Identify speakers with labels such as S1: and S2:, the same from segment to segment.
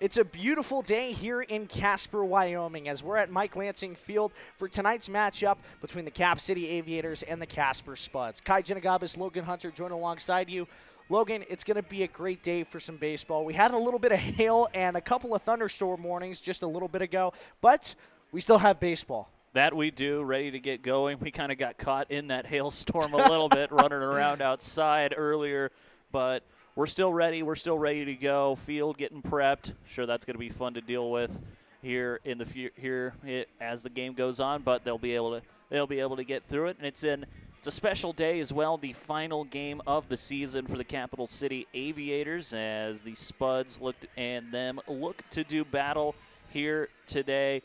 S1: It's a beautiful day here in Casper, Wyoming, as we're at Mike Lansing Field for tonight's matchup between the Cap City Aviators and the Casper Spuds. Kai Ginagabis, Logan Hunter join alongside you. Logan, it's going to be a great day for some baseball. We had a little bit of hail and a couple of thunderstorm warnings just a little bit ago, but we still have baseball.
S2: That we do, ready to get going. We kind of got caught in that hailstorm a little bit, running around outside earlier, but we're still ready. We're still ready to go. Field getting prepped. Sure, that's going to be fun to deal with here in the as the game goes on. But they'll be able to get through it. And it's a special day as well. The final game of the season for the Capital City Aviators, as the Spuds look to do battle here today.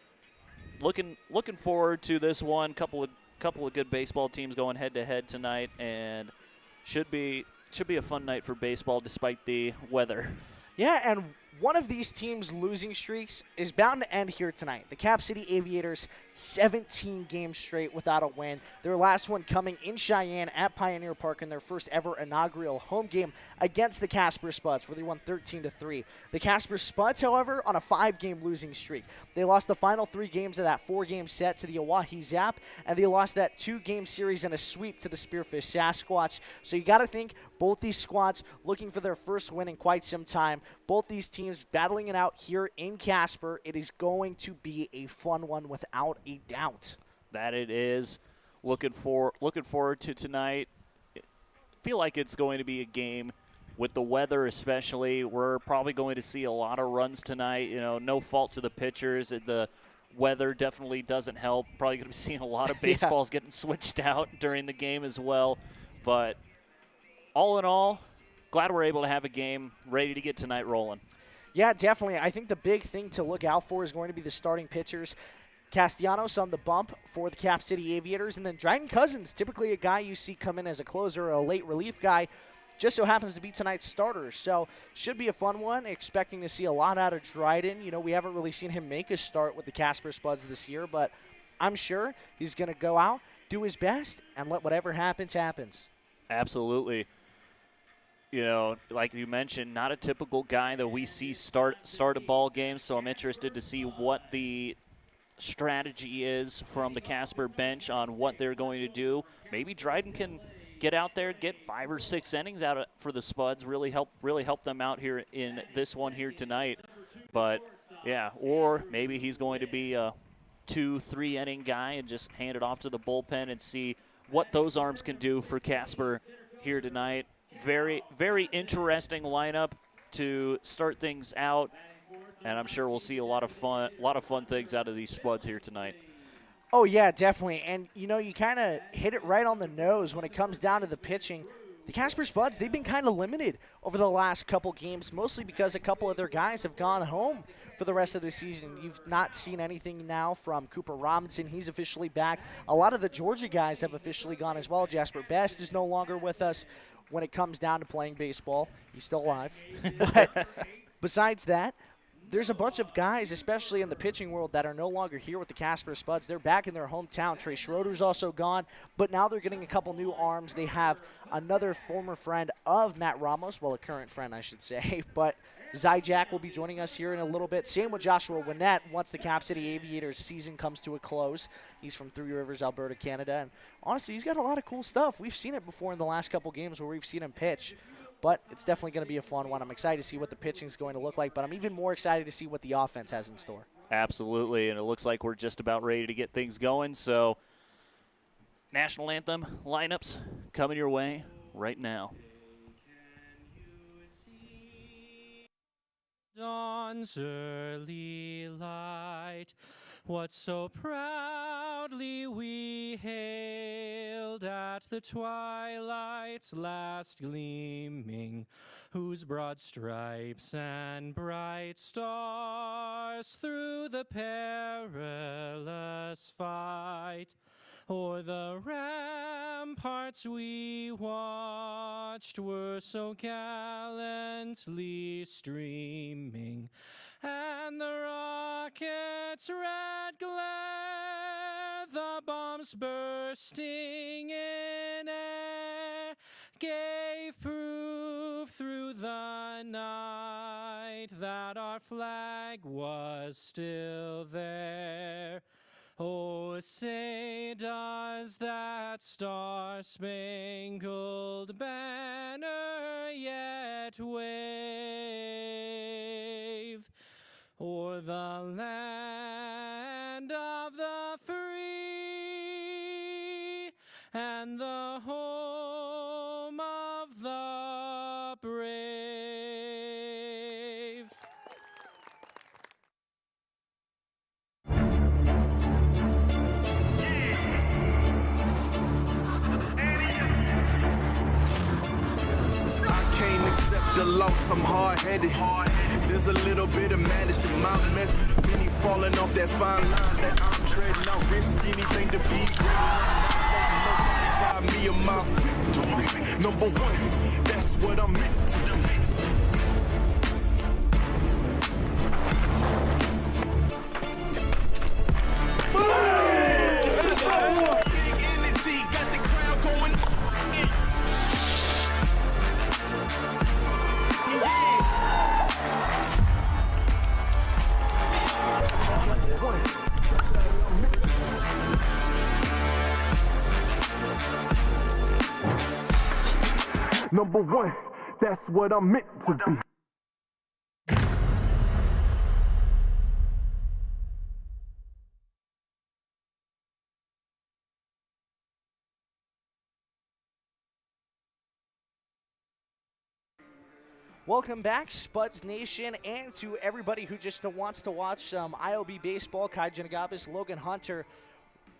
S2: Looking forward to this one. Couple of good baseball teams going head to head tonight, and should be a fun night for baseball despite the weather.
S1: Yeah, and one of these teams' losing streaks is bound to end here tonight. The Cap City Aviators, 17 games straight without a win. Their last one coming in Cheyenne at Pioneer Park in their first ever inaugural home game against the Casper Spuds, where they won 13-3. The Casper Spuds, however, on a 5-game losing streak. They lost the final 3 games of that 4-game set to the Oahe Zap, and they lost that 2-game series in a sweep to the Spearfish Sasquatch. So you got to think both these squads looking for their first win in quite some time. Both these teams battling it out here in Casper. It is going to be a fun one without a doubt.
S2: That it is. Looking forward to tonight. Feel like it's going to be a game with the weather, especially. We're probably going to see a lot of runs tonight. You know, no fault to the pitchers. The weather definitely doesn't help. Probably going to be seeing a lot of baseballs getting switched out during the game as well. But all in all, glad we're able to have a game ready to get tonight rolling.
S1: Yeah, definitely. I think the big thing to look out for is going to be the starting pitchers. Castellanos on the bump for the Cap City Aviators, and then Dryden Cousins, typically a guy you see come in as a closer or a late relief guy, just so happens to be tonight's starter. So should be a fun one. Expecting to see a lot out of Dryden. You know, we haven't really seen him make a start with the Casper Spuds this year, but I'm sure he's going to go out, do his best, and let whatever happens, happens.
S2: Absolutely. You know, like you mentioned, not a typical guy that we see start a ball game, so I'm interested to see what the strategy is from the Casper bench on what they're going to do. Maybe Dryden can get out there, get 5 or 6 innings out for the Spuds, really help them out here in this one here tonight. But yeah, or maybe he's going to be a 2-3 inning guy and just hand it off to the bullpen and see what those arms can do for Casper here tonight. Very, very interesting lineup to start things out, and I'm sure we'll see a lot of fun things out of these Spuds here tonight.
S1: Oh, yeah, definitely. And, you know, you kind of hit it right on the nose when it comes down to the pitching. The Casper Spuds, they've been kind of limited over the last couple games, mostly because a couple of their guys have gone home for the rest of the season. You've not seen anything now from Cooper Robinson. He's officially back. A lot of the Georgia guys have officially gone as well. Jasper Best is no longer with us. When it comes down to playing baseball, he's still alive. But besides that, there's a bunch of guys, especially in the pitching world, that are no longer here with the Casper Spuds. They're back in their hometown. Trey Schroeder's also gone, but now they're getting a couple new arms. They have another former friend of Matt Ramos, well, a current friend, I should say, but Zyjack will be joining us here in a little bit. Same with Joshua Winnett once the Cap City Aviators season comes to a close. He's from Three Rivers, Alberta, Canada, and honestly, he's got a lot of cool stuff. We've seen it before in the last couple games where we've seen him pitch, but it's definitely going to be a fun one. I'm excited to see what the pitching is going to look like, but I'm even more excited to see what the offense has in store.
S2: Absolutely, and it looks like we're just about ready to get things going, so National Anthem lineups coming your way right now.
S3: Dawn's early light, what so proudly we hailed at the twilight's last gleaming, whose broad stripes and bright stars through the perilous fight o'er the ramparts we watched were so gallantly streaming, and the rocket's red glare, the bombs bursting in air, gave proof through the night night that our flag was still there. Oh, say does that star-spangled banner yet wave o'er the land of the free and the home of the brave?
S4: The loss, I'm hard-headed. There's a little bit of madness to my method. Many falling off that fine line that I'm treading. I'll risk anything to be great. I'm not letting nobody rob me of my victory. Number one, that's what I'm meant to be. Big energy, got the crowd going. Number one, that's what I'm meant to be.
S1: Welcome back, Spuds Nation, and to everybody who just wants to watch some IOB baseball. Kai Janagabis, Logan Hunter.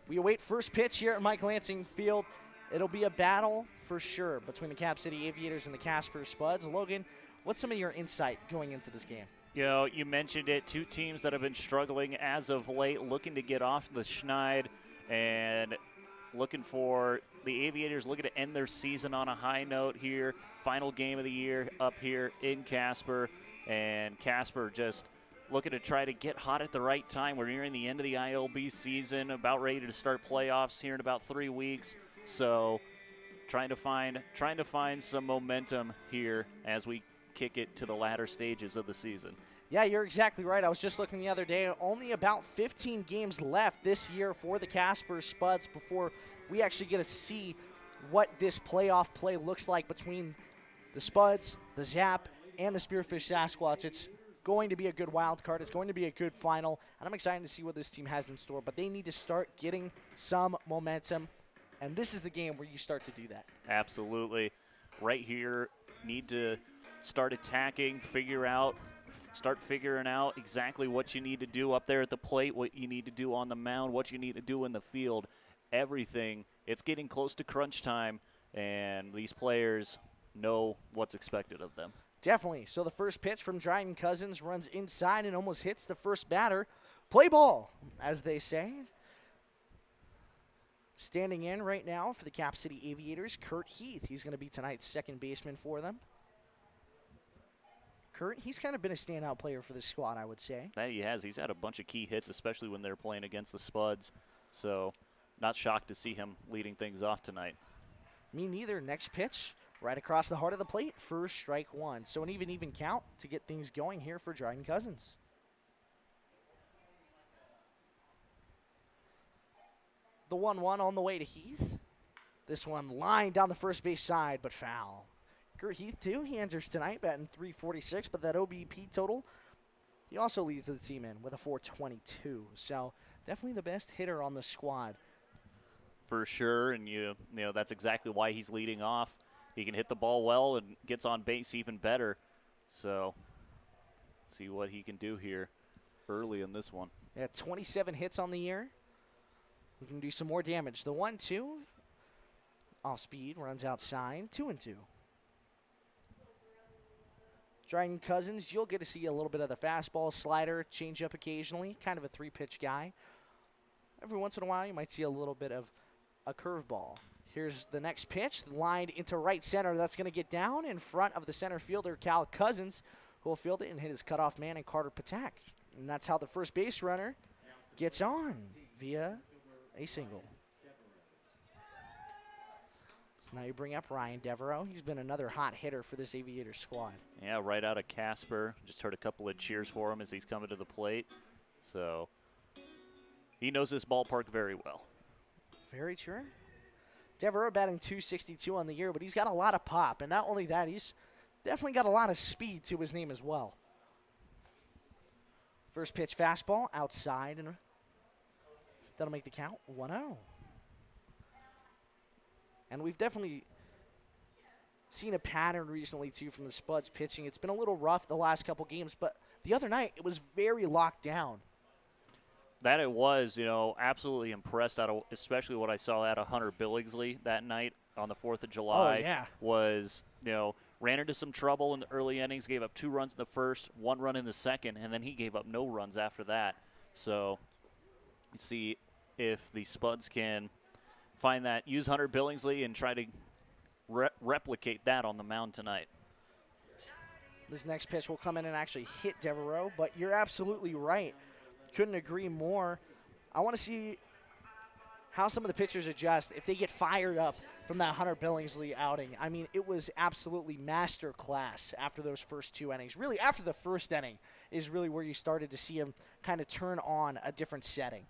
S1: We await first pitch here at Mike Lansing Field. It'll be a battle for sure between the Cap City Aviators and the Casper Spuds. Logan, what's some of your insight going into this game?
S2: You know, you mentioned it, two teams that have been struggling as of late, looking to get off the schneid and looking for the Aviators looking to end their season on a high note here. Final game of the year up here in Casper, and Casper just looking to try to get hot at the right time. We're nearing the end of the ILB season, about ready to start playoffs here in about 3 weeks. So trying to find some momentum here as we kick it to the latter stages of the season.
S1: Yeah, you're exactly right. I was just looking the other day. Only about 15 games left this year for the Casper Spuds before we actually get to see what this playoff play looks like between the Spuds, the Zap, and the Spearfish Sasquatch. It's going to be a good wild card. It's going to be a good final, and I'm excited to see what this team has in store. But they need to start getting some momentum, and this is the game where you start to do that.
S2: Absolutely. Right here, need to start attacking, start figuring out exactly what you need to do up there at the plate, what you need to do on the mound, what you need to do in the field, everything. It's getting close to crunch time, and these players know what's expected of them.
S1: Definitely. So the first pitch from Dryden Cousins runs inside and almost hits the first batter. Play ball, as they say. Standing in right now for the Cap City Aviators, Kurt Heath. He's going to be tonight's second baseman for them. Kurt, he's kind of been a standout player for this squad, I would say.
S2: That he has. He's had a bunch of key hits, especially when they're playing against the Spuds. So not shocked to see him leading things off tonight.
S1: Me neither. Next pitch, right across the heart of the plate, first strike one. So an even count to get things going here for Dryden Cousins. The 1-1 on the way to Heath. This one lined down the first base side, but foul. Kurt Heath, too, he enters tonight batting .346, but that OBP total, he also leads the team in with a .422. So definitely the best hitter on the squad.
S2: For sure, and you know that's exactly why he's leading off. He can hit the ball well and gets on base even better. So see what he can do here early in this one.
S1: Yeah, 27 hits on the year. He can do some more damage. The 1-2 off speed, runs outside, 2-2. Dryden Cousins, you'll get to see a little bit of the fastball, slider, changeup occasionally, kind of a three-pitch guy. Every once in a while, you might see a little bit of a curveball. Here's the next pitch, lined into right center. That's going to get down in front of the center fielder, Cal Cousins, who will field it and hit his cutoff man, and Carter Patak. And that's how the first base runner gets on via a single. So now you bring up Ryan Devereaux. He's been another hot hitter for this Aviators squad.
S2: Yeah, right out of Casper. Just heard a couple of cheers for him as he's coming to the plate. So he knows this ballpark very well.
S1: Very true. Devereaux batting .262 on the year, but he's got a lot of pop. And not only that, he's definitely got a lot of speed to his name as well. First pitch fastball outside, and that'll make the count 1-0. And we've definitely seen a pattern recently, too, from the Spuds pitching. It's been a little rough the last couple games, but the other night it was very locked down.
S2: That it was, absolutely impressed out of especially what I saw out of Hunter Billingsley that night on the 4th of July.
S1: Oh, yeah.
S2: Was, ran into some trouble in the early innings, gave up 2 runs in the first, 1 run in the second, and then he gave up no runs after that. So you see if the Spuds can find that, use Hunter Billingsley and try to replicate that on the mound tonight.
S1: This next pitch will come in and actually hit Devereaux, but you're absolutely right. Couldn't agree more. I want to see how some of the pitchers adjust if they get fired up from that Hunter Billingsley outing. I mean, it was absolutely master class after those first 2 innings. Really, after the first inning is really where you started to see him kind of turn on a different setting.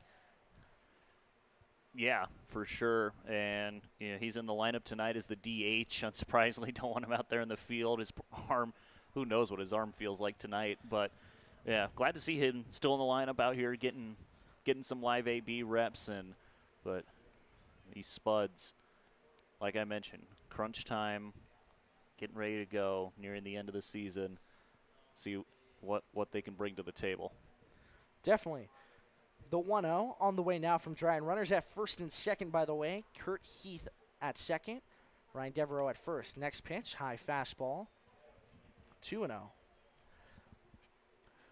S2: Yeah, for sure. And he's in the lineup tonight as the DH. Unsurprisingly, don't want him out there in the field. His arm, who knows what his arm feels like tonight. But, yeah, glad to see him still in the lineup out here getting some live AB reps. But these Spuds, like I mentioned, crunch time, getting ready to go, nearing the end of the season, see what they can bring to the table.
S1: Definitely. The 1-0 on the way now from Dryan. Runners at first and second, by the way. Kurt Heath at second. Ryan Devereaux at first. Next pitch, high fastball. 2-0.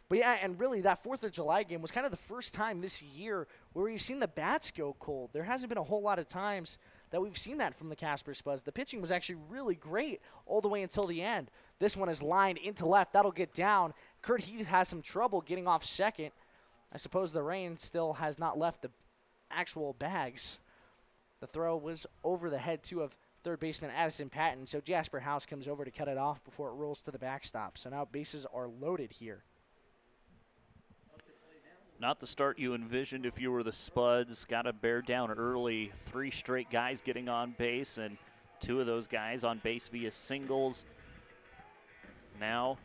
S1: But yeah, and really that 4th of July game was kind of the first time this year where we've seen the bats go cold. There hasn't been a whole lot of times that we've seen that from the Casper Spuds. The pitching was actually really great all the way until the end. This one is lined into left. That'll get down. Kurt Heath has some trouble getting off second. I suppose the rain still has not left the actual bags. The throw was over the head, too, of third baseman Addison Patton, so Jasper House comes over to cut it off before it rolls to the backstop. So now bases are loaded here.
S2: Not the start you envisioned if you were the Spuds. Got to bear down early. 3 straight guys getting on base, and 2 of those guys on base via singles. Now,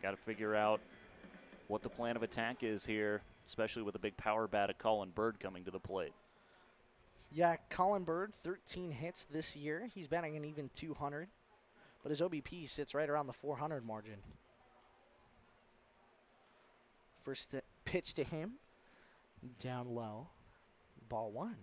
S2: got to figure out what the plan of attack is here, especially with a big power bat at Colin Bird coming to the plate.
S1: Yeah, Colin Bird, 13 hits this year. He's batting an even .200, but his OBP sits right around the .400 margin. First pitch to him, down low, ball 1. I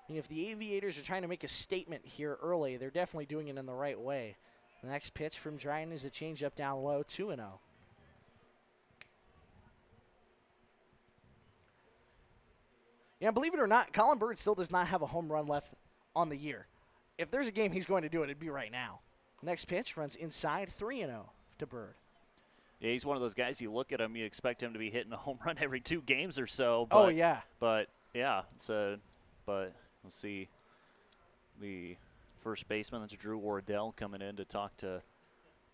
S1: mean, if the Aviators are trying to make a statement here early, they're definitely doing it in the right way. The next pitch from Dryan is a changeup down low, 2-0. Yeah, believe it or not, Colin Bird still does not have a home run left on the year. If there's a game he's going to do it, it'd be right now. Next pitch runs inside, 3-0 to Bird.
S2: Yeah, he's one of those guys, you look at him, you expect him to be hitting a home run every 2 games or so.
S1: But, oh, yeah.
S2: But, yeah, but we'll see the first baseman, that's Drew Wardell, coming in to talk to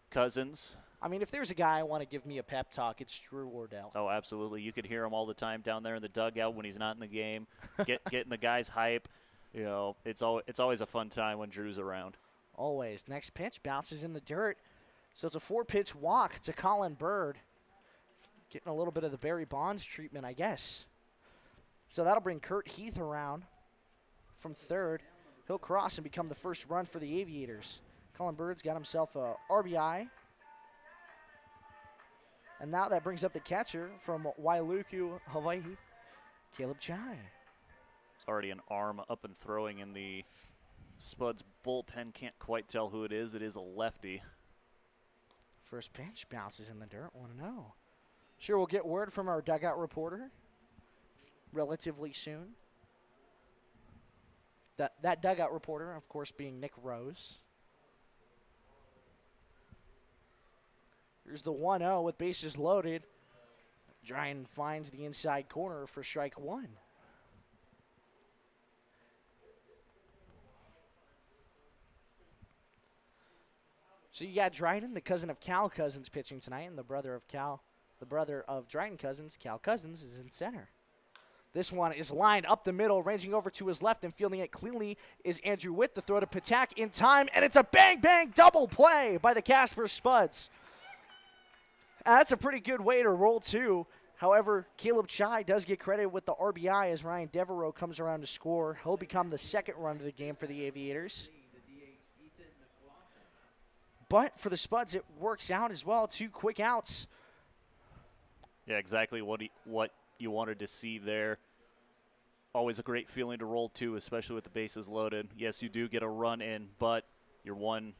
S2: Cousins.
S1: I mean, if there's a guy I want to give me a pep talk, it's Drew Wardell.
S2: Oh, absolutely. You could hear him all the time down there in the dugout when he's not in the game, getting the guys hype. It's always a fun time when Drew's around.
S1: Always. Next pitch bounces in the dirt. So it's a 4-pitch walk to Colin Bird. Getting a little bit of the Barry Bonds treatment, I guess. So that'll bring Kurt Heath around from third. He'll cross and become the first run for the Aviators. Colin Bird's got himself a RBI. And now that brings up the catcher from Wailuku, Hawaii, Caleb Chai.
S2: It's already an arm up and throwing in the Spuds bullpen. Can't quite tell who it is. It is a lefty.
S1: First pitch bounces in the dirt, 1-0. Sure, we'll get word from our dugout reporter relatively soon. That dugout reporter, of course, being Nick Rose. Here's the 1-0 with bases loaded. Dryan finds the inside corner for strike 1. So you got Dryden, the cousin of Cal Cousins, pitching tonight, and the brother of Dryden Cousins, Cal Cousins, is in center. This one is lined up the middle, ranging over to his left and fielding it cleanly is Andrew Witt. The throw to Patak in time, and it's a bang-bang double play by the Casper Spuds. That's a pretty good way to roll, too. However, Caleb Chai does get credit with the RBI as Ryan Devereaux comes around to score. He'll become the second run of the game for the Aviators. But for the Spuds, it works out as well. 2 quick outs.
S2: Yeah, exactly what you wanted to see there. Always a great feeling to roll 2, especially with the bases loaded. Yes, you do get a run in, but you're one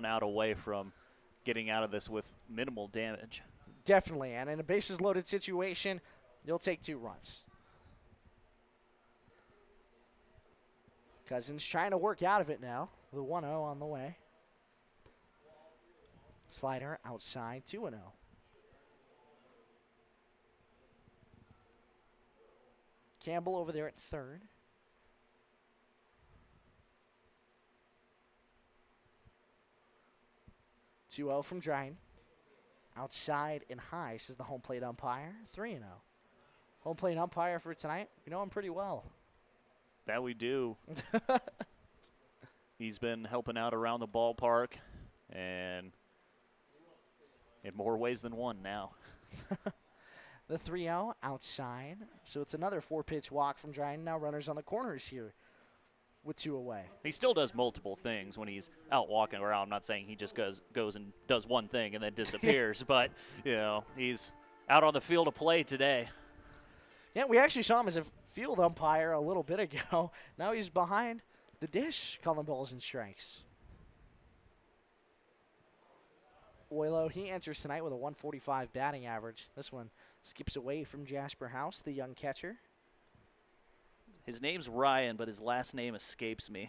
S2: out away from getting out of this with minimal damage.
S1: Definitely, and in a bases loaded situation, you'll take 2 runs. Cousins trying to work out of it now. The 1-0 on the way. Slider outside, 2-0. Campbell over there at third. Two-0 from Dryden. Outside and high, says the home plate umpire. 3-0. Home plate umpire for tonight. We know him pretty well.
S2: That we do. He's been helping out around the ballpark, and in more ways than one now.
S1: The 3-0 outside. So it's another 4-pitch walk from Dryden. Now runners on the corners here with 2 away.
S2: He still does multiple things when he's out walking around. I'm not saying he just goes and does one thing and then disappears, but, he's out on the field of play today.
S1: Yeah, we actually saw him as a field umpire a little bit ago. Now he's behind the dish calling balls and strikes. Oilo, he enters tonight with a 145 batting average. This one skips away from Jasper House, the young catcher.
S2: His name's Ryan, but his last name escapes me.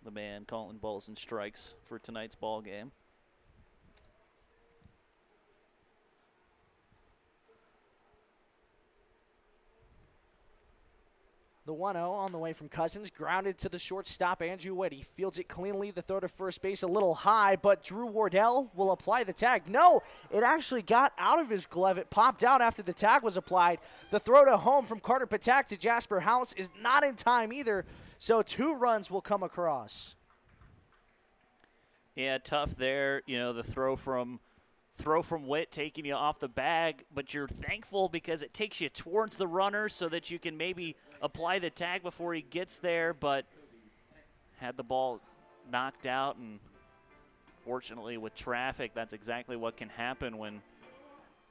S2: The man calling balls and strikes for tonight's ball game.
S1: The 1-0 on the way from Cousins, grounded to the shortstop, Andrew Witt. He fields it cleanly, the throw to first base a little high, but Drew Wardell will apply the tag. No, it actually got out of his glove. It popped out after the tag was applied. The throw to home from Carter Patak to Jasper House is not in time either, so 2 runs will come across.
S2: Yeah, tough there. The throw from Witt taking you off the bag, but you're thankful because it takes you towards the runner so that you can maybe apply the tag before he gets there, but had the ball knocked out, and fortunately with traffic, that's exactly what can happen when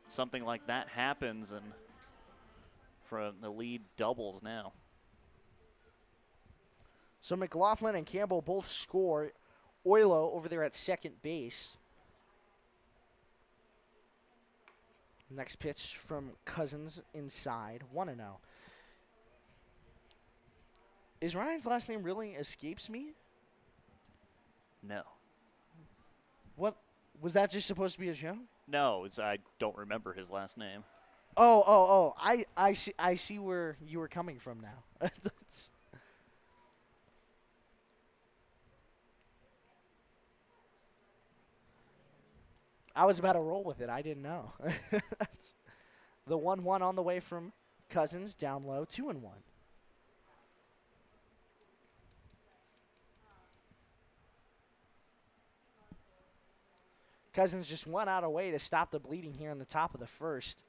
S2: something like that happens, and from the lead doubles now.
S1: So McLaughlin and Campbell both score. Oilo over there at second base. Next pitch from Cousins inside, 1-0. Is Ryan's last name really escapes me?
S2: No.
S1: What? Was that just supposed to be a joke?
S2: No, I don't remember his last name.
S1: Oh. I see where you were coming from now. I was about to roll with it. I didn't know. The 1-1 on the way from Cousins, down low, 2-1. Cousins just 1 out away to stop the bleeding here in the top of the first.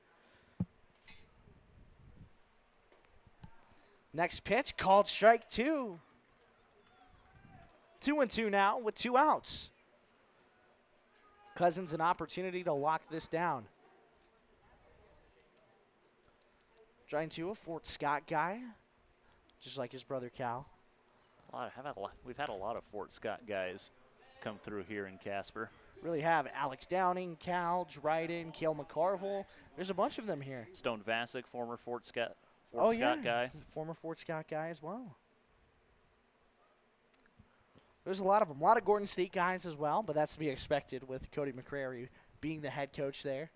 S1: Next pitch, called strike 2. 2-2 now with 2 outs. Cousins an opportunity to lock this down. Trying to a Fort Scott guy, just like his brother Cal.
S2: We've had a lot of Fort Scott guys come through here in Casper.
S1: Really have Alex Downing, Cal, Dryden, Cale McCarville. There's a bunch of them here.
S2: Stone Vasic, former Fort Scott
S1: yeah.
S2: guy.
S1: Former Fort Scott guy as well. There's a lot of them. A lot of Gordon State guys as well, but that's to be expected with Cody McCrary being the head coach there.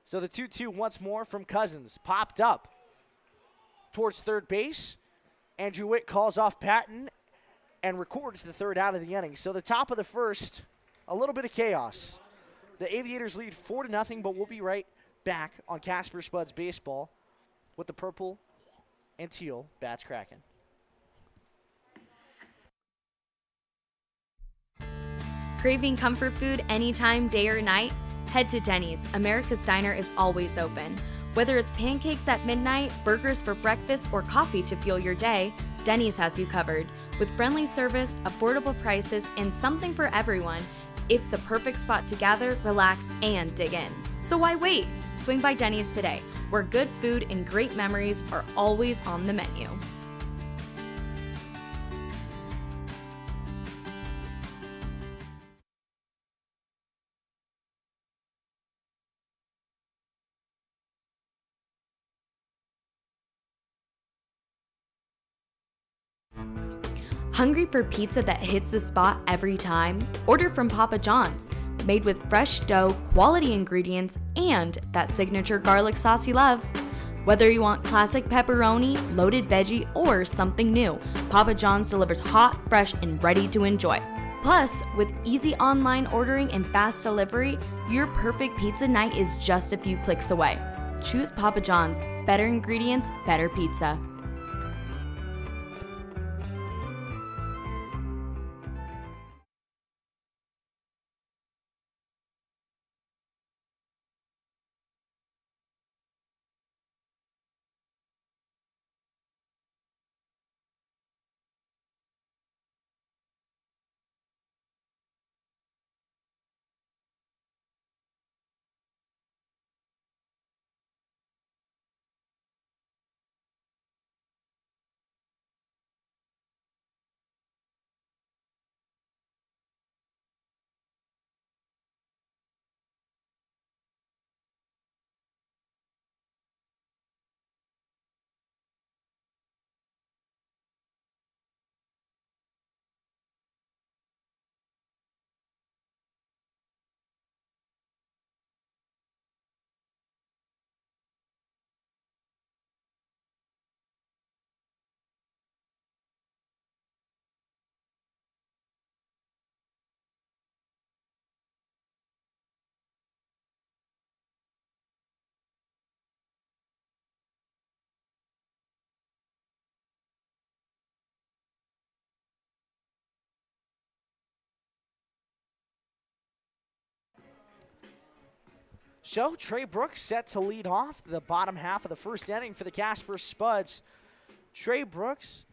S1: So the 2-2 once more from Cousins. Popped up towards third base. Andrew Witt calls off Patton, and records the third out of the inning. So the top of the first, a little bit of chaos. The Aviators lead 4-0, but we'll be right back on Casper Spuds Baseball with the purple and teal bats cracking.
S5: Craving comfort food anytime, day or night? Head to Denny's. America's Diner is always open. Whether it's pancakes at midnight, burgers for breakfast, or coffee to fuel your day, Denny's has you covered. With friendly service, affordable prices, and something for everyone, it's the perfect spot to gather, relax, and dig in. So why wait? Swing by Denny's today, where good food and great memories are always on the menu. Hungry for pizza that hits the spot every time? Order from Papa John's. Made with fresh dough, quality ingredients, and that signature garlic sauce you love. Whether you want classic pepperoni, loaded veggie, or something new, Papa John's delivers hot, fresh, and ready to enjoy. Plus, with easy online ordering and fast delivery, your perfect pizza night is just a few clicks away. Choose Papa John's. Better ingredients, better pizza.
S1: So Trey Brooks set to lead off the bottom half of the first inning for the Casper Spuds. Trey Brooks,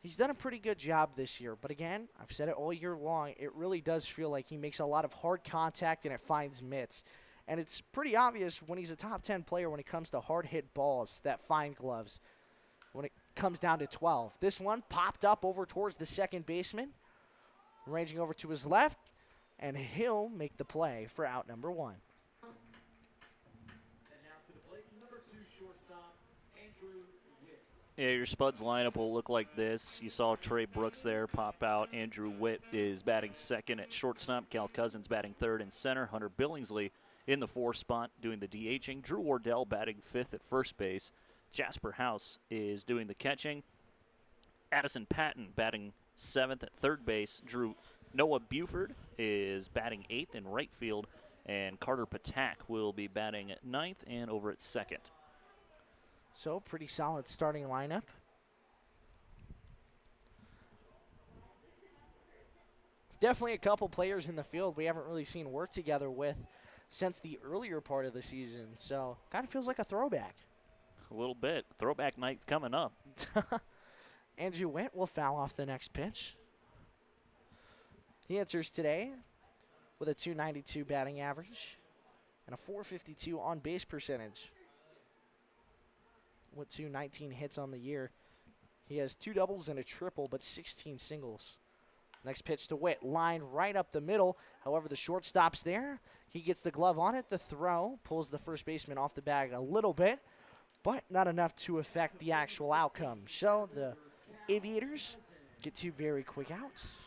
S1: he's done a pretty good job this year. But again, I've said it all year long, it really does feel like he makes a lot of hard contact and it finds mitts. And it's pretty obvious when he's a top 10 player when it comes to hard hit balls that find gloves. When it comes down to 12. This one popped up over towards the second baseman. Ranging over to his left. And he'll make the play for out number one.
S2: Yeah, your Spuds lineup will look like this. You saw Trey Brooks there pop out. Andrew Witt is batting second at shortstop. Cal Cousins batting third and center. Hunter Billingsley in the 4 spot doing the DHing. Drew Wardell batting fifth at first base. Jasper House is doing the catching. Addison Patton batting seventh at third base. Noah Buford is batting eighth in right field. And Carter Patak will be batting at ninth and over at second.
S1: So, pretty solid starting lineup. Definitely a couple players in the field we haven't really seen work together with since the earlier part of the season. So, kind of feels like a throwback.
S2: A little bit. Throwback night coming up.
S1: Andrew Witt will foul off the next pitch. He enters today with a .292 batting average and a .452 on-base percentage. With 19 hits on the year. He has 2 doubles and a triple, but 16 singles. Next pitch to Witt, line right up the middle. However, the shortstop's there. He gets the glove on it. The throw pulls the first baseman off the bag a little bit, but not enough to affect the actual outcome. So the Aviators get 2 very quick outs.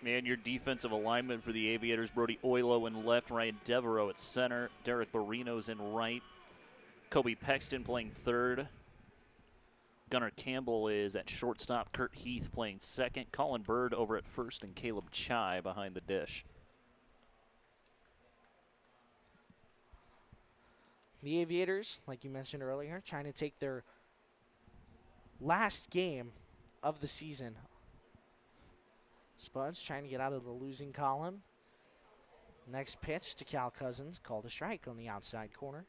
S2: Man, your defensive alignment for the Aviators, Brody Oilo in left, Ryan Devereaux at center, Derek Barrinos in right, Kobe Pexton playing third, Gunnar Campbell is at shortstop. Kurt Heath playing second. Colin Bird over at first, and Caleb Chai behind the dish.
S1: The Aviators, like you mentioned earlier, trying to take their last game of the season. Spuds trying to get out of the losing column. Next pitch to Cal Cousins, called a strike on the outside corner.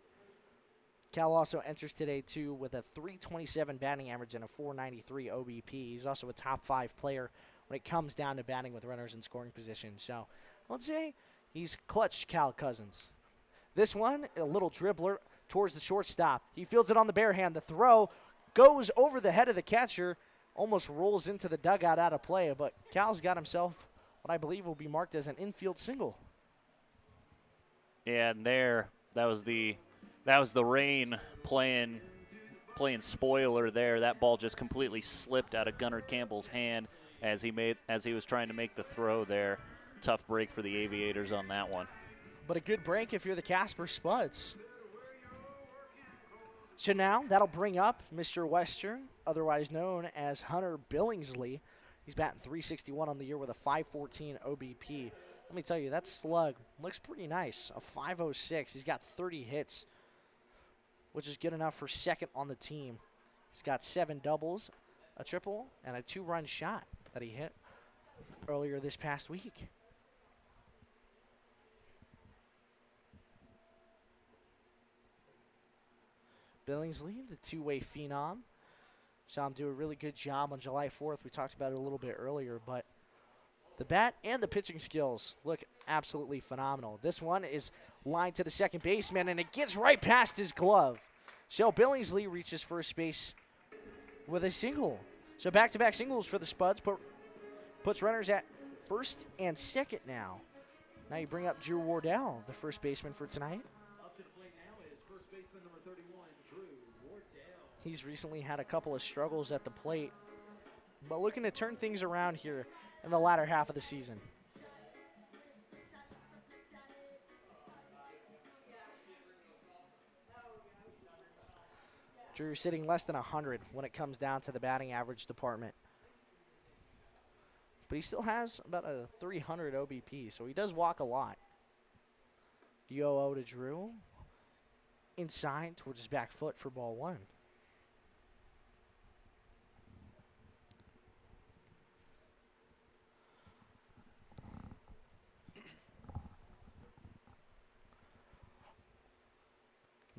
S1: Cal also enters today, too, with a .327 batting average and a .493 OBP. He's also a top 5 player when it comes down to batting with runners in scoring position. So I would say he's clutch, Cal Cousins. This one, a little dribbler towards the shortstop. He fields it on the bare hand. The throw goes over the head of the catcher, almost rolls into the dugout out of play, but Cal's got himself what I believe will be marked as an infield single.
S2: Yeah, and that was the rain playing spoiler there. That ball just completely slipped out of Gunnar Campbell's hand as he was trying to make the throw there. Tough break for the Aviators on that one.
S1: But a good break if you're the Casper Spuds. So now that'll bring up Mr. Western, otherwise known as Hunter Billingsley. He's batting .361 on the year with a .514 OBP. Let me tell you, that slug looks pretty nice. A .506. He's got 30 hits, which is good enough for second on the team. He's got 7 doubles, a triple, and a 2-run shot that he hit earlier this past week. Billingsley, the two-way phenom. Saw him do a really good job on July 4th. We talked about it a little bit earlier, but the bat and the pitching skills look absolutely phenomenal. This one is lined to the second baseman, and it gets right past his glove. So Billingsley reaches first base with a single. So back-to-back singles for the Spuds puts runners at first and second now. Now you bring up Drew Wardell, the first baseman for tonight. He's recently had a couple of struggles at the plate, but looking to turn things around here in the latter half of the season. Drew sitting less than 100 when it comes down to the batting average department. But he still has about a 300 OBP, so he does walk a lot. The 0-0 to Drew. Inside towards his back foot for ball 1.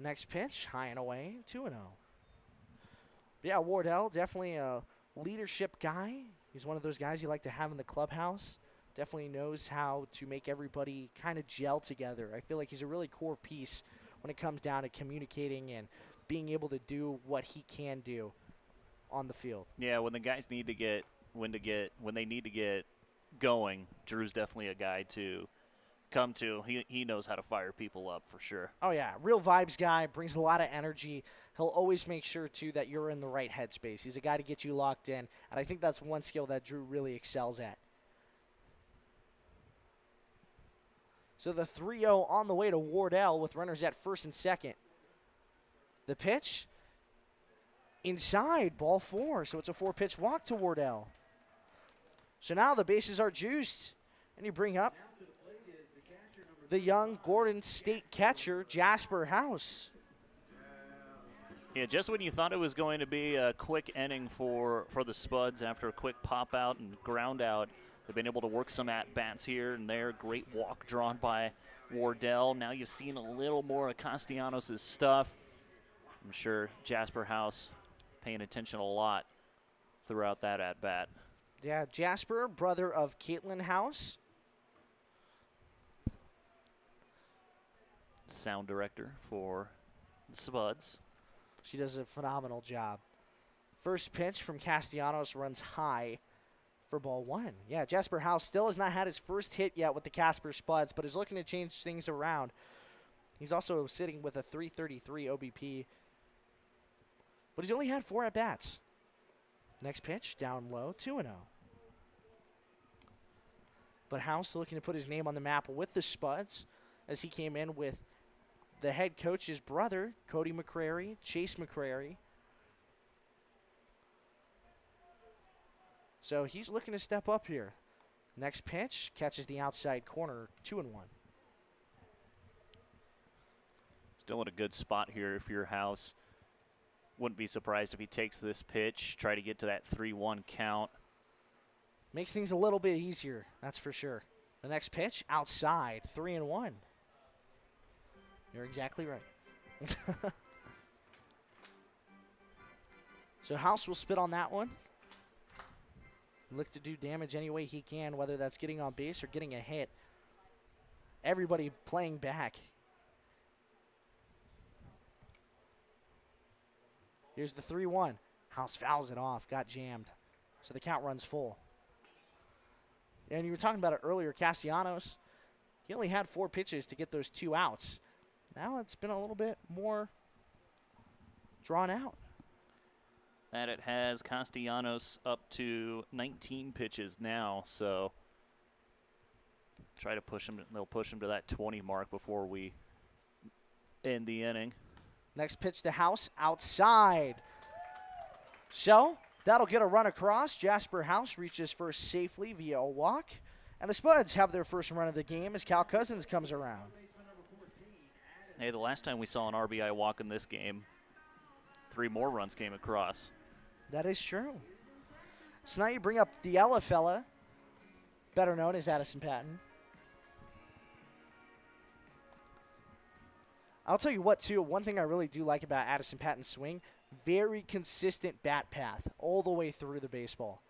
S1: Next pitch, high and away, 2-0. Yeah, Wardell, definitely a leadership guy. He's one of those guys you like to have in the clubhouse. Definitely knows how to make everybody kind of gel together. I feel like he's a really core piece when it comes down to communicating and being able to do what he can do on the field.
S2: Yeah, when the guys need to get when they need to get going, Drew's definitely a guy to come to. He knows how to fire people up for sure.
S1: Oh, yeah. Real vibes guy, brings a lot of energy. He'll always make sure, too, that you're in the right headspace. He's a guy to get you locked in, and I think that's one skill that Drew really excels at. So the 3-0 on the way to Wardell with runners at first and second. The pitch inside, ball 4. So it's a 4-pitch walk to Wardell. So now the bases are juiced, and you bring up the young Gordon State catcher, Jasper House.
S2: Yeah, just when you thought it was going to be a quick inning for the Spuds after a quick pop out and ground out, they've been able to work some at-bats here and there. Great walk drawn by Wardell. Now you've seen a little more of Castellanos' stuff. I'm sure Jasper House paying attention a lot throughout that at-bat.
S1: Yeah, Jasper, brother of Caitlin House.
S2: Sound director for the Spuds.
S1: She does a phenomenal job. First pitch from Castellanos runs high for ball 1. Yeah, Jasper House still has not had his first hit yet with the Casper Spuds, but is looking to change things around. He's also sitting with a .333 OBP, but he's only had 4 at-bats. Next pitch, down low, 2-0. But House looking to put his name on the map with the Spuds as he came in with the head coach's brother, Cody McCrary, Chase McCrary. So he's looking to step up here. Next pitch, catches the outside corner, 2-1.
S2: Still in a good spot here if you're House. Wouldn't be surprised if he takes this pitch, try to get to that 3-1 count.
S1: Makes things a little bit easier, that's for sure. The next pitch, outside, 3-1. You're exactly right. So House will spit on that one. Look to do damage any way he can, whether that's getting on base or getting a hit. Everybody playing back. Here's the 3-1. House fouls it off, got jammed. So the count runs full. And you were talking about it earlier, Castellanos, he only had 4 pitches to get those 2 outs. Now it's been a little bit more drawn out.
S2: That it has Castellanos up to 19 pitches now, so try to push him. They'll push him to that 20 mark before we end the inning.
S1: Next pitch to House, outside. So that'll get a run across. Jasper House reaches first safely via a walk. And the Spuds have their first run of the game as Cal Cousins comes around.
S2: Hey, the last time we saw an RBI walk in this game, 3 more runs came across.
S1: That is true. So now you bring up the Ella fella, better known as Addison Patton. I'll tell you what, too, one thing I really do like about Addison Patton's swing, very consistent bat path all the way through the baseball.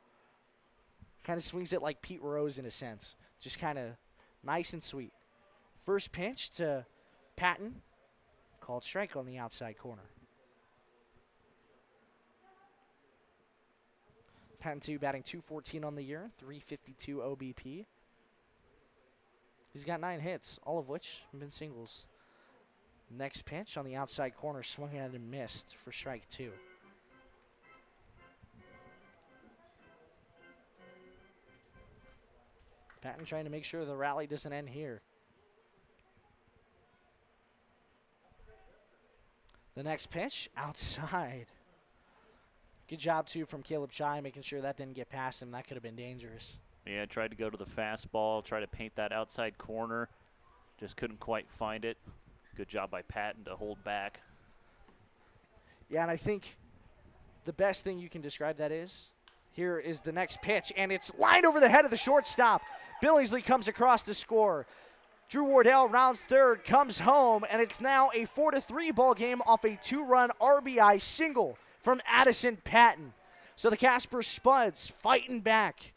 S1: Kind of swings it like Pete Rose in a sense. Just kind of nice and sweet. First pitch to Patton, called strike on the outside corner. Patton 2 batting .214 on the year, .352 OBP. He's got 9 hits, all of which have been singles. Next pitch on the outside corner, swung at and missed for strike 2. Patton trying to make sure the rally doesn't end here. The next pitch, outside. Good job, too, from Caleb Chai, making sure that didn't get past him. That could have been dangerous.
S2: Yeah, tried to go to the fastball, try to paint that outside corner. Just couldn't quite find it. Good job by Patton to hold back.
S1: Yeah, and I think the best thing you can describe that is, here is the next pitch, and it's lined over the head of the shortstop. Billingsley comes across to score. Drew Wardell rounds third, comes home, and it's now a 4-3 ball game off a 2-run RBI single from Addison Patton. So the Casper Spuds fighting back.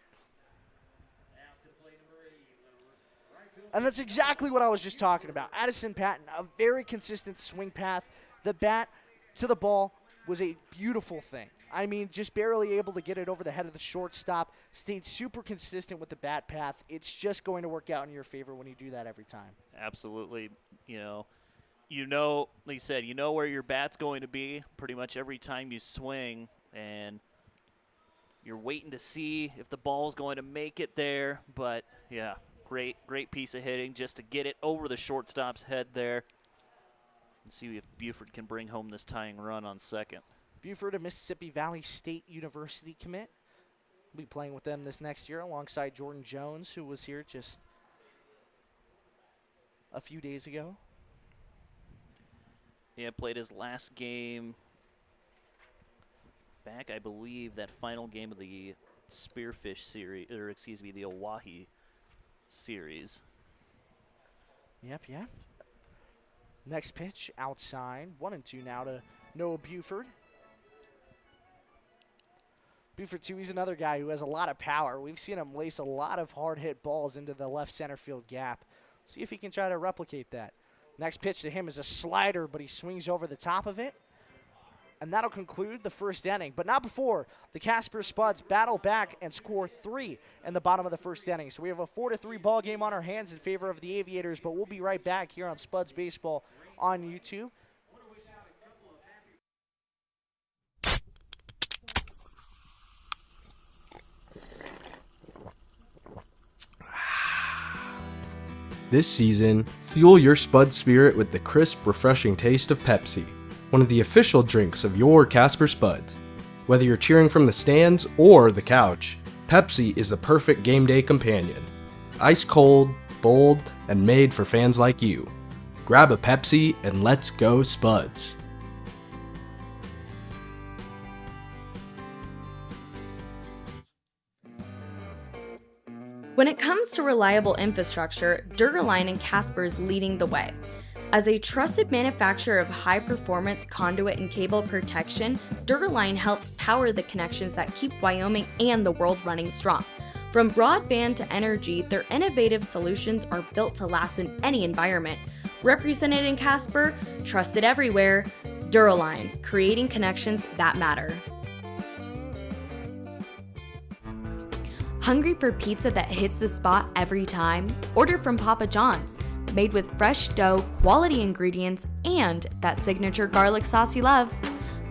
S1: And that's exactly what I was just talking about. Addison Patton, a very consistent swing path. The bat to the ball was a beautiful thing. I mean, just barely able to get it over the head of the shortstop. Stayed super consistent with the bat path. It's just going to work out in your favor when you do that every time.
S2: Absolutely. You know, like you said, you know where your bat's going to be pretty much every time you swing, and you're waiting to see if the ball's going to make it there. But, yeah, great piece of hitting just to get it over the shortstop's head there and see if Buford can bring home this tying run on second.
S1: Buford, a Mississippi Valley State University commit. We'll be playing with them this next year alongside Jordan Jones, who was here just a few days ago.
S2: Yeah, played his last game back, I believe, that final game of the Spearfish series, or excuse me, the Oahe series.
S1: Yep. Next pitch, outside. 1-2 now to Noah Buford. Buford, too, he's another guy who has a lot of power. We've seen him lace a lot of hard-hit balls into the left center field gap. See if he can try to replicate that. Next pitch to him is a slider, but he swings over the top of it. And that'll conclude the first inning. But not before the Casper Spuds battle back and score 3 in the bottom of the first inning. So we have a 4-3 ball game on our hands in favor of the Aviators, but we'll be right back here on Spuds Baseball on YouTube.
S6: This season, fuel your Spud spirit with the crisp, refreshing taste of Pepsi, one of the official drinks of your Casper Spuds. Whether you're cheering from the stands or the couch, Pepsi is the perfect game day companion. Ice cold, bold, and made for fans like you. Grab a Pepsi and let's go Spuds.
S5: When it comes to reliable infrastructure, Duraline and Casper is leading the way. As a trusted manufacturer of high-performance conduit and cable protection, Duraline helps power the connections that keep Wyoming and the world running strong. From broadband to energy, their innovative solutions are built to last in any environment. Represented in Casper, trusted everywhere, Duraline, creating connections that matter. Hungry for pizza that hits the spot every time? Order from Papa John's. Made with fresh dough, quality ingredients, and that signature garlic sauce you love.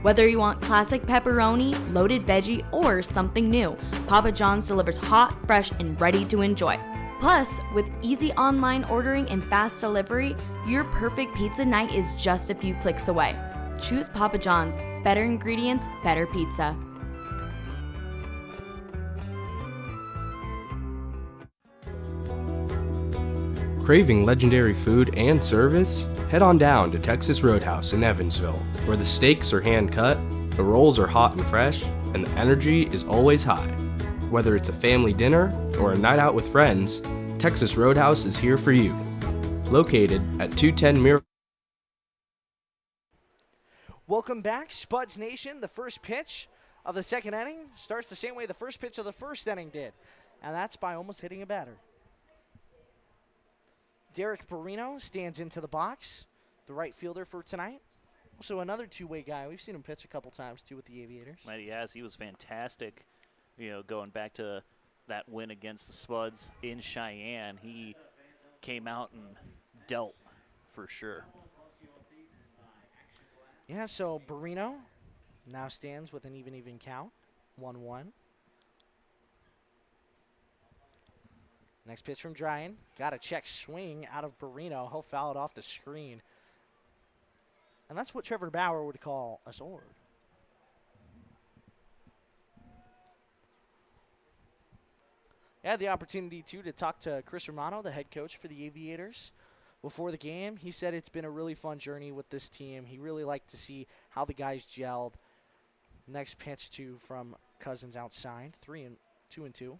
S5: Whether you want classic pepperoni, loaded veggie, or something new, Papa John's delivers hot, fresh, and ready to enjoy. Plus, with easy online ordering and fast delivery, your perfect pizza night is just a few clicks away. Choose Papa John's. Better ingredients, better pizza.
S6: Craving legendary food and service? Head on down to Texas Roadhouse in Evansville, where the steaks are hand-cut, the rolls are hot and fresh, and the energy is always high. Whether it's a family dinner or a night out with friends, Texas Roadhouse is here for you. Located at 210 Miracle.
S1: Welcome back, Spuds Nation. The first pitch of the second inning starts the same way the first pitch of the first inning did, and that's by almost hitting a batter. Derek Barrino stands into the box, the right fielder for tonight. Also another two-way guy. We've seen him pitch a couple times, too, with the Aviators.
S2: He has. He was fantastic, going back to that win against the Spuds in Cheyenne. He came out and dealt for sure.
S1: Yeah, so Barrino now stands with an even count, 1-1. Next pitch from Dryan. Got a check swing out of Barrino. He'll foul it off the screen. And that's what Trevor Bauer would call a sword. I had the opportunity, too, to talk to Chris Romano, the head coach for the Aviators, before the game. He said it's been a really fun journey with this team. He really liked to see how the guys gelled. Next pitch, too, from Cousins outside, 2-2.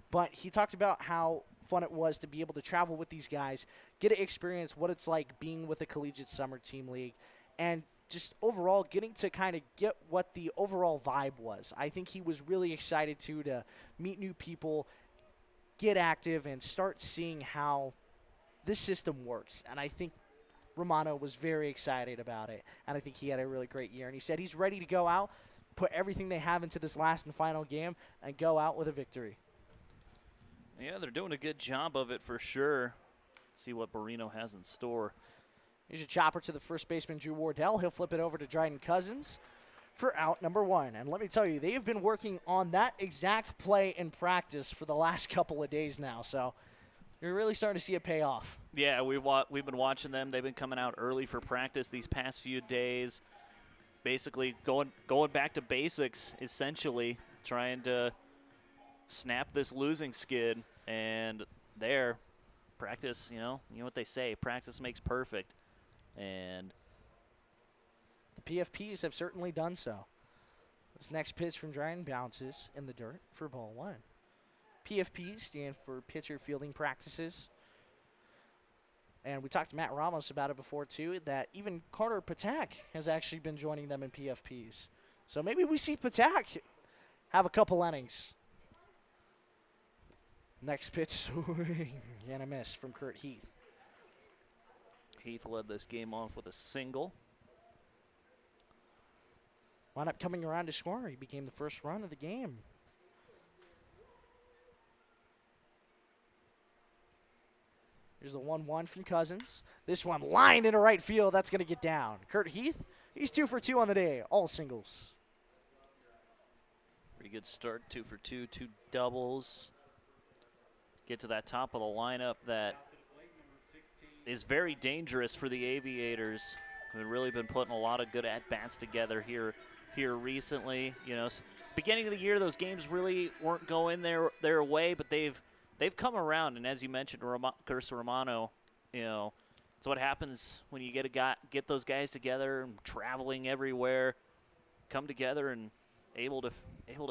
S1: But he talked about how fun it was to be able to travel with these guys, get to experience what it's like being with a collegiate summer team league, and just overall getting to kind of get what the overall vibe was. I think he was really excited, too, to meet new people, get active, and start seeing how this system works. And I think Romano was very excited about it, and I think he had a really great year. And he said he's ready to go out, put everything they have into this last and final game, and go out with a victory.
S2: Yeah, they're doing a good job of it for sure. Let's see what Barrino has in store.
S1: Here's a chopper to the first baseman, Drew Wardell. He'll flip it over to Dryden Cousins for out number 1. And let me tell you, they have been working on that exact play in practice for the last couple of days now. So you're really starting to see it pay off.
S2: Yeah, we've been watching them. They've been coming out early for practice these past few days. Basically going back to basics, essentially, trying to snap this losing skid. And there, practice, you know what they say, practice makes perfect. And
S1: the PFPs have certainly done so. This next pitch from Dryden bounces in the dirt for ball 1. PFPs stand for pitcher fielding practices. And we talked to Matt Ramos about it before, too, that even Carter Patak has actually been joining them in PFPs. So maybe we see Patak have a couple innings. Next pitch, swing and a miss from Kurt Heath.
S2: Heath led this game off with a single.
S1: Wound up coming around to score. He became the first run of the game. Here's the 1-1 from Cousins. This one lined into right field. That's going to get down. Kurt Heath, he's 2 for 2 on the day. All singles.
S2: Pretty good start. 2 for 2, 2 doubles. Get to that top of the lineup that is very dangerous for the Aviators. They've really been putting a lot of good at-bats together here recently. beginning of the year, those games really weren't going their way, but they've come around. And as you mentioned, Curtis Romano, it's what happens when you get those guys together, and traveling everywhere, come together and able to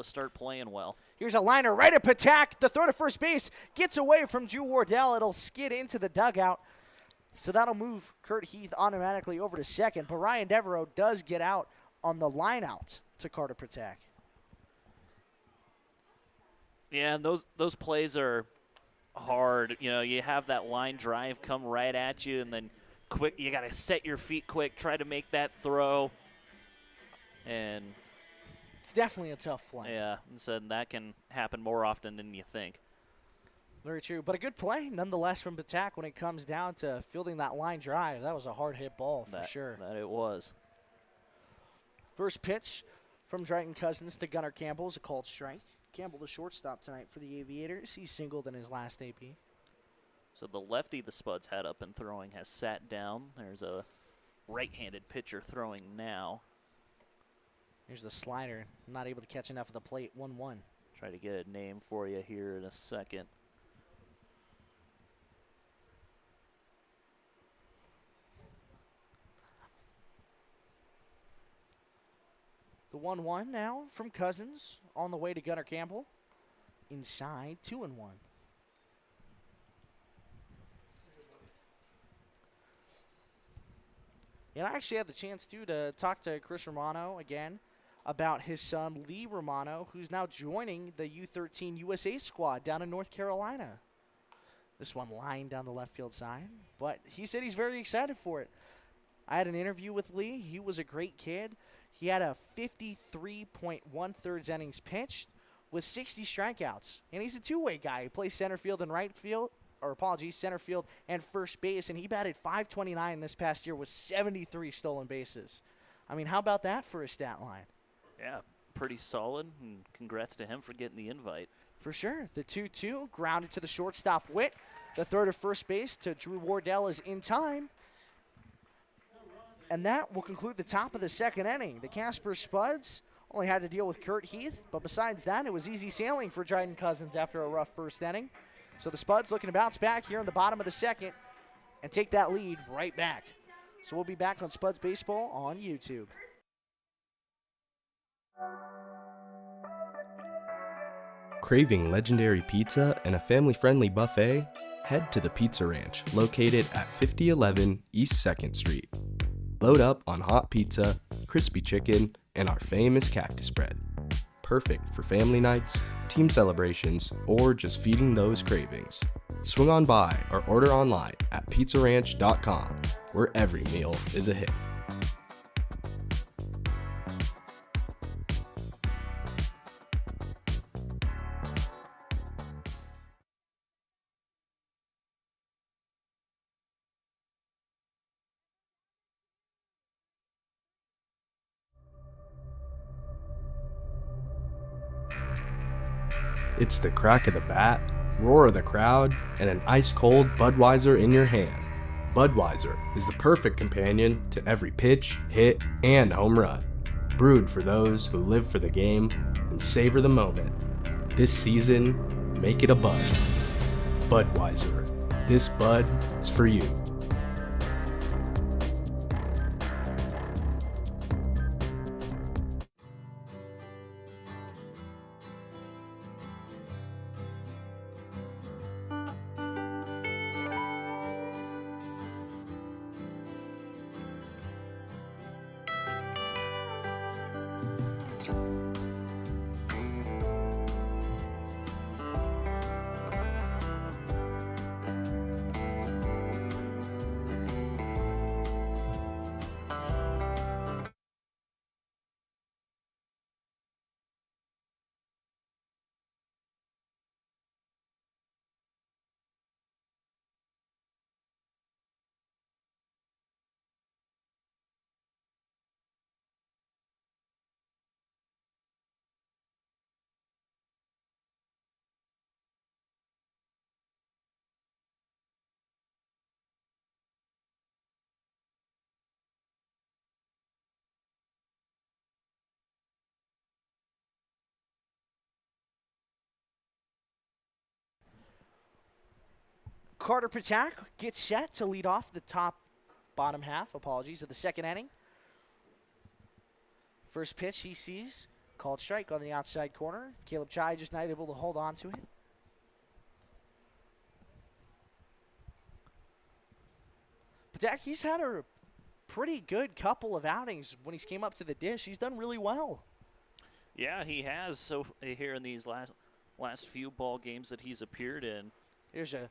S2: start playing well.
S1: Here's a liner right at Patak. The throw to first base gets away from Drew Wardell. It'll skid into the dugout. So that'll move Kurt Heath automatically over to second. But Ryan Devereaux does get out on the line out to Carter Patak.
S2: Yeah, and those plays are hard. You have that line drive come right at you, and then quick, you got to set your feet quick, try to make that throw. And
S1: it's definitely a tough play.
S2: Yeah, and so that can happen more often than you think.
S1: Very true, but a good play nonetheless from Patak when it comes down to fielding that line drive. That was a hard hit ball for sure.
S2: That it was.
S1: First pitch from Drayton Cousins to Gunnar Campbell is a called strike. Campbell, the shortstop tonight for the Aviators. He singled in his last AP.
S2: So the lefty the Spuds had up and throwing has sat down. There's a right-handed pitcher throwing now.
S1: Here's the slider. Not able to catch enough of the plate. 1-1.
S2: Try to get a name for you here in a second.
S1: The 1-1 now from Cousins on the way to Gunnar Campbell. Inside, 2-1. And I actually had the chance, too, to talk to Chris Romano again about his son, Lee Romano, who's now joining the U13 USA squad down in North Carolina. This one lined down the left field side, but he said he's very excited for it. I had an interview with Lee. He was a great kid. He had a 53.1 innings pitched with 60 strikeouts, and he's a two-way guy. He plays center field and center field and first base, and he batted .529 this past year with 73 stolen bases. I mean, how about that for a stat line?
S2: Yeah, pretty solid, and congrats to him for getting the invite.
S1: For sure. The 2-2 grounded to the shortstop Witt. The throw to first base to Drew Wardell is in time. And that will conclude the top of the second inning. The Casper Spuds only had to deal with Kurt Heath, but besides that, it was easy sailing for Dryden Cousins after a rough first inning. So the Spuds looking to bounce back here in the bottom of the second and take that lead right back. So we'll be back on Spuds Baseball on YouTube.
S6: Craving legendary pizza and a family-friendly buffet? Head to the Pizza Ranch, located at 5011 East 2nd Street. Load up on hot pizza, crispy chicken, and our famous cactus bread. Perfect for family nights, team celebrations, or just feeding those cravings. Swing on by or order online at pizzaranch.com, where every meal is a hit. It's the crack of the bat, roar of the crowd, and an ice-cold Budweiser in your hand. Budweiser is the perfect companion to every pitch, hit, and home run. Brewed for those who live for the game and savor the moment. This season, make it a Bud. Budweiser. This Bud is for you.
S1: Carter Patak gets set to lead off the bottom half of the second inning. First pitch he sees, called strike on the outside corner. Caleb Chai just not able to hold on to it. Patak, he's had a pretty good couple of outings when he's came up to the dish. He's done really well.
S2: Yeah, he has so here in these last few ball games that he's appeared in.
S1: Here's a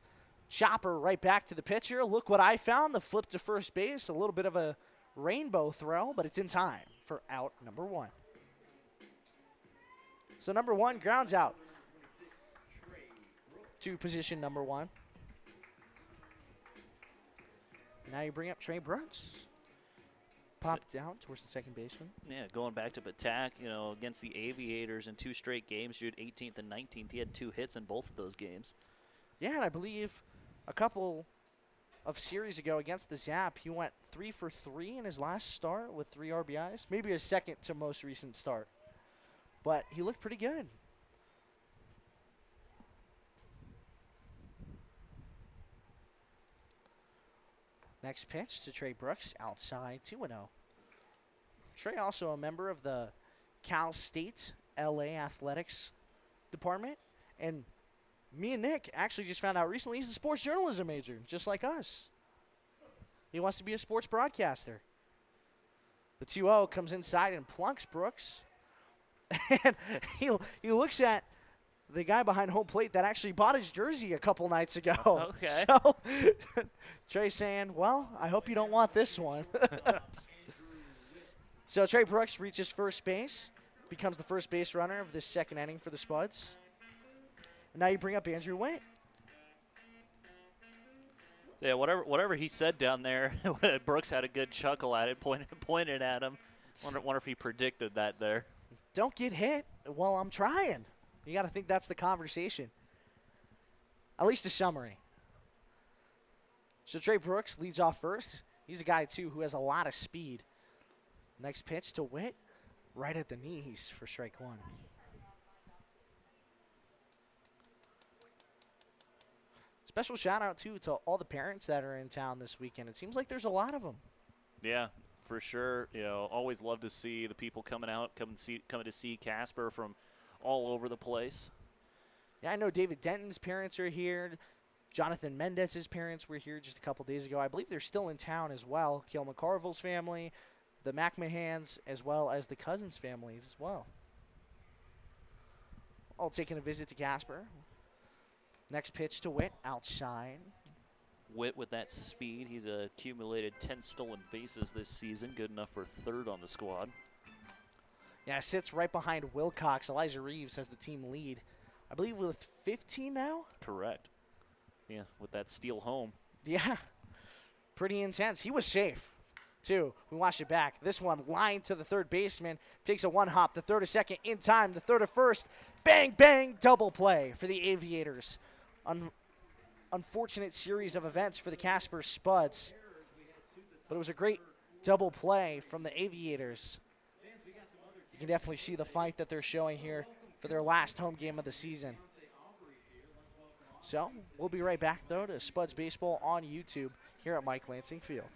S1: chopper right back to the pitcher. Look what I found, the flip to first base. A little bit of a rainbow throw, but it's in time for out number 1. So number 1 grounds out to position number 1. Now you bring up Trey Brooks. Popped down towards the second baseman.
S2: Yeah, going back to Patak, against the Aviators in 2 straight games, he had 18th and 19th. He had 2 hits in both of those games.
S1: Yeah, and I believe a couple of series ago against the Zap, he went 3 for 3 in his last start with 3 RBIs. Maybe his second to most recent start. But he looked pretty good. Next pitch to Trey Brooks, outside 2-0. Trey also a member of the Cal State LA Athletics Department. And me and Nick actually just found out recently he's a sports journalism major, just like us. He wants to be a sports broadcaster. The 2-0 comes inside and plunks Brooks. And he looks at the guy behind home plate that actually bought his jersey a couple nights ago.
S2: Okay.
S1: So Trey's saying, well, I hope you don't want this one. So Trey Brooks reaches first base, becomes the first base runner of this second inning for the Spuds. And now you bring up Andrew Witt.
S2: Yeah, whatever he said down there, Brooks had a good chuckle at it, pointed at him. Wonder if he predicted that there.
S1: Don't get hit. Well, I'm trying. You got to think that's the conversation. At least a summary. So Trey Brooks leads off first. He's a guy, too, who has a lot of speed. Next pitch to Witt, right at the knees for strike 1. Special shout out, too, to all the parents that are in town this weekend. It seems like there's a lot of them.
S2: Yeah, for sure. Always love to see the people coming to see Casper from all over the place.
S1: Yeah, I know David Denton's parents are here. Jonathan Mendez's parents were here just a couple days ago. I believe they're still in town as well. Kale McCarville's family, the McMahans, as well as the Cousins families as well. All taking a visit to Casper. Next pitch to Witt, outside.
S2: Witt with that speed. He's accumulated 10 stolen bases this season. Good enough for 3rd on the squad.
S1: Yeah, sits right behind Wilcox. Elijah Reeves has the team lead. I believe with 15 now?
S2: Correct. Yeah, with that steal home.
S1: Yeah, pretty intense. He was safe, too. We watched it back. This one lined to the third baseman. Takes a 1-hop. The third to second in time. The third to first. Bang, bang, double play for the Aviators. Unfortunate series of events for the Casper Spuds. But it was a great double play from the Aviators. You can definitely see the fight that they're showing here for their last home game of the season. So we'll be right back, though, to Spuds Baseball on YouTube here at Mike Lansing Field.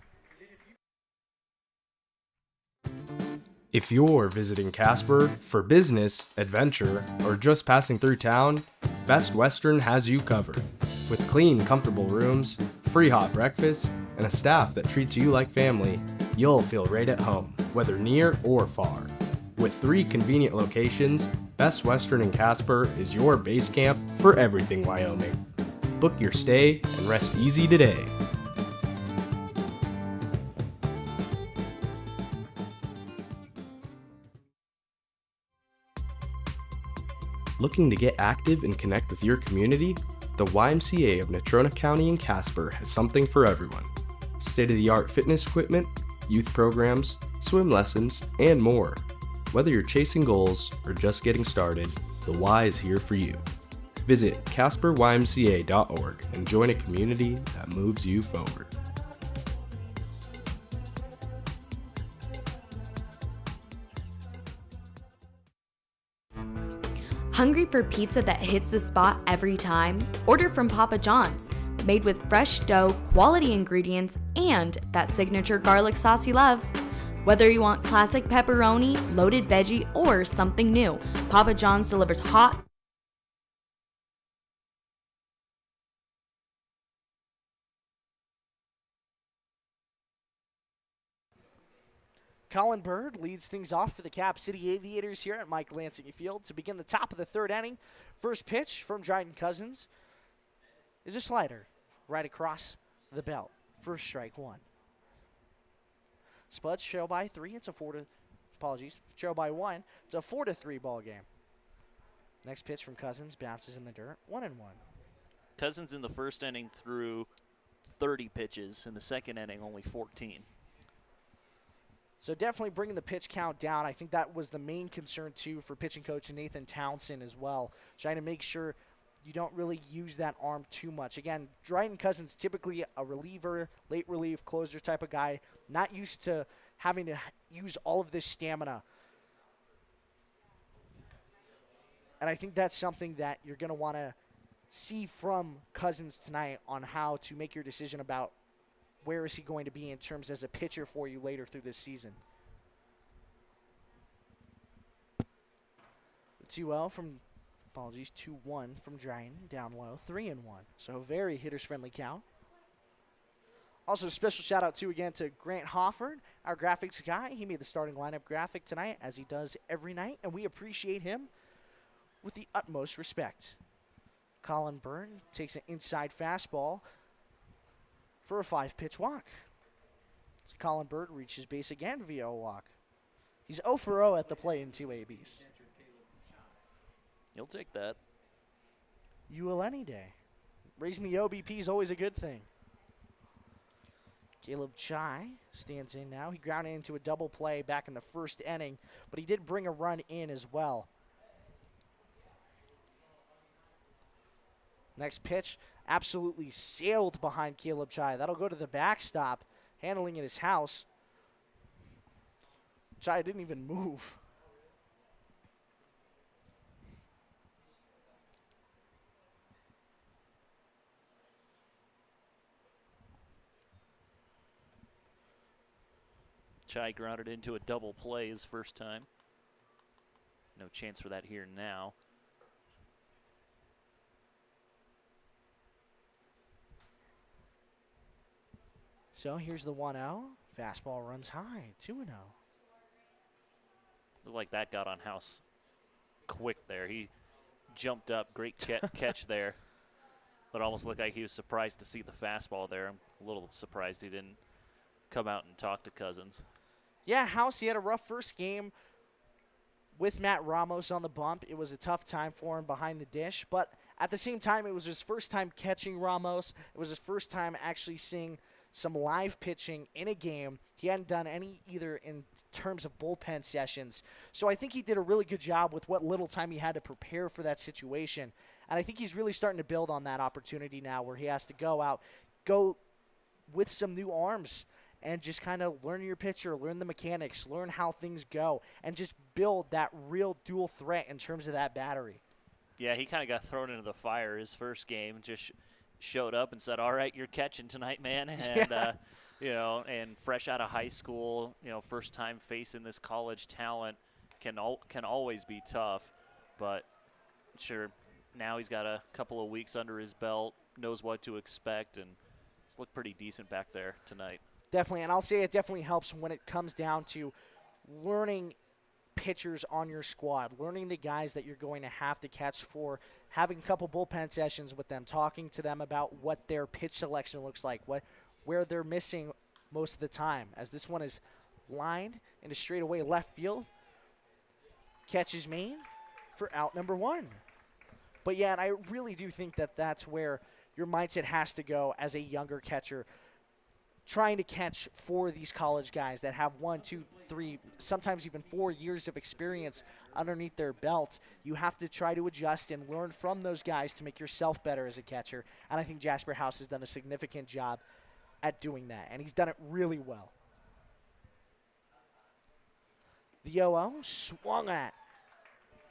S6: If you're visiting Casper for business, adventure, or just passing through town, Best Western has you covered. With clean, comfortable rooms, free hot breakfast, and a staff that treats you like family, you'll feel right at home, whether near or far. With 3 convenient locations, Best Western in Casper is your base camp for everything Wyoming. Book your stay and rest easy today. Looking to get active and connect with your community? The YMCA of Natrona County and Casper has something for everyone. State-of-the-art fitness equipment, youth programs, swim lessons, and more. Whether you're chasing goals or just getting started, the Y is here for you. Visit CasperYMCA.org and join a community that moves you forward.
S5: Hungry for pizza that hits the spot every time? Order from Papa John's. made with fresh dough, quality ingredients, and that signature garlic sauce you love. Whether you want classic pepperoni, loaded veggie, or something new, Papa John's delivers hot,
S1: Colin Bird leads things off for the Cap City Aviators here at Mike Lansing Field to begin the top of the third inning. First pitch from Dryden Cousins is a slider right across the belt. First strike one. Spuds trail by 3. It's a 4-1. It's a 4-3 ball game. Next pitch from Cousins bounces in the dirt. 1-1.
S2: Cousins in the first inning threw 30 pitches. In the second inning, only 14.
S1: So definitely bringing the pitch count down. I think that was the main concern, too, for pitching coach Nathan Townsend as well, trying to make sure you don't really use that arm too much. Again, Dryden Cousins typically a reliever, late relief, closer type of guy, not used to having to use all of this stamina. And I think that's something that you're going to want to see from Cousins tonight on how to make your decision about where is he going to be in terms as a pitcher for you later through this season. The 2-0 from, 2-1 from Dryden, down low, 3-1. So very hitters-friendly count. Also, a special shout-out, too, again, to Grant Hofford, our graphics guy. He made the starting lineup graphic tonight, as he does every night, and we appreciate him with the utmost respect. Colin Byrne takes an inside fastball for a 5-pitch walk. So Colin Bird reaches base again via a walk. He's 0 for 0 at the plate in 2 ABs.
S2: You'll take that.
S1: You will any day. Raising the OBP is always a good thing. Caleb Chai stands in now. He grounded into a double play back in the first inning, but he did bring a run in as well. Next pitch, absolutely sailed behind Caleb Chai. That'll go to the backstop, handling in his house. Chai didn't even move.
S2: Chai grounded into a double play his first time. No chance for that here now.
S1: So here's the 1-0. Fastball runs high, 2-0.
S2: Looked like that got on House quick there. He jumped up, great catch there. But almost looked like he was surprised to see the fastball there. I'm a little surprised he didn't come out and talk to Cousins.
S1: Yeah, House, he had a rough first game with Matt Ramos on the bump. It was a tough time for him behind the dish. But at the same time, it was his first time catching Ramos. It was his first time actually seeing some live pitching in a game. He hadn't done any either in terms of bullpen sessions. So I think he did a really good job with what little time he had to prepare for that situation. And I think he's really starting to build on that opportunity now where he has to go with some new arms and just kind of learn your pitcher, learn the mechanics, learn how things go, and just build that real dual threat in terms of that battery.
S2: Yeah, he kind of got thrown into the fire his first game, just showed up and said, all right, you're catching tonight, man. And, and fresh out of high school, first time facing this college talent can always be tough. But sure, now he's got a couple of weeks under his belt, knows what to expect, and he's looked pretty decent back there tonight.
S1: Definitely, and I'll say it definitely helps when it comes down to learning pitchers on your squad, learning the guys that you're going to have to catch for, having a couple bullpen sessions with them, talking to them about what their pitch selection looks like, where they're missing most of the time. As this one is lined into straightaway left field, catches main for out number 1. But yeah, and I really do think that that's where your mindset has to go as a younger catcher, trying to catch for these college guys that have 1, 2, 3, sometimes even 4 years of experience underneath their belt. You have to try to adjust and learn from those guys to make yourself better as a catcher. And I think Jasper House has done a significant job at doing that, and he's done it really well. The 0-0 swung at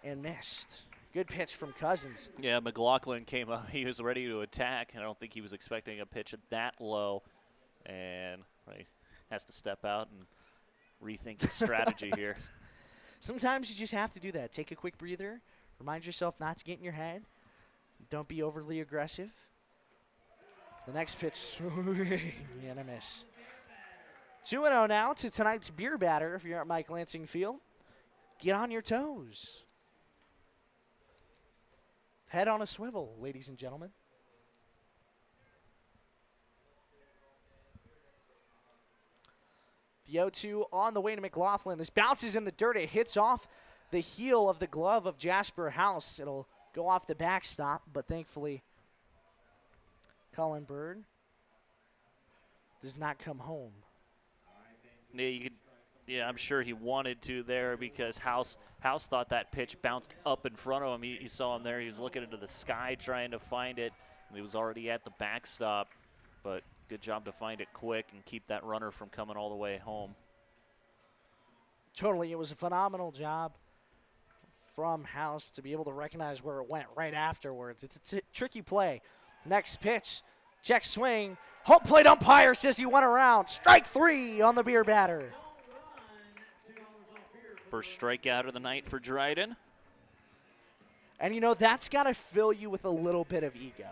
S1: and missed. Good pitch from Cousins.
S2: Yeah, McLaughlin came up. He was ready to attack. I don't think he was expecting a pitch that low. And he has to step out and rethink his strategy here.
S1: Sometimes you just have to do that. Take a quick breather. Remind yourself not to get in your head. Don't be overly aggressive. The next pitch, swing and a miss. 2-0 now to tonight's beer batter if you're at Mike Lansing Field. Get on your toes. Head on a swivel, ladies and gentlemen. The 0-2 on the way to McLaughlin. This bounces in the dirt. It hits off the heel of the glove of Jasper House. It'll go off the backstop, but thankfully Colin Bird does not come home.
S2: Yeah, I'm sure he wanted to there because House thought that pitch bounced up in front of him. You saw him there. He was looking into the sky trying to find it. And he was already at the backstop, but good job to find it quick and keep that runner from coming all the way home.
S1: Totally. It was a phenomenal job from House to be able to recognize where it went right afterwards. It's a tricky play. Next pitch, check swing. Home plate umpire says he went around. Strike 3 on the beer batter.
S2: First strikeout of the night for Dryden.
S1: And, that's got to fill you with a little bit of ego,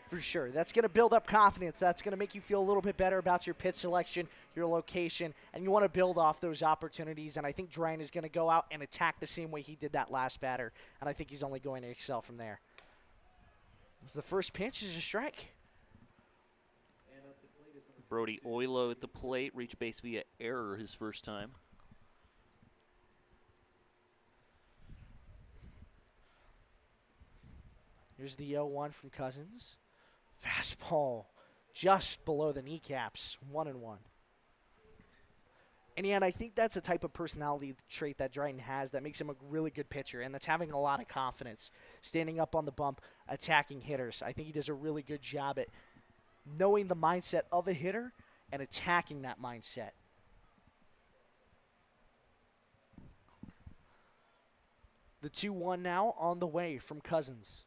S1: for sure. That's going to build up confidence. That's going to make you feel a little bit better about your pitch selection, your location, and you want to build off those opportunities. And I think Dryden is going to go out and attack the same way he did that last batter, and I think he's only going to excel from there. As the first pitch is a strike.
S2: Brody Oilo at the plate, reached base via error his first time.
S1: Here's the 0-1 from Cousins. Fastball just below the kneecaps, 1-1. And yeah, and I think that's a type of personality trait that Dryden has that makes him a really good pitcher, and that's having a lot of confidence, standing up on the bump, attacking hitters. I think he does a really good job at knowing the mindset of a hitter and attacking that mindset. The 2-1 now on the way from Cousins.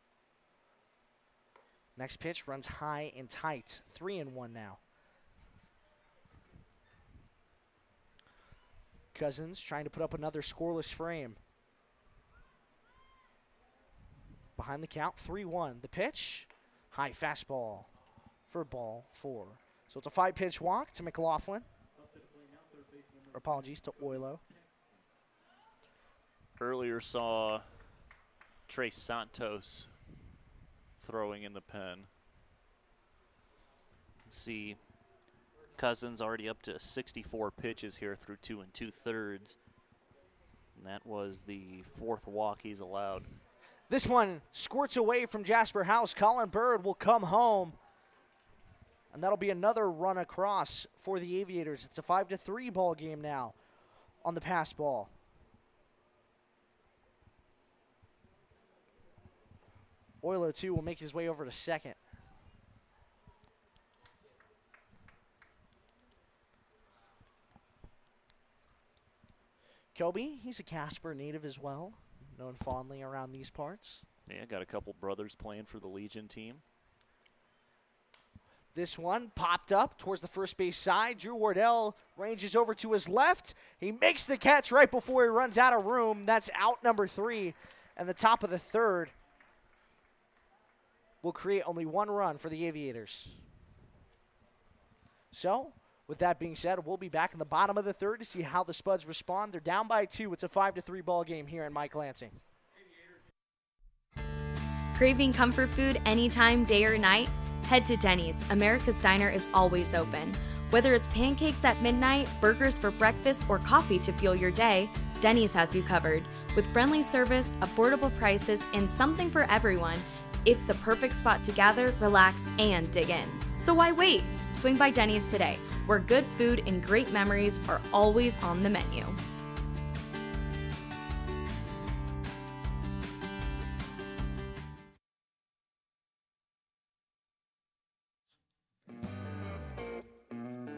S1: Next pitch runs high and tight. 3-1 now. Cousins trying to put up another scoreless frame. Behind the count, 3-1. The pitch, high fastball for ball 4. So it's a 5-pitch walk to McLaughlin. Or apologies, to Oilo.
S2: Earlier saw Trey Santos throwing in the pen. See Cousins already up to 64 pitches here through 2 2/3. And that was the 4th walk he's allowed.
S1: This one squirts away from Jasper House. Colin Bird will come home. And that'll be another run across for the Aviators. It's a 5-3 ball game now on the pass ball. Oilo, too, will make his way over to second. Kobe, he's a Casper native as well, known fondly around these parts.
S2: Yeah, got a couple brothers playing for the Legion team.
S1: This one popped up towards the first base side. Drew Wardell ranges over to his left. He makes the catch right before he runs out of room. That's out number 3. And the top of the 3rd will create only 1 run for the Aviators. So, with that being said, we'll be back in the bottom of the 3rd to see how the Spuds respond. They're down by 2. It's a 5-3 ball game here in Mike Lansing.
S5: Craving comfort food anytime, day or night? Head to Denny's. America's Diner is always open. Whether it's pancakes at midnight, burgers for breakfast, or coffee to fuel your day, Denny's has you covered. With friendly service, affordable prices, and something for everyone, it's the perfect spot to gather, relax, and dig in. So why wait? Swing by Denny's today, where good food and great memories are always on the menu.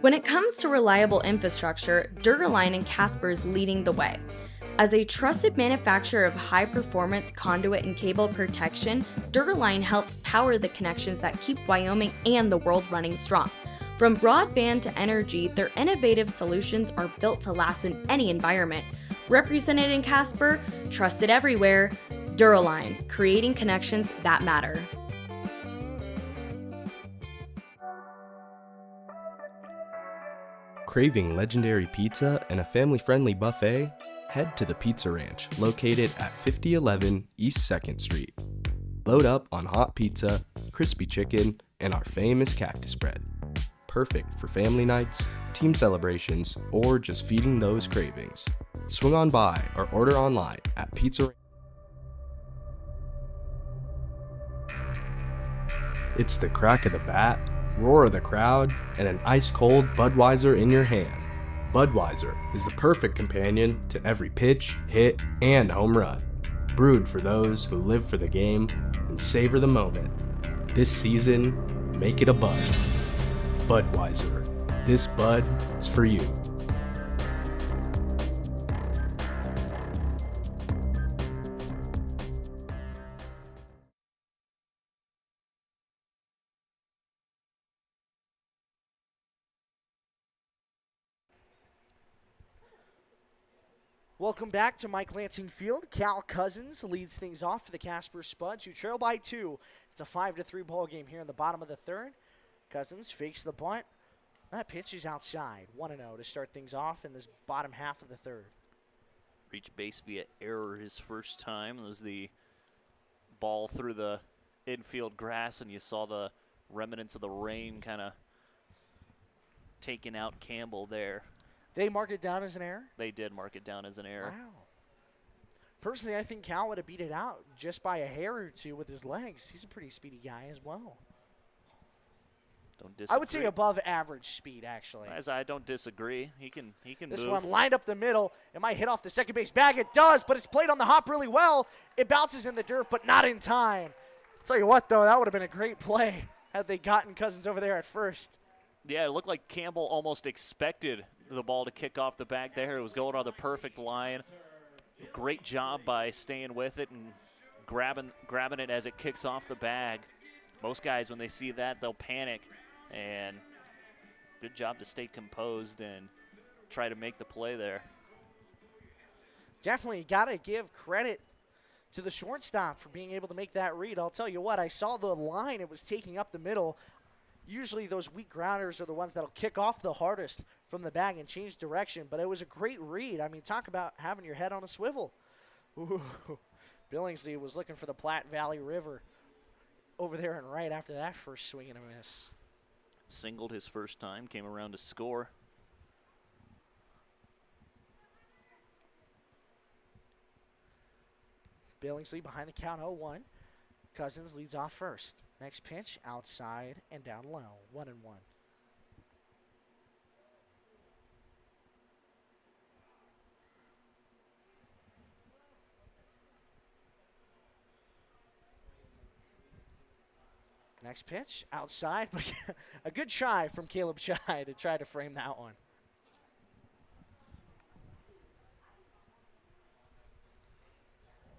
S5: When it comes to reliable infrastructure, Duraline and Casper is leading the way. As a trusted manufacturer of high-performance conduit and cable protection, Duraline helps power the connections that keep Wyoming and the world running strong. From broadband to energy, their innovative solutions are built to last in any environment. Represented in Casper, trusted everywhere, Duraline, creating connections that matter.
S6: Craving legendary pizza and a family-friendly buffet? Head to the Pizza Ranch, located at 5011 East 2nd Street. Load up on hot pizza, crispy chicken, and our famous cactus bread. Perfect for family nights, team celebrations, or just feeding those cravings. Swing on by or order online at Pizza Ranch. It's the crack of the bat, roar of the crowd, and an ice-cold Budweiser in your hand. Budweiser is the perfect companion to every pitch, hit, and home run. Brewed for those who live for the game and savor the moment. This season, make it a Bud. Budweiser. This Bud is for you.
S1: Welcome back to Mike Lansing Field. Cal Cousins leads things off for the Casper Spuds, who trail by 2. It's a 5-3 ball game here in the bottom of the third. Cousins fakes the bunt. That pitch is outside. 1-0 to start things off in this bottom half of the third.
S2: Reached base via error his first time. It was the ball through the infield grass, and you saw the remnants of the rain kind of taking out Campbell there.
S1: They mark it down as an error?
S2: They did mark it down as an error.
S1: Wow. Personally, I think Cal would have beat it out just by a hair or two with his legs. He's a pretty speedy guy as well.
S2: Don't disagree.
S1: I would say above average speed, actually.
S2: As I don't disagree. He can
S1: This
S2: move.
S1: one lined up the middle. It might hit off the second base bag. It does, but it's played on the hop really well. It bounces in the dirt, but not in time. I'll tell you what, though, that would have been a great play had they gotten Cousins over there at first.
S2: Yeah, it looked like Campbell almost expected the ball to kick off the bag there. It was going on the perfect line. Great job by staying with it and grabbing it as it kicks off the bag. Most guys, when they see that, they'll panic. And good job to stay composed and try to make the play there.
S1: Definitely got to give credit to the shortstop for being able to make that read. I'll tell you what, I saw the line it was taking up the middle. Usually those weak grounders are the ones that'll kick off the hardest from the bag and change direction, but it was a great read. I mean, talk about having your head on a swivel. Ooh. Billingsley was looking for the Platte Valley River over there and right after that first swing and a miss.
S2: Singled his first time, came around to score.
S1: Billingsley behind the count 0-1. Cousins leads off first. Next pitch, outside and down low, 1-1. Next pitch, outside, but a good try from Caleb Shy to try to frame that one.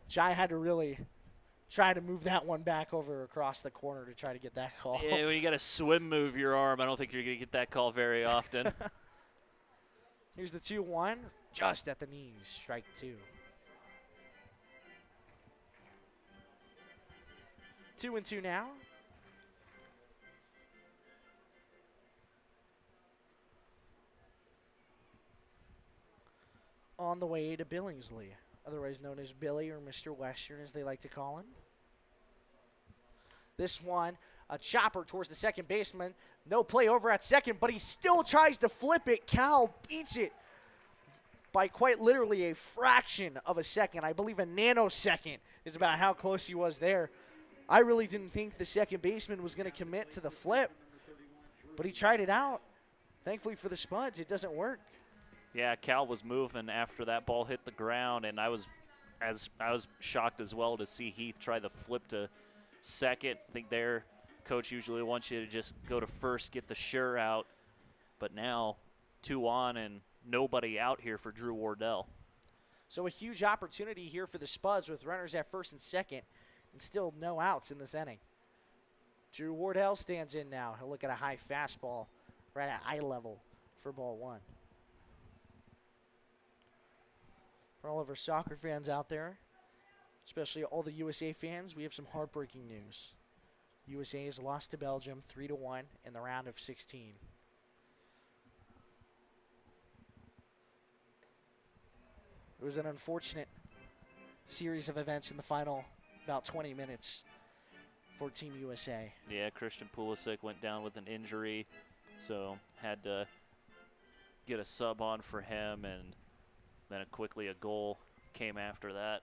S1: Shy had to really try to move that one back over across the corner to try to get that call.
S2: Yeah, when you got to swim move your arm, I don't think you're going to get that call very often.
S1: Here's the 2-1, just at the knees, strike 2. 2-2 now. On the way to Billingsley, otherwise known as Billy or Mr. Western as they like to call him. This one, a chopper towards the second baseman. No play over at second, but he still tries to flip it. Cal beats it by quite literally a fraction of a second. I believe a nanosecond is about how close he was there. I really didn't think the second baseman was going to commit to the flip, but he tried it out. Thankfully for the Spuds, it doesn't work.
S2: Yeah, Cal was moving after that ball hit the ground, and I was shocked as well to see Heath try the flip to second. I think their coach usually wants you to just go to first, get the sure out, but now 2 on and nobody out here for Drew Wardell.
S1: So a huge opportunity here for the Spuds with runners at first and second and still no outs in this inning. Drew Wardell stands in now. He'll look at a high fastball right at eye level for ball one. For all of our soccer fans out there, especially all the USA fans, we have some heartbreaking news. USA has lost to Belgium 3-1 in the round of 16. It was an unfortunate series of events in the final about 20 minutes for Team USA.
S2: Yeah, Christian Pulisic went down with an injury, so had to get a sub on for him, and then quickly a goal came after that.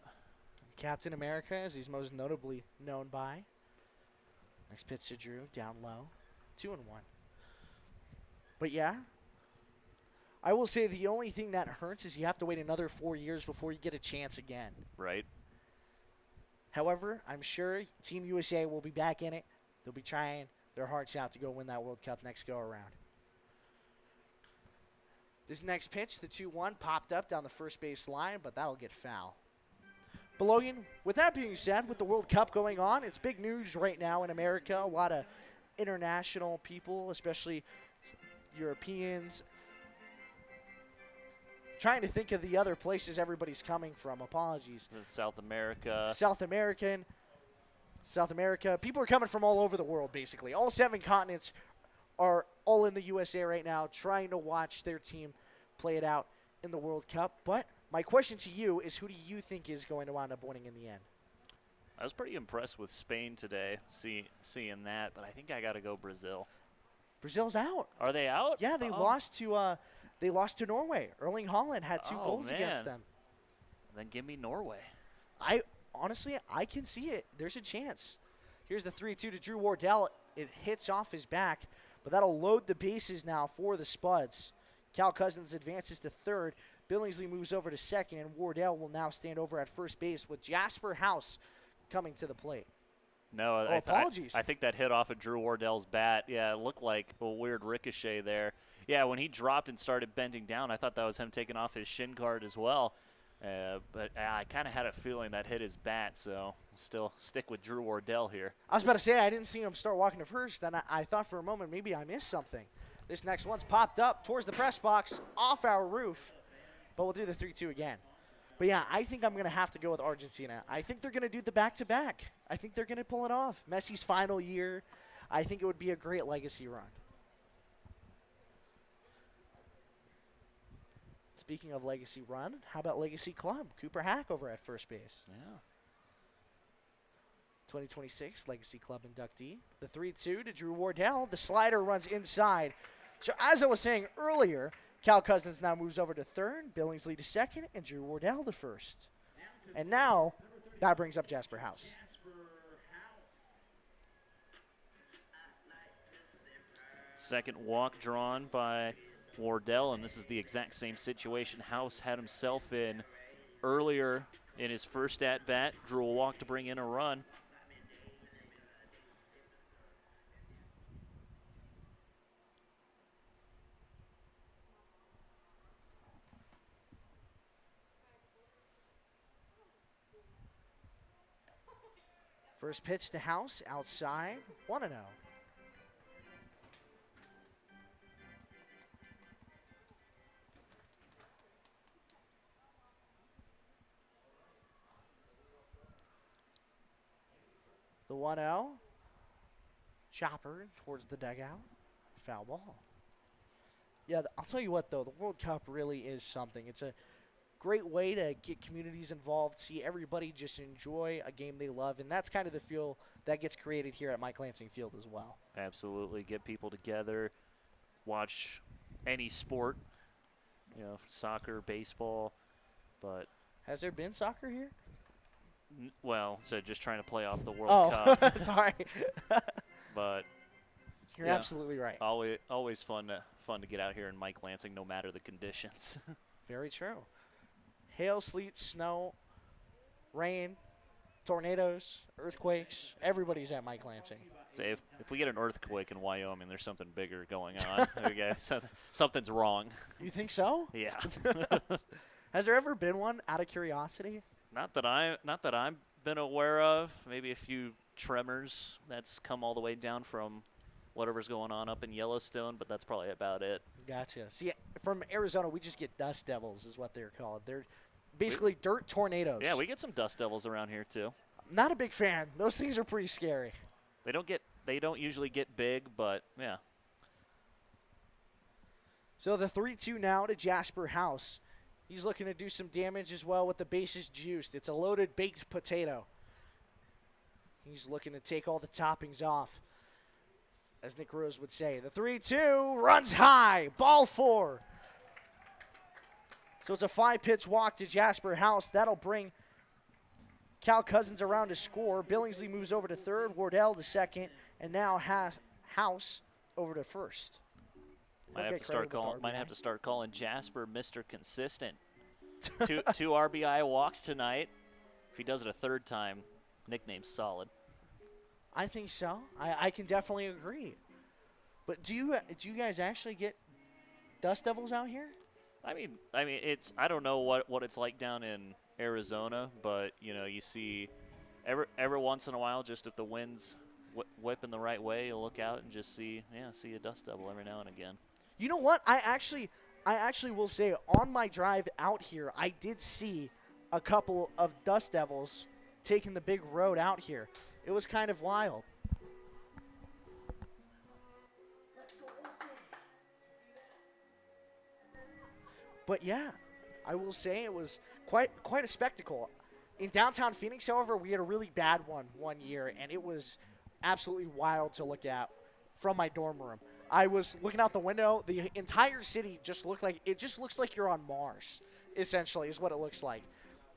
S1: Captain America, as he's most notably known by. Next pitch to Drew, down low, 2-1. But yeah, I will say the only thing that hurts is you have to wait another 4 years before you get a chance again.
S2: Right.
S1: However, I'm sure Team USA will be back in it. They'll be trying their hearts out to go win that World Cup next go around. This next pitch, the 2-1, popped up down the first base line, but that'll get foul. But Logan, with that being said, with the World Cup going on, it's big news right now in America. A lot of international people, especially Europeans, trying to think of the other places everybody's coming from. Apologies.
S2: South America.
S1: South America. People are coming from all over the world, basically. All 7 continents are all in the USA right now, trying to watch their team play it out in the World Cup. But my question to you is, who do you think is going to wind up winning in the end?
S2: I was pretty impressed with Spain today, seeing that, but I think I got to go Brazil.
S1: Brazil's out.
S2: Are they out?
S1: Yeah, they lost to Norway. Erling Haaland had 2 goals against them.
S2: Then give me Norway.
S1: Honestly, I can see it. There's a chance. Here's the 3-2 to Drew Wardell. It hits off his back, but that'll load the bases now for the Spuds. Cal Cousins advances to third. Billingsley moves over to second, and Wardell will now stand over at first base with Jasper House coming to the plate.
S2: No,
S1: apologies.
S2: I think that hit off of Drew Wardell's bat. Yeah, it looked like a weird ricochet there. Yeah, when he dropped and started bending down, I thought that was him taking off his shin guard as well. But I kind of had a feeling that hit his bat, so still stick with Drew Wardell here.
S1: I was about to say, I didn't see him start walking to first, and I thought for a moment maybe I missed something. This next one's popped up towards the press box, off our roof, but we'll do the 3-2 again. But yeah, I think I'm going to have to go with Argentina. I think they're going to do the back-to-back. I think they're going to pull it off. Messi's final year, I think it would be a great legacy run. Speaking of legacy run, how about legacy club? Cooper Hack over at first base.
S2: Yeah.
S1: 2026 Legacy Club inductee. The 3-2 to Drew Wardell. The slider runs inside. So as I was saying earlier, Cal Cousins now moves over to third, Billingsley to second, and Drew Wardell to first. And now that brings up Jasper House.
S2: Second walk drawn by Wardell, and this is the exact same situation House had himself in earlier in his first at-bat. Drew a walk to bring in a run.
S1: First pitch to House, outside, 1-0. The 1-0. Chopper towards the dugout. Foul ball. Yeah, I'll tell you what, though. The World Cup really is something. It's a great way to get communities involved, see everybody just enjoy a game they love, and that's kind of the feel that gets created here at Mike Lansing Field as well.
S2: Absolutely. Get people together, watch any sport, soccer, baseball, but...
S1: Has there been soccer here?
S2: Well, so just trying to play off the World Cup.
S1: Sorry.
S2: But
S1: you're absolutely right.
S2: Always fun to get out here in Mike Lansing, no matter the conditions.
S1: Very true. Hail, sleet, snow, rain, tornadoes, earthquakes. Everybody's at Mike Lansing.
S2: So if we get an earthquake in Wyoming, there's something bigger going on. Okay, so something's wrong.
S1: You think so?
S2: Yeah.
S1: Has there ever been one out of curiosity?
S2: Not that I've been aware of. Maybe a few tremors that's come all the way down from whatever's going on up in Yellowstone, but that's probably about it.
S1: Gotcha. See, from Arizona, we just get dust devils is what they're called. They're basically dirt tornadoes.
S2: Yeah, we get some dust devils around here too.
S1: Not a big fan. Those things are pretty scary.
S2: They don't usually get big, but yeah.
S1: So the 3-2 now to Jasper House. He's looking to do some damage as well with the bases juiced. It's a loaded baked potato. He's looking to take all the toppings off, as Nick Rose would say. The 3-2 runs high. Ball 4. So it's a 5-pitch walk to Jasper House. That'll bring Cal Cousins around to score. Billingsley moves over to third. Wardell to second. And now House over to first.
S2: Might have to start calling Jasper Mr. Consistent. two RBI walks tonight. If he does it a third time, nickname's solid.
S1: I think so. I can definitely agree. But do you guys actually get dust devils out here?
S2: I mean, I don't know what it's like down in Arizona, but you see every once in a while, just if the wind's whipping the right way, you'll look out and just see a dust devil every now and again.
S1: You know what? I actually will say on my drive out here, I did see a couple of dust devils taking the big road out here. It was kind of wild. But yeah, I will say it was quite a spectacle. In downtown Phoenix, however, we had a really bad one year, and it was absolutely wild to look at from my dorm room. I was looking out the window. The entire city just looks like you're on Mars, essentially, is what it looks like.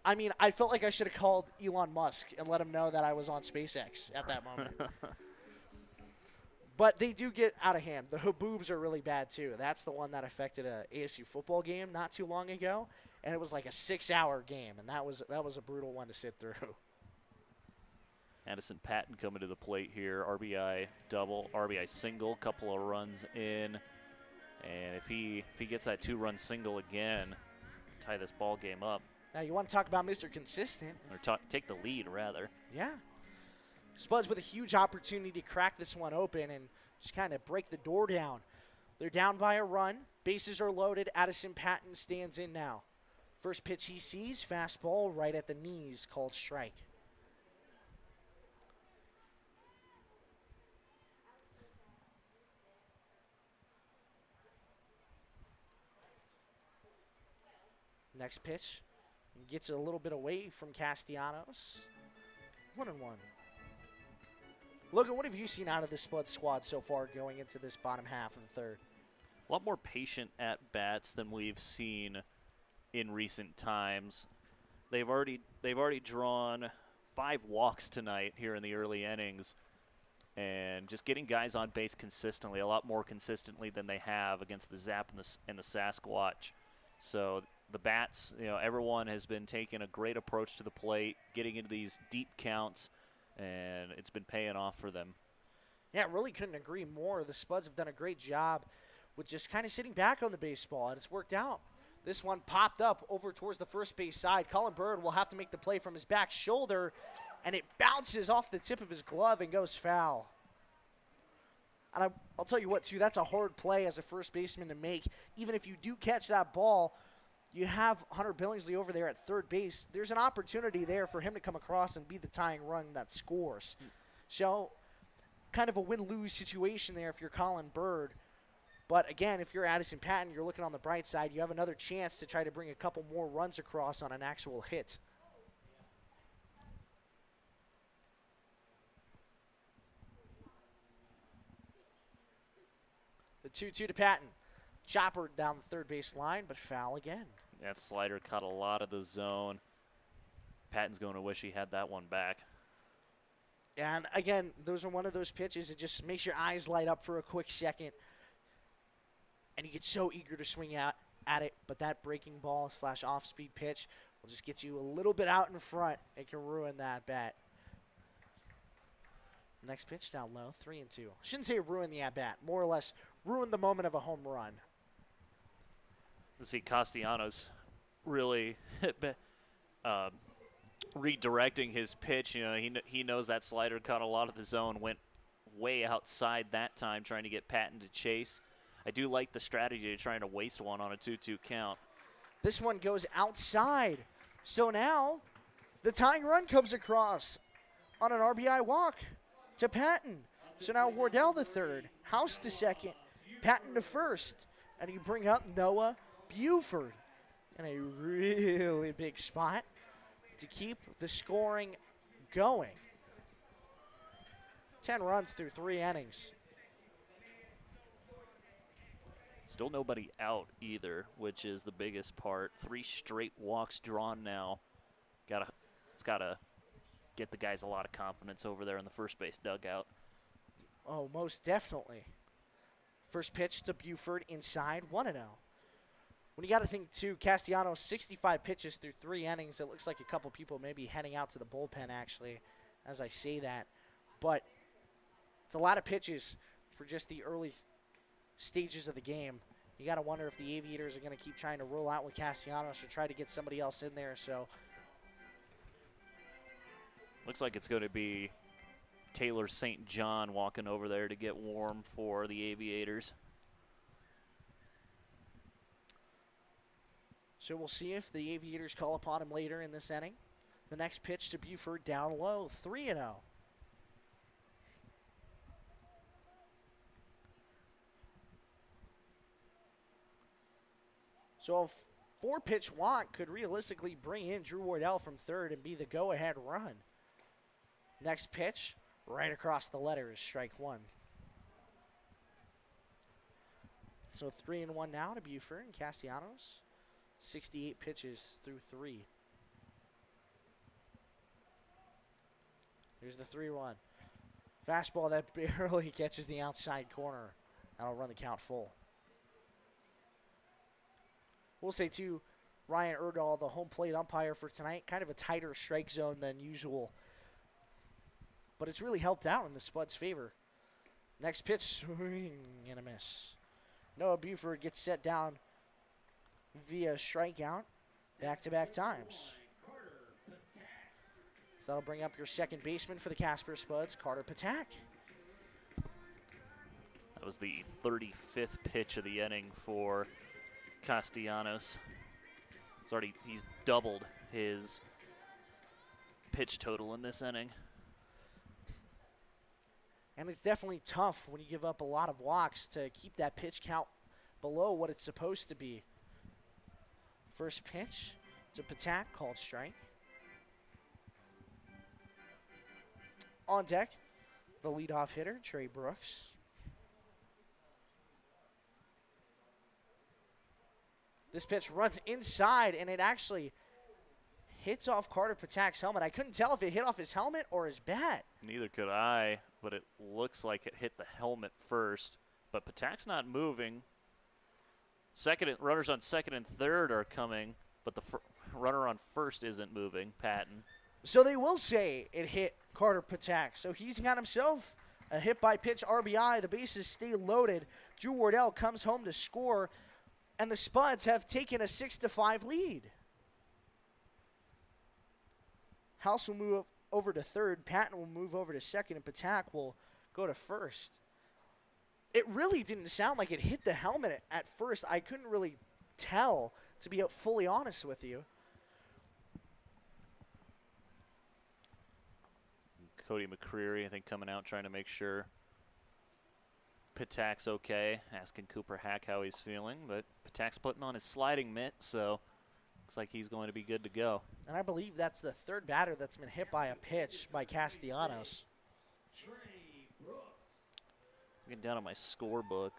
S1: I mean, I felt like I should have called Elon Musk and let him know that I was on SpaceX at that moment. But they do get out of hand. The haboobs are really bad, too. That's the one that affected a ASU football game not too long ago, and it was like a 6-hour game, and that was a brutal one to sit through.
S2: Addison Patton coming to the plate here. RBI double, RBI single, couple of runs in. And if he gets that 2-run single again, tie this ball game up.
S1: Now, you want to talk about Mr. Consistent.
S2: Or take the lead, rather.
S1: Yeah. Spuds with a huge opportunity to crack this one open and just kind of break the door down. They're down by a run. Bases are loaded. Addison Patton stands in now. First pitch he sees, fastball right at the knees, called strike. Next pitch gets a little bit away from Castellanos. 1-1. Logan, what have you seen out of the Spuds squad so far going into this bottom half of the third?
S2: A lot more patient at bats than we've seen in recent times. They've already drawn 5 walks tonight here in the early innings, and just getting guys on base consistently, a lot more consistently than they have against the Zap and the Sasquatch. So the bats, everyone has been taking a great approach to the plate, getting into these deep counts, and it's been paying off for them.
S1: Yeah, really couldn't agree more. The Spuds have done a great job with just kind of sitting back on the baseball, and it's worked out. This one popped up over towards the first base side. Colin Bird will have to make the play from his back shoulder, and it bounces off the tip of his glove and goes foul. And I'll tell you what, too, that's a hard play as a first baseman to make. Even if you do catch that ball, you have Hunter Billingsley over there at third base. There's an opportunity there for him to come across and be the tying run that scores. So kind of a win-lose situation there if you're Colin Bird. But again, if you're Addison Patton, you're looking on the bright side. You have another chance to try to bring a couple more runs across on an actual hit. The 2-2 to Patton. Chopper down the third base line, but foul again.
S2: That slider caught a lot of the zone. Patton's going to wish he had that one back.
S1: And again, those are one of those pitches that just makes your eyes light up for a quick second. And you get so eager to swing out at it, but that breaking ball / off-speed pitch will just get you a little bit out in front. It can ruin that bat. Next pitch down low, 3-2. Shouldn't say ruin the at-bat, more or less ruin the moment of a home run.
S2: Let's see, Castellanos really redirecting his pitch. You know, he knows that slider caught a lot of the zone, went way outside that time trying to get Patton to chase. I do like the strategy of trying to waste one on a 2-2 count.
S1: This one goes outside. So now the tying run comes across on an RBI walk to Patton. So now Wardell the third, House to second, Patton to first, and you bring up Noah Buford in a really big spot to keep the scoring going. 10 runs through 3 innings.
S2: Still nobody out either, which is the biggest part. 3 straight walks drawn now. It's gotta get the guys a lot of confidence over there in the first base dugout.
S1: Oh, most definitely. First pitch to Buford inside, 1-0. When you got to think, too, Castellanos, 65 pitches through 3 innings. It looks like a couple people may be heading out to the bullpen, actually, as I say that. But it's a lot of pitches for just the early stages of the game. You got to wonder if the Aviators are going to keep trying to roll out with Castellanos or try to get somebody else in there. So
S2: looks like it's going to be Taylor St. John walking over there to get warm for the Aviators.
S1: So we'll see if the Aviators call upon him later in this inning. The next pitch to Buford down low, 3-0. So a 4-pitch walk could realistically bring in Drew Wardell from third and be the go-ahead run. Next pitch, right across the letters, strike 1. So 3-1 now to Buford and Castellanos. 68 pitches through 3. Here's the 3-1. Fastball that barely catches the outside corner. That'll run the count full. We'll say, too, Ryan Erdahl, the home plate umpire for tonight, kind of a tighter strike zone than usual. But it's really helped out in the Spuds' favor. Next pitch, swing and a miss. Noah Buford gets set down via strikeout back-to-back times. So that'll bring up your second baseman for the Casper Spuds, Carter Patak.
S2: That was the 35th pitch of the inning for Castellanos. He's doubled his pitch total in this inning.
S1: And it's definitely tough when you give up a lot of walks to keep that pitch count below what it's supposed to be. First pitch to Patak, called strike. On deck, the leadoff hitter, Trey Brooks. This pitch runs inside, and it actually hits off Carter Patak's helmet. I couldn't tell if it hit off his helmet or his bat.
S2: Neither could I, but it looks like it hit the helmet first. But Patak's not moving. Runners on second and third are coming, but the runner on first isn't moving, Patton.
S1: So they will say it hit Carter Patak. So he's got himself a hit-by-pitch RBI. The bases stay loaded. Drew Wardell comes home to score, and the Spuds have taken a 6-5 lead. House will move over to third. Patton will move over to second, and Patak will go to first. It really didn't sound like it hit the helmet at first. I couldn't really tell, to be fully honest with you.
S2: Cody McCreary, I think, coming out trying to make sure Patak's okay, asking Cooper Hack how he's feeling. But Patak's putting on his sliding mitt, so looks like he's going to be good to go.
S1: And I believe that's the third batter that's been hit by a pitch by Castellanos.
S2: Looking down on my scorebook,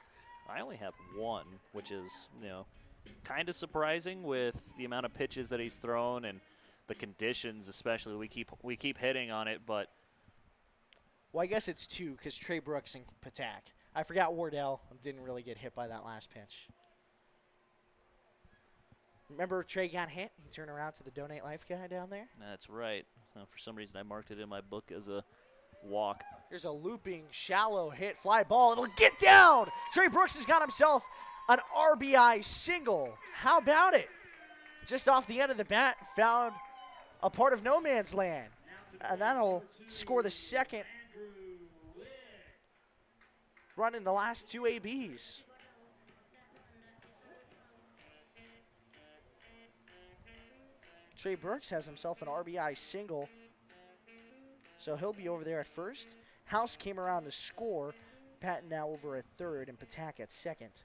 S2: I only have one, which is, kind of surprising with the amount of pitches that he's thrown and the conditions, especially. We keep hitting on it, but
S1: well, I guess it's two because Trey Brooks and Patak. I forgot Wardell didn't really get hit by that last pitch. Remember Trey got hit? He turned around to the Donate Life guy down there.
S2: That's right. For some reason, I marked it in my book as a walk.
S1: Here's a looping, shallow hit, fly ball. It'll get down. Trey Brooks has got himself an RBI single. How about it? just off the end of the bat, found a part of no man's land. And that'll score the second run in the last 2 ABs. Trey Burks has himself an RBI single, so he'll be over there at first. House came around to score. Patton now over at third and Patak at second.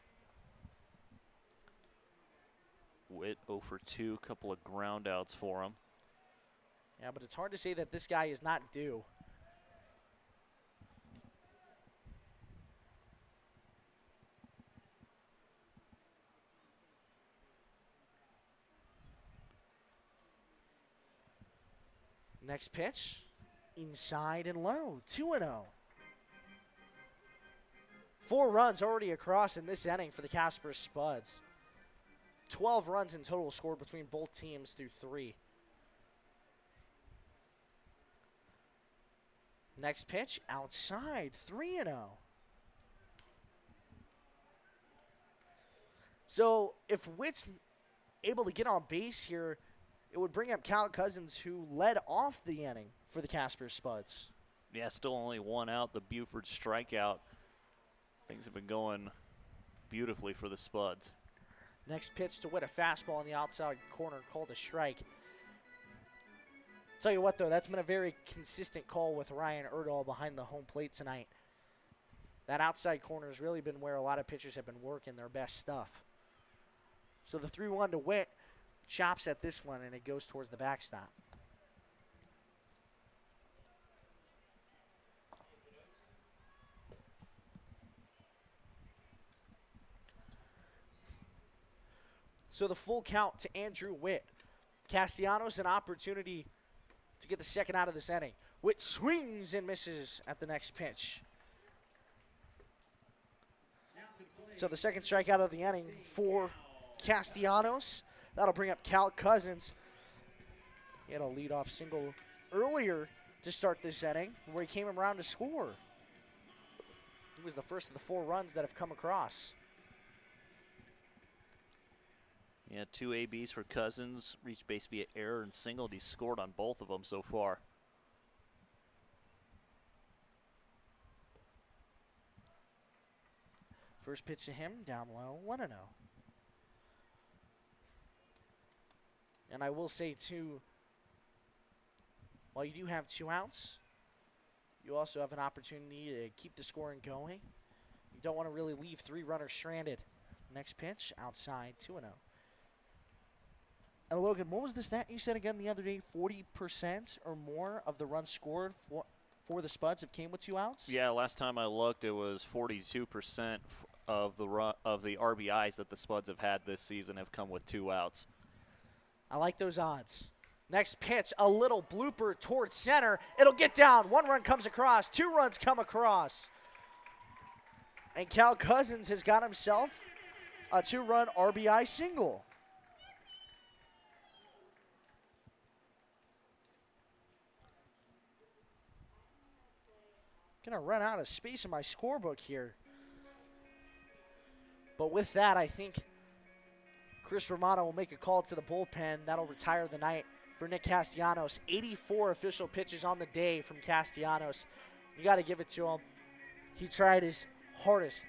S2: Witt 0 for 2, couple of ground outs for him.
S1: Yeah, but it's hard to say that this guy is not due. Next pitch, inside and low, 2-0. 4 runs already across in this inning for the Casper Spuds. 12 runs in total scored between both teams through 3. Next pitch, outside, 3-0. So if Witt's able to get on base here, it would bring up Cal Cousins, who led off the inning for the Casper Spuds.
S2: Yeah, still only 1 out, the Buford strikeout. Things have been going beautifully for the Spuds.
S1: Next pitch to Witt, a fastball on the outside corner called a strike. Tell you what, though, that's been a very consistent call with Ryan Erdahl behind the home plate tonight. That outside corner has really been where a lot of pitchers have been working their best stuff. So the 3-1 to Witt. Chops at this one, and it goes towards the backstop. So the full count to Andrew Witt. Castellanos an opportunity to get the second out of this inning. Witt swings and misses at the next pitch. So the second strikeout of the inning for Castellanos. That'll bring up Cal Cousins. He had a leadoff single earlier to start this inning where he came around to score. He was the first of the 4 runs that have come across.
S2: Yeah, 2 ABs for Cousins, reached base via error and singled. He's scored on both of them so far.
S1: First pitch to him, down low, 1-0. And I will say, too, while you do have 2 outs, you also have an opportunity to keep the scoring going. You don't want to really leave 3 runners stranded. Next pitch, outside, 2-0. And Logan, what was the stat you said again the other day? 40% or more of the runs scored for the Spuds have came with 2 outs?
S2: Yeah, last time I looked, it was 42% of the RBIs that the Spuds have had this season have come with 2 outs.
S1: I like those odds. Next pitch, a little blooper towards center. It'll get down. 1 run comes across. 2 runs come across. And Cal Cousins has got himself a 2-run RBI single. Gonna run out of space in my scorebook here. But with that, I think Chris Romano will make a call to the bullpen. That'll retire the night for Nick Castellanos. 84 official pitches on the day from Castellanos. You got to give it to him. He tried his hardest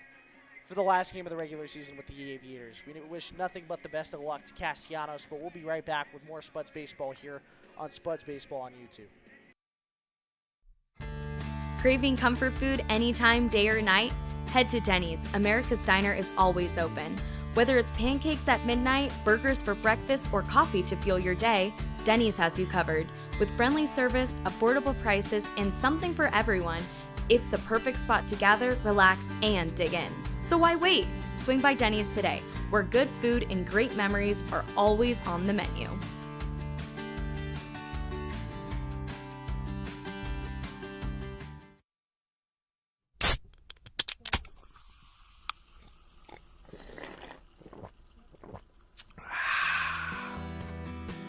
S1: for the last game of the regular season with the Aviators. We wish nothing but the best of luck to Castellanos, but we'll be right back with more Spuds Baseball here on Spuds Baseball on YouTube.
S5: Craving comfort food anytime, day or night? Head to Denny's. America's Diner is always open. Whether it's pancakes at midnight, burgers for breakfast, or coffee to fuel your day, Denny's has you covered. With friendly service, affordable prices, and something for everyone, it's the perfect spot to gather, relax, and dig in. So why wait? Swing by Denny's today, where good food and great memories are always on the menu.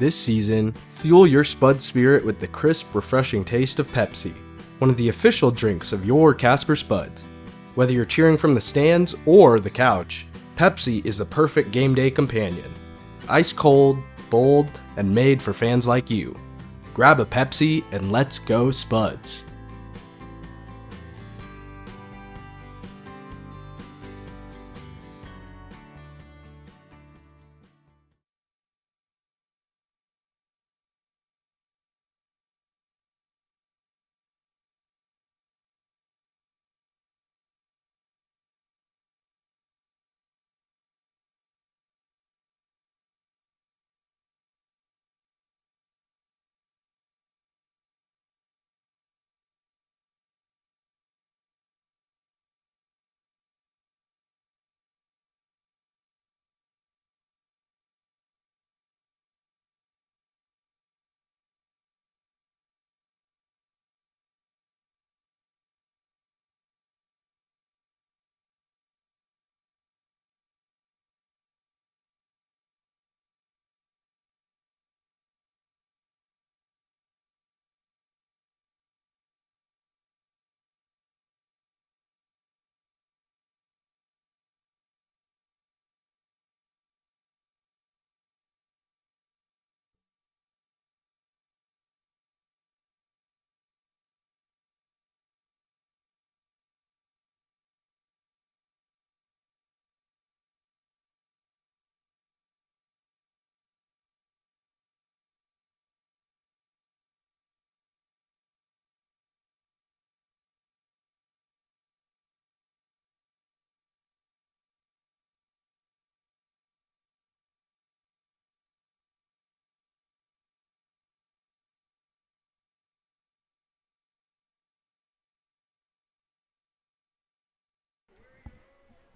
S6: This season, fuel your Spud spirit with the crisp, refreshing taste of Pepsi, one of the official drinks of your Casper Spuds. Whether you're cheering from the stands or the couch, Pepsi is the perfect game day companion. Ice cold, bold, and made for fans like you. Grab a Pepsi and let's go Spuds.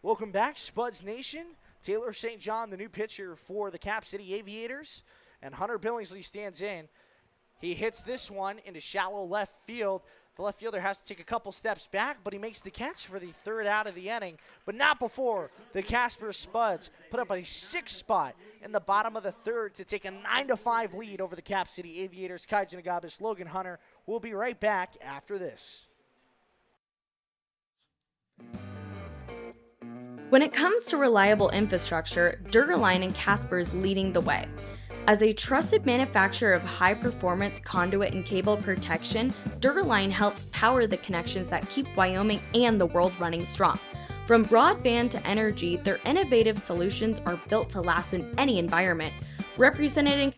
S1: Welcome back, Spuds Nation. Taylor St. John, the new pitcher for the Cap City Aviators, and Hunter Billingsley stands in. He hits this one into shallow left field. The left fielder has to take a couple steps back, but he makes the catch for the third out of the inning, but not before the Casper Spuds put up a 6 spot in the bottom of the third to take a 9-5 lead over the Cap City Aviators. Kai Janagabis, Logan Hunter will be right back after this.
S5: When it comes to reliable infrastructure, Durgaline and Casper is leading the way. As a trusted manufacturer of high-performance conduit and cable protection, Durgaline helps power the connections that keep Wyoming and the world running strong. From broadband to energy, their innovative solutions are built to last in any environment, representing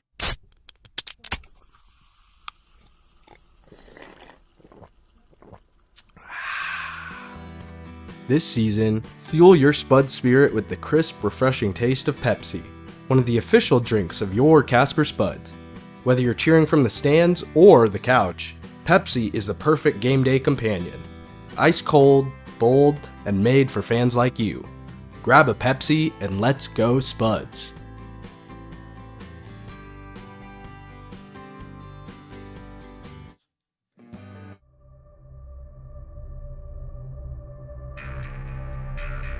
S6: This season, fuel your Spud spirit with the crisp, refreshing taste of Pepsi, one of the official drinks of your Casper Spuds. Whether you're cheering from the stands or the couch, Pepsi is the perfect game day companion. Ice cold, bold, and made for fans like you. Grab a Pepsi and let's go Spuds.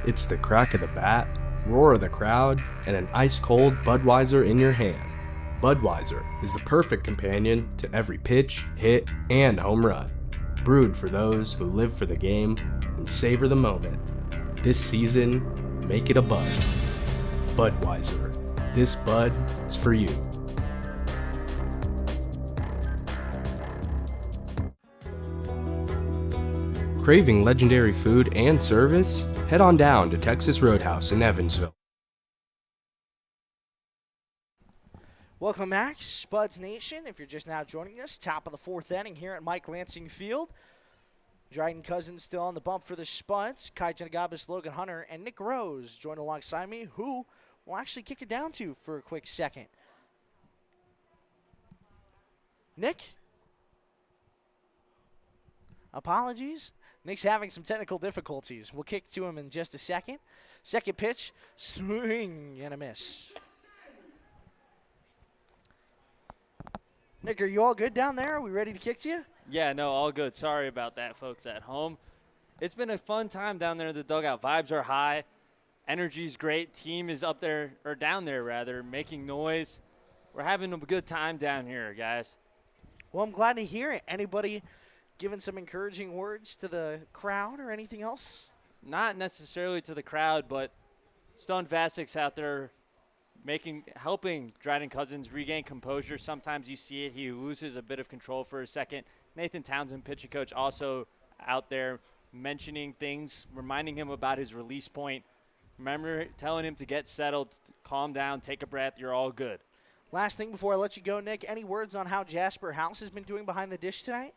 S6: It's the crack of the bat, roar of the crowd, and an ice-cold Budweiser in your hand. Budweiser is the perfect companion to every pitch, hit, and home run. Brewed for those who live for the game and savor the moment. This season, make it a Bud. Budweiser. This Bud is for you. Craving legendary food and service? Head on down to Texas Roadhouse in Evansville.
S1: Welcome back, Spuds Nation. If you're just now joining us, top of the fourth inning here at Mike Lansing Field. Dryden Cousins still on the bump for the Spuds. Kai Janagabis, Logan Hunter, and Nick Rose join alongside me, who will actually kick it down to for a quick second. Nick? Apologies. Nick's having some technical difficulties. We'll kick to him in just a second. Second pitch, swing and a miss. Nick, are you all good down there? Are we ready to kick to you?
S3: Yeah, no, all good. Sorry about that, folks at home. It's been a fun time down there in the dugout. Vibes are high. Energy's great. Team is up there, or down there, rather, making noise. We're having a good time down here, guys.
S1: Well, I'm glad to hear it. Anybody giving some encouraging words to the crowd or anything else?
S3: Not necessarily to the crowd, but Stone Vasek's out there helping Dryden Cousins regain composure. Sometimes you see it. He loses a bit of control for a second. Nathan Townsend, pitching coach, also out there mentioning things, reminding him about his release point. Remember, telling him to get settled, calm down, take a breath, you're all good.
S1: Last thing before I let you go, Nick, any words on how Jasper House has been doing behind the dish tonight?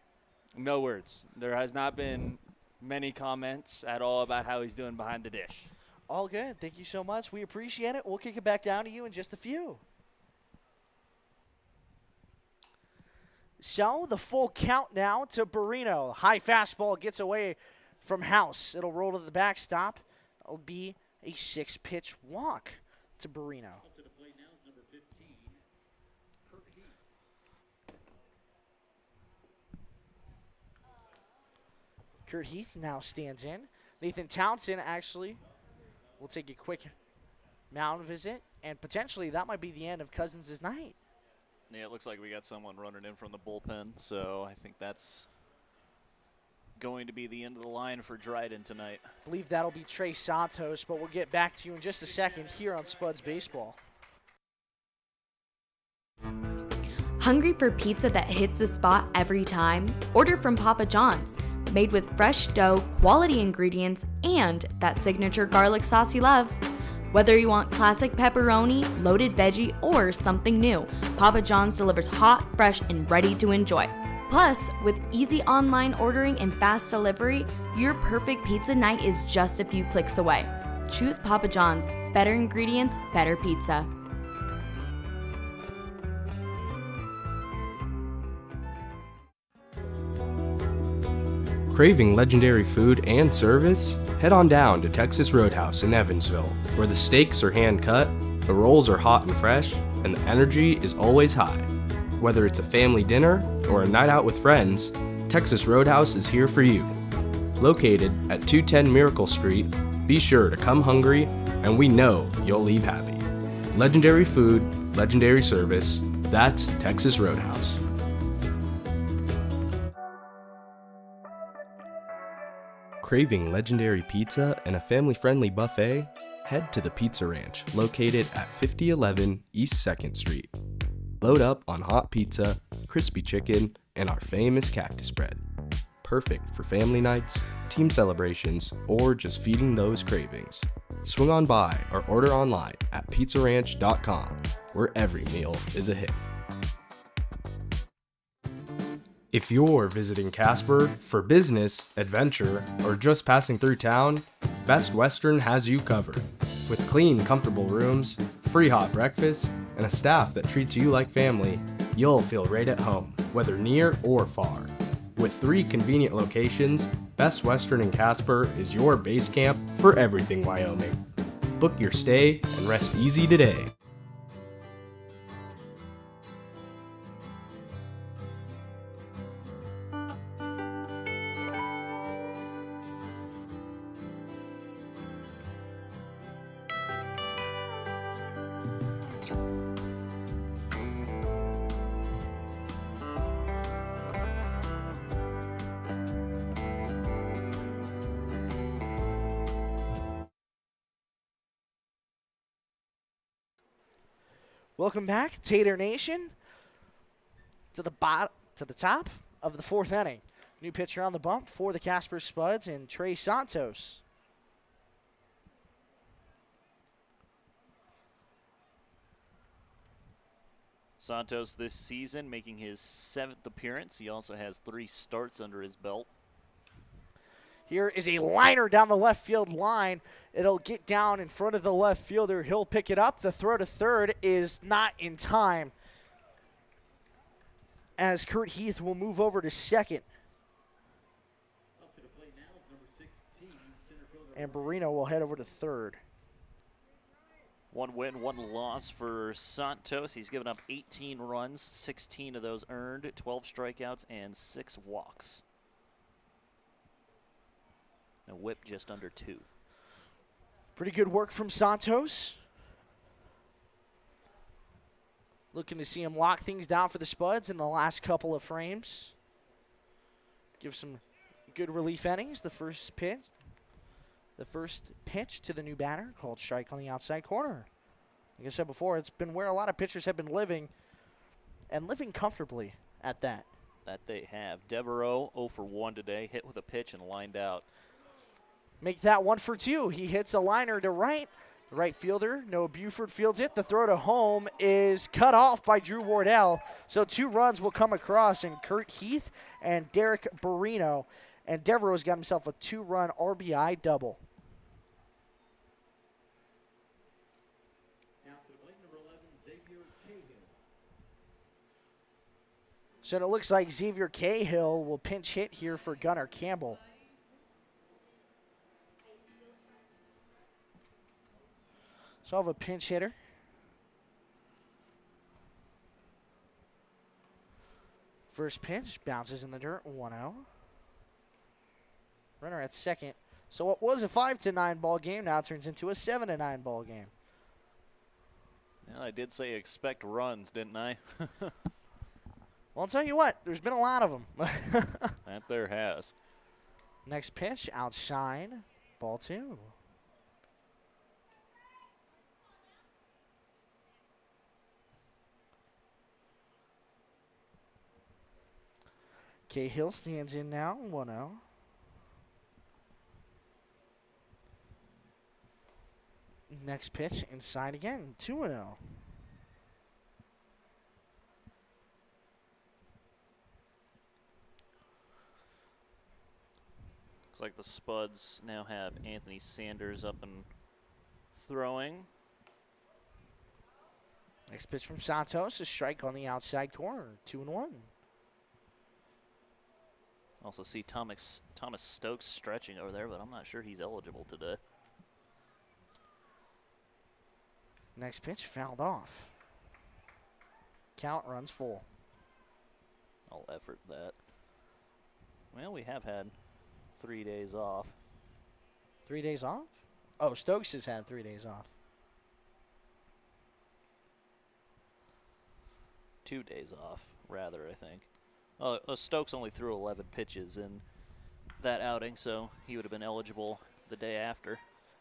S3: No words. There has not been many comments at all about how he's doing behind the dish.
S1: All good. Thank you so much. We appreciate it. We'll kick it back down to you in just a few. So the full count now to Barrino. High fastball gets away from House. It'll roll to the backstop. It'll be a 6-pitch walk to Barrino. Kurt Heath now stands in. Nathan Townsend actually will take a quick mound visit, and potentially that might be the end of Cousins' night.
S2: Yeah, it looks like we got someone running in from the bullpen, so I think that's going to be the end of the line for Dryden tonight.
S1: I believe that'll be Trey Santos, but we'll get back to you in just a second here on Spuds Baseball.
S5: Hungry for pizza that hits the spot every time? Order from Papa John's. Made with fresh dough, quality ingredients, and that signature garlic sauce you love. Whether you want classic pepperoni, loaded veggie, or something new, Papa John's delivers hot, fresh, and ready to enjoy. Plus, with easy online ordering and fast delivery, your perfect pizza night is just a few clicks away. Choose Papa John's. Better ingredients, better pizza.
S6: Craving legendary food and service? Head on down to Texas Roadhouse in Evansville, where the steaks are hand-cut, the rolls are hot and fresh, and the energy is always high. Whether it's a family dinner or a night out with friends, Texas Roadhouse is here for you. Located at 210 Miracle Street, be sure to come hungry, and we know you'll leave happy. Legendary food, legendary service, that's Texas Roadhouse. Craving legendary pizza and a family-friendly buffet? Head to the Pizza Ranch, located at 5011 East 2nd Street. Load up on hot pizza, crispy chicken, and our famous cactus bread. Perfect for family nights, team celebrations, or just feeding those cravings. Swing on by or order online at pizzaranch.com, where every meal is a hit. If you're visiting Casper for business, adventure, or just passing through town, Best Western has you covered. With clean, comfortable rooms, free hot breakfast, and a staff that treats you like family, you'll feel right at home, whether near or far. With 3 convenient locations, Best Western in Casper is your base camp for everything Wyoming. Book your stay and rest easy today.
S1: Welcome back, Tater Nation, to the top of the 4th inning. New pitcher on the bump for the Casper Spuds and Trey Santos.
S2: Santos this season making his 7th appearance. He also has 3 starts under his belt.
S1: Here is a liner down the left field line. It'll get down in front of the left fielder. He'll pick it up. The throw to third is not in time, as Kurt Heath will move over to second. And Barrino will head over to third.
S2: 1 win, 1 loss for Santos. He's given up 18 runs, 16 of those earned, 12 strikeouts, and 6 walks. A whip just under 2.
S1: Pretty good work from Santos. Looking to see him lock things down for the Spuds in the last couple of frames. Give some good relief innings. The first pitch to the new batter, called strike on the outside corner. Like I said before, it's been where a lot of pitchers have been living, and living comfortably at that.
S2: That they have. Devereaux 0 for 1 today, hit with a pitch and lined out.
S1: Make that 1 for 2. He hits a liner to right. The right fielder, Noah Buford, fields it. The throw to home is cut off by Drew Wardell. So 2 runs will come across, and Kurt Heath and Derek Barino. And Devereaux's got himself a 2-run RBI double. So it looks like Xavier Cahill will pinch hit here for Gunnar Campbell. So I'll have a pinch hitter. First pitch bounces in the dirt, 1-0. Runner at second. So what was a 5-9 ball game now turns into a 7-9 ball game.
S2: Yeah, I did say expect runs, didn't I?
S1: Well, I'll tell you what, there's been a lot of them.
S2: That there has.
S1: Next pitch, outside, ball 2. Cahill stands in now, 1-0. Next pitch, inside again, 2-0.
S2: Looks like the Spuds now have Anthony Sanders up and throwing.
S1: Next pitch from Santos, a strike on the outside corner, 2-1.
S2: Also see Thomas Stokes stretching over there, but I'm not sure he's eligible today.
S1: Next pitch, fouled off. Count runs full.
S2: I'll effort that. Well, we have had 3 days off.
S1: 3 days off? Oh, Stokes has had 3 days off.
S2: 2 days off, rather, I think. Stokes only threw 11 pitches in that outing, so he would have been eligible the day after.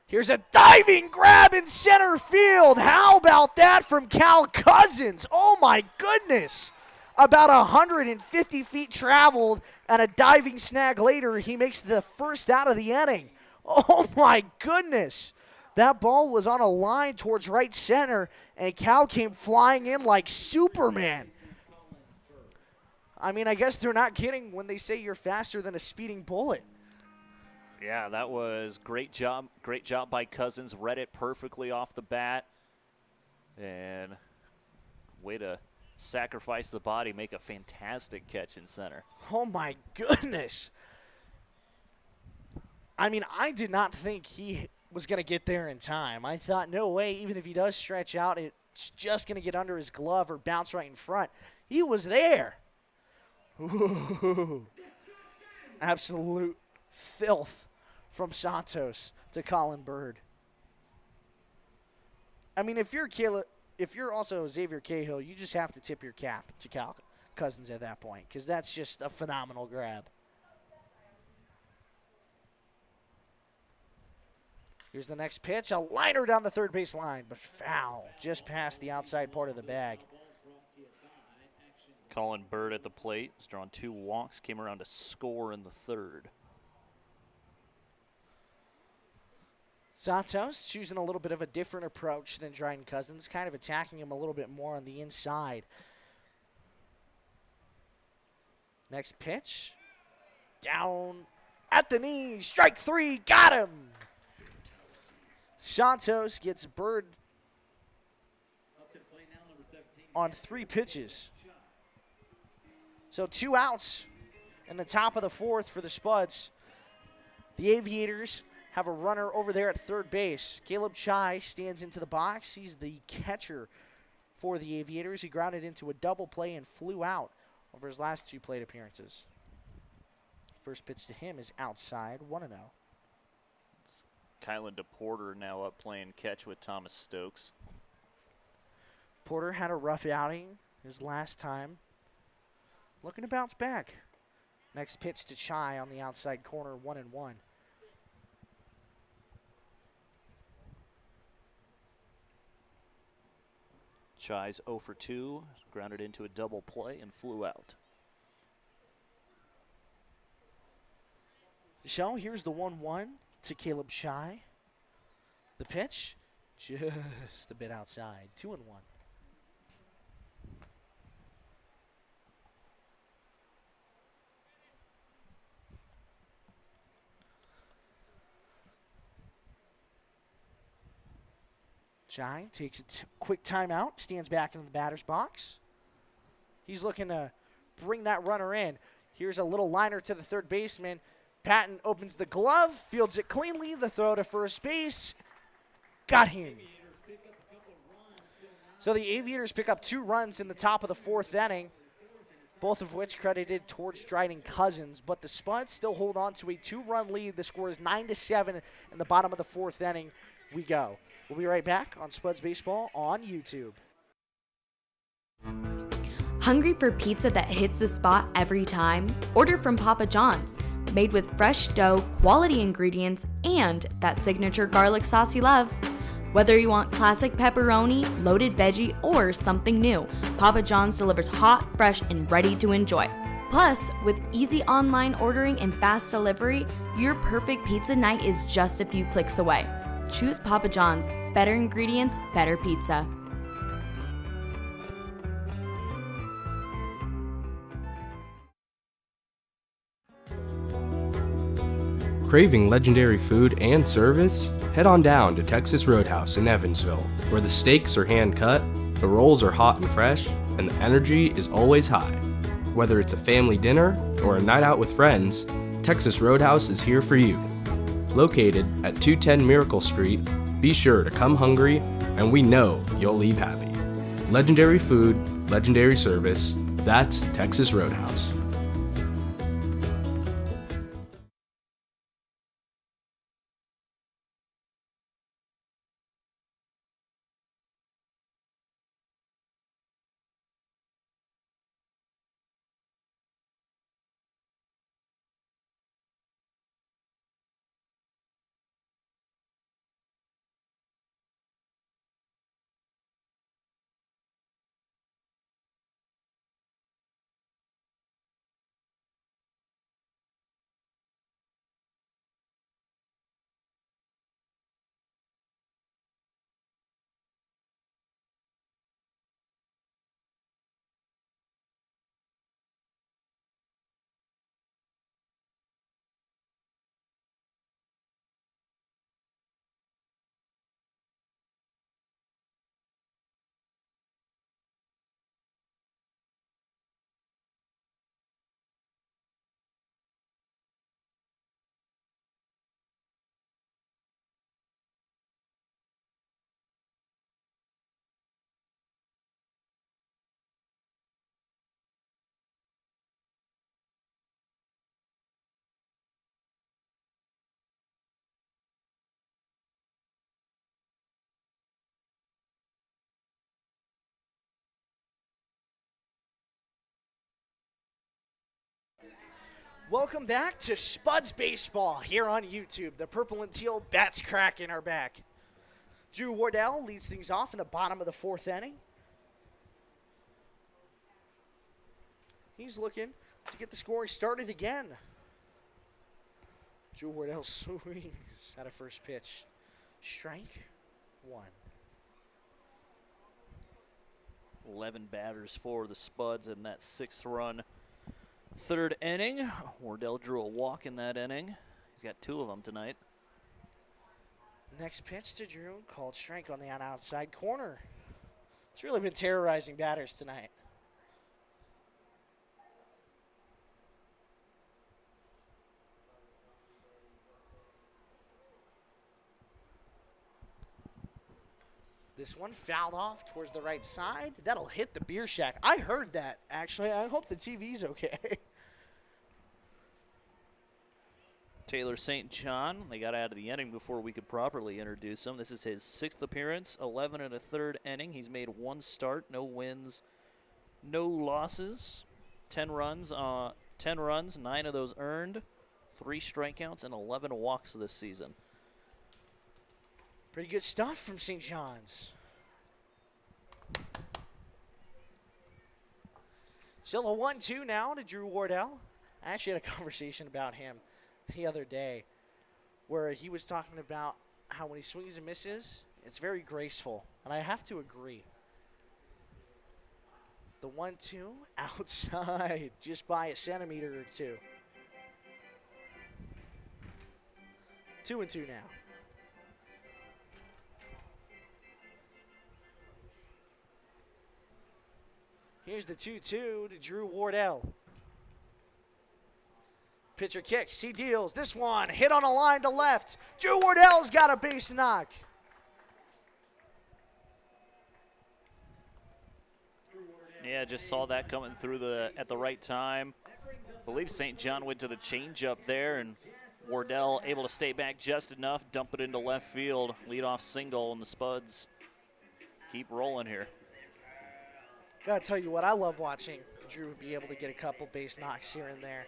S1: Here's a diving grab in center field. How about that from Cal Cousins? Oh, my goodness. About 150 feet traveled, and a diving snag later, he makes the first out of the inning. Oh, my goodness. That ball was on a line towards right center, and Cal came flying in like Superman. I mean, I guess they're not kidding when they say you're faster than a speeding bullet.
S2: Yeah, that was great job. Great job by Cousins. Read it perfectly off the bat. And way to sacrifice the body, make a fantastic catch in center.
S1: Oh, my goodness. I mean, I did not think he was going to get there in time. I thought, no way, even if he does stretch out, it's just going to get under his glove or bounce right in front. He was there. Ooh. Absolute filth from Santos to Colin Bird. I mean, if you're also Xavier Cahill, you just have to tip your cap to Cal Cousins at that point, because that's just a phenomenal grab. Here's the next pitch, a liner down the third base line, but foul, just past the outside part of the bag.
S2: Colin Bird at the plate has drawn 2 walks, came around to score in the third.
S1: Santos choosing a little bit of a different approach than Dryden Cousins, kind of attacking him a little bit more on the inside. Next pitch, down at the knee, strike 3, got him. Santos gets Bird on 3 pitches. So 2 outs in the top of the 4th for the Spuds. The Aviators have a runner over there at third base. Caleb Chai stands into the box. He's the catcher for the Aviators. He grounded into a double play and flew out over his last 2 plate appearances. First pitch to him is outside, 1-0.
S2: Kylan DePorter now up playing catch with Thomas Stokes.
S1: Porter had a rough outing his last time. Looking to bounce back. Next pitch to Chai on the outside corner, 1-1.
S2: Chai's 0 for 2, grounded into a double play and flew out.
S1: So here's the 1-1 to Caleb Chai. The pitch, just a bit outside, 2-1. Chai takes a quick timeout, stands back into the batter's box. He's looking to bring that runner in. Here's a little liner to the third baseman. Patton opens the glove, fields it cleanly. The throw to first base. Got him. So the Aviators pick up 2 runs in the top of the 4th inning, both of which credited towards Dryden Cousins. But the Spuds still hold on to a 2-run lead. The score is 9-7 in the bottom of the 4th inning. We go. We'll be right back on Spuds Baseball on YouTube.
S5: Hungry for pizza that hits the spot every time? Order from Papa John's. Made with fresh dough, quality ingredients, and that signature garlic sauce you love. Whether you want classic pepperoni, loaded veggie, or something new, Papa John's delivers hot, fresh, and ready to enjoy. Plus, with easy online ordering and fast delivery, your perfect pizza night is just a few clicks away. Choose Papa John's. Better ingredients, better pizza.
S6: Craving legendary food and service? Head on down to Texas Roadhouse in Evansville, where the steaks are hand cut, the rolls are hot and fresh, and the energy is always high. Whether it's a family dinner or a night out with friends, Texas Roadhouse is here for you. Located at 210 Miracle Street, be sure to come hungry, and we know you'll leave happy. Legendary food, legendary service, that's Texas Roadhouse.
S1: Welcome back to Spuds Baseball here on YouTube. The purple and teal bats cracking are back. Drew Wardell leads things off in the bottom of the 4th inning. He's looking to get the scoring started again. Drew Wardell swings at a first pitch. Strike 1.
S2: 11 batters for the Spuds in that 6th run. 3rd inning. Wardell drew a walk in that inning. He's got 2 of them tonight.
S1: Next pitch to Drew, called strike on the outside corner. It's really been terrorizing batters tonight. This one fouled off towards the right side. That'll hit the beer shack. I heard that, actually. I hope the TV's okay.
S2: Taylor St. John, they got out of the inning before we could properly introduce him. This is his 6th appearance, 11 1/3 inning. He's made 1 start, no wins, no losses. 10 runs, 9 of those earned, 3 strikeouts, and 11 walks this season.
S1: Pretty good stuff from St. John's. Still a 1-2 now to Drew Wardell. I actually had a conversation about him the other day where he was talking about how when he swings and misses, it's very graceful. And I have to agree. The 1-2 outside just by a centimeter or two. 2-2 now. Here's the 2-2 to Drew Wardell. Pitcher kicks, he deals. This one hit on a line to left. Drew Wardell's got a base knock.
S2: Yeah, just saw that coming through at the right time. I believe St. John went to the changeup there, and Wardell able to stay back just enough, dump it into left field, leadoff single, and the Spuds keep rolling here.
S1: Gotta tell you what, I love watching Drew be able to get a couple base knocks here and there.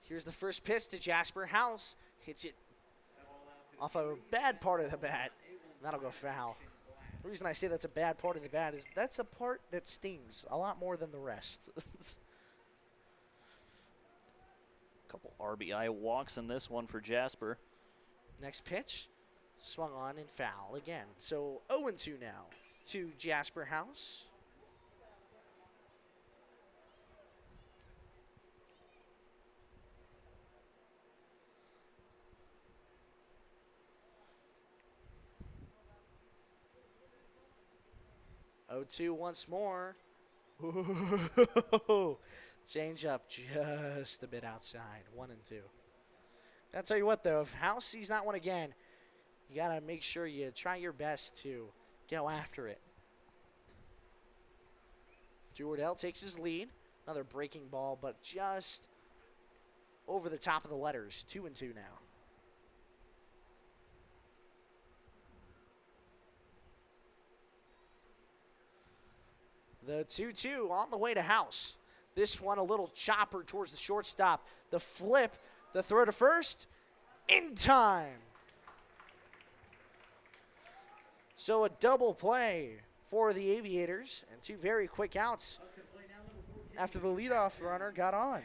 S1: Here's the first pitch to Jasper House. Hits it off a bad part of the bat. That'll go foul. The reason I say that's a bad part of the bat is that's a part that stings a lot more than the rest.
S2: Couple RBI walks in this one for Jasper.
S1: Next pitch, swung on and foul again. So 0-2 now to Jasper House. Oh-2 once more. Ooh. Change up just a bit outside. 1-2. I'll tell you what, though, if House sees that one again, you got to make sure you try your best to go after it. Drew Wardell takes his lead. Another breaking ball, but just over the top of the letters. 2-2 now. The 2-2 on the way to House. This one a little chopper towards the shortstop. The flip, the throw to first, in time. So a double play for the Aviators and two very quick outs after the leadoff runner got on.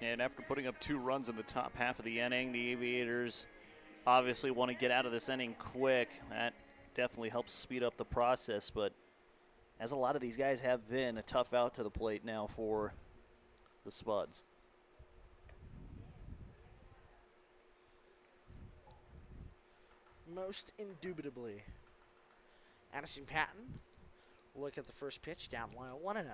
S2: And after putting up 2 runs in the top half of the inning, the Aviators obviously want to get out of this inning quick. That definitely helps speed up the process, but as a lot of these guys have been, a tough out to the plate now for the Spuds.
S1: Most indubitably. Addison Patton will look at the first pitch, down line 1-0.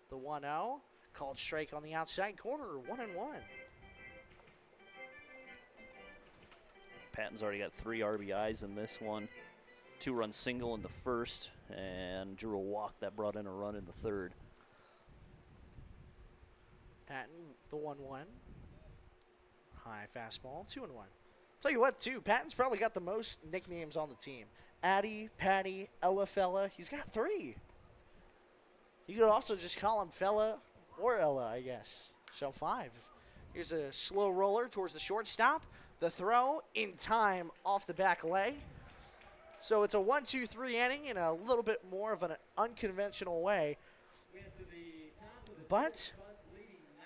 S1: The 1-0, called strike on the outside corner, 1-1.
S2: Patton's already got 3 RBIs in this one. 2-run single in the first, and drew a walk that brought in a run in the third.
S1: Patton, the 1-1. High fastball, 2-1. Tell you what, too, Patton's probably got the most nicknames on the team. Addy, Patty, Ella Fella. He's got 3. You could also just call him Fella or Ella, I guess. So 5. Here's a slow roller towards the shortstop. The throw in time off the back leg. So it's a 1-2-3 inning in a little bit more of an unconventional way. But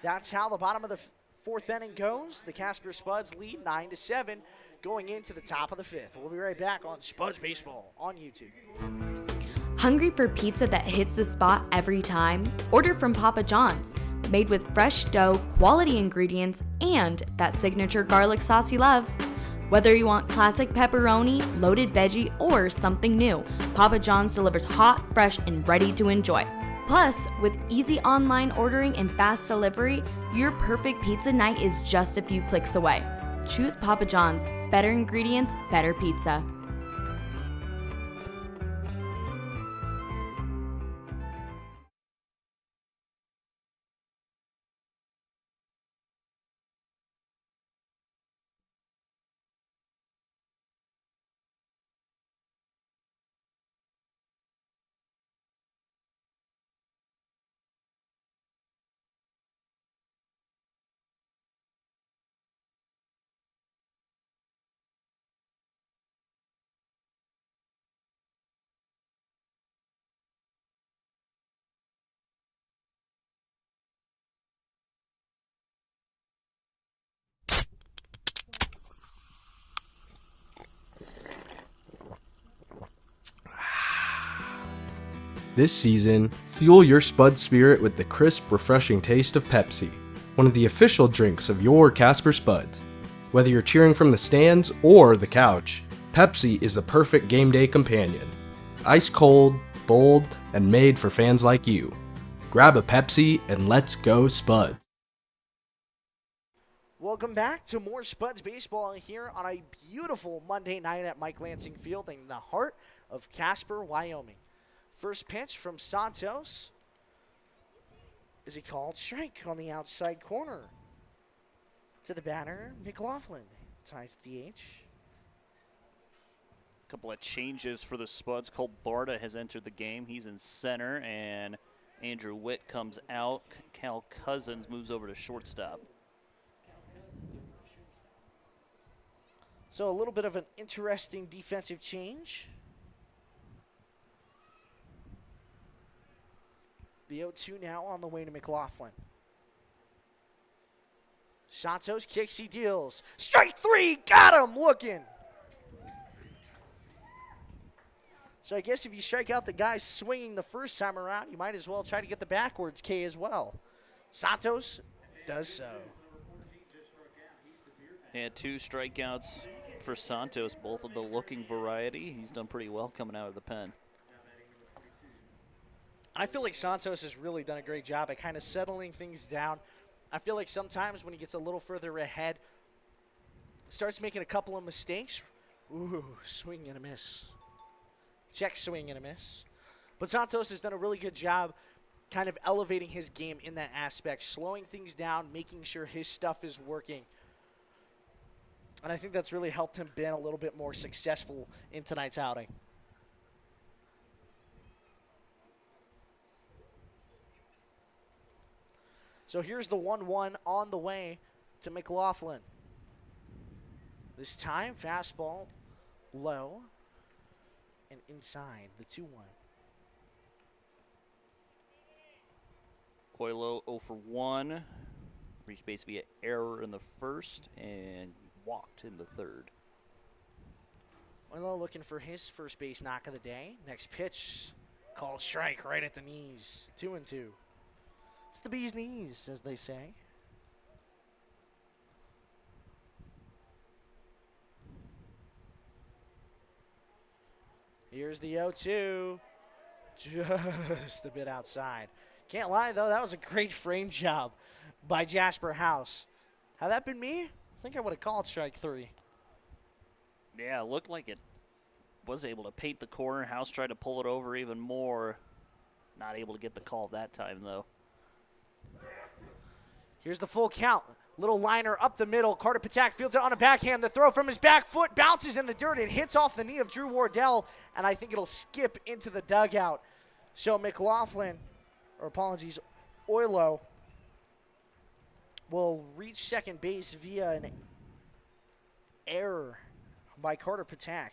S1: that's how the bottom of the 4th inning goes. The Casper Spuds lead 9-7 going into the top of the 5th. We'll be right back on Spuds Baseball on YouTube.
S5: Hungry for pizza that hits the spot every time? Order from Papa John's. Made with fresh dough, quality ingredients, and that signature garlic sauce you love. Whether you want classic pepperoni, loaded veggie, or something new, Papa John's delivers hot, fresh, and ready to enjoy. Plus, with easy online ordering and fast delivery, your perfect pizza night is just a few clicks away. Choose Papa John's. Better ingredients, better pizza.
S6: This season, fuel your Spud spirit with the crisp, refreshing taste of Pepsi, one of the official drinks of your Casper Spuds. Whether you're cheering from the stands or the couch, Pepsi is the perfect game day companion. Ice cold, bold, and made for fans like you. Grab a Pepsi and let's go Spuds.
S1: Welcome back to more Spuds baseball here on a beautiful Monday night at Mike Lansing Field in the heart of Casper, Wyoming. First pitch from Santos. Is he called? Strike on the outside corner. To the batter, McLaughlin ties DH.
S2: Couple of changes for the Spuds. Cole Barta has entered the game. He's in center, and Andrew Witt comes out. Cal Cousins moves over to shortstop.
S1: So a little bit of an interesting defensive change. The 0-2 now on the way to McLaughlin. Santos kicks, he deals. Strike three, got him looking. So I guess if you strike out the guy swinging the first time around, you might as well try to get the backwards K as well. Santos does so.
S2: And 2 strikeouts for Santos, both of the looking variety. He's done pretty well coming out of the pen.
S1: I feel like Santos has really done a great job at kind of settling things down. I feel like sometimes when he gets a little further ahead, starts making a couple of mistakes. Ooh, swing and a miss. Check swing and a miss. But Santos has done a really good job kind of elevating his game in that aspect, slowing things down, making sure his stuff is working. And I think that's really helped him be a little bit more successful in tonight's outing. So here's the 1-1 on the way to McLaughlin. This time, fastball low and inside the 2-1.
S2: Oilo 0 for 1. Reached base via error in the first and walked in the third.
S1: Oilo looking for his first base knock of the day. Next pitch, called strike right at the knees. 2-2. It's the bee's knees, as they say. Here's the 0-2. Just a bit outside. Can't lie, though, that was a great frame job by Jasper House. Had that been me, I think I would have called strike 3.
S2: Yeah, it looked like it was able to paint the corner. House tried to pull it over even more. Not able to get the call that time, though.
S1: Here's the full count. Little liner up the middle. Carter Patak fields it on a backhand. The throw from his back foot bounces in the dirt. It hits off the knee of Drew Wardell, and I think it'll skip into the dugout. So McLaughlin, or apologies, Oilo, will reach second base via an error by Carter Patak.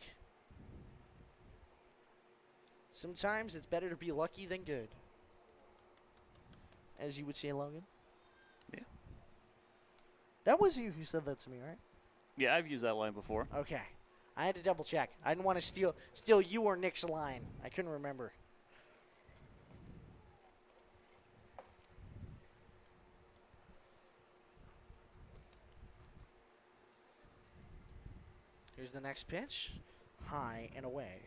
S1: Sometimes it's better to be lucky than good, as you would say, Logan.
S2: Yeah.
S1: That was you who said that to me, right?
S2: Yeah, I've used that line before.
S1: Okay. I had to double check. I didn't want to steal you or Nick's line. I couldn't remember. Here's the next pitch. High and away.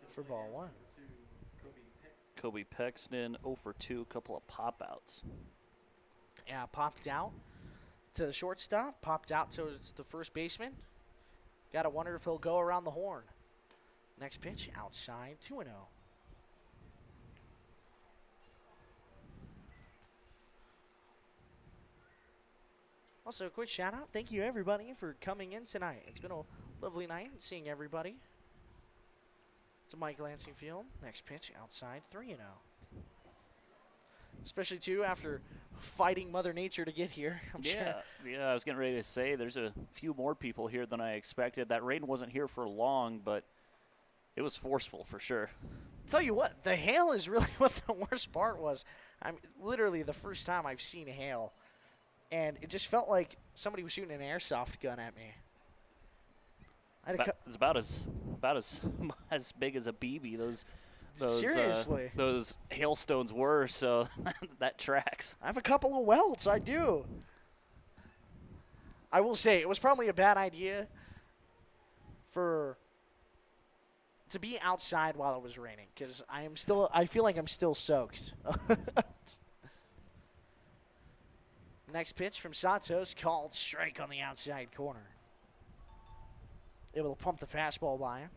S1: For ball 1.
S2: Kobe Pexton 0 for 2, couple of pop-outs.
S1: Yeah, popped out to the shortstop, popped out towards the first baseman. Got to wonder if he'll go around the horn. Next pitch, outside, 2-0. Also, a quick shout out. Thank you, everybody, for coming in tonight. It's been a lovely night seeing everybody. To Mike Lansing Field. Next pitch, outside, 3-0. Especially, too, after fighting Mother Nature to get here.
S2: Yeah, I was getting ready to say there's a few more people here than I expected. That rain wasn't here for long, but it was forceful for sure.
S1: Tell you what, the hail is really what the worst part was. I'm literally the first time I've seen hail, and it just felt like somebody was shooting an airsoft gun at me.
S2: It's about as big as a BB. Those
S1: Seriously.
S2: those hailstones were, so that tracks.
S1: I have a couple of welts, I do. I will say, it was probably a bad idea to be outside while it was raining, because I feel like I'm still soaked. Next pitch from Santos, called strike on the outside corner. Able to pump the fastball by him.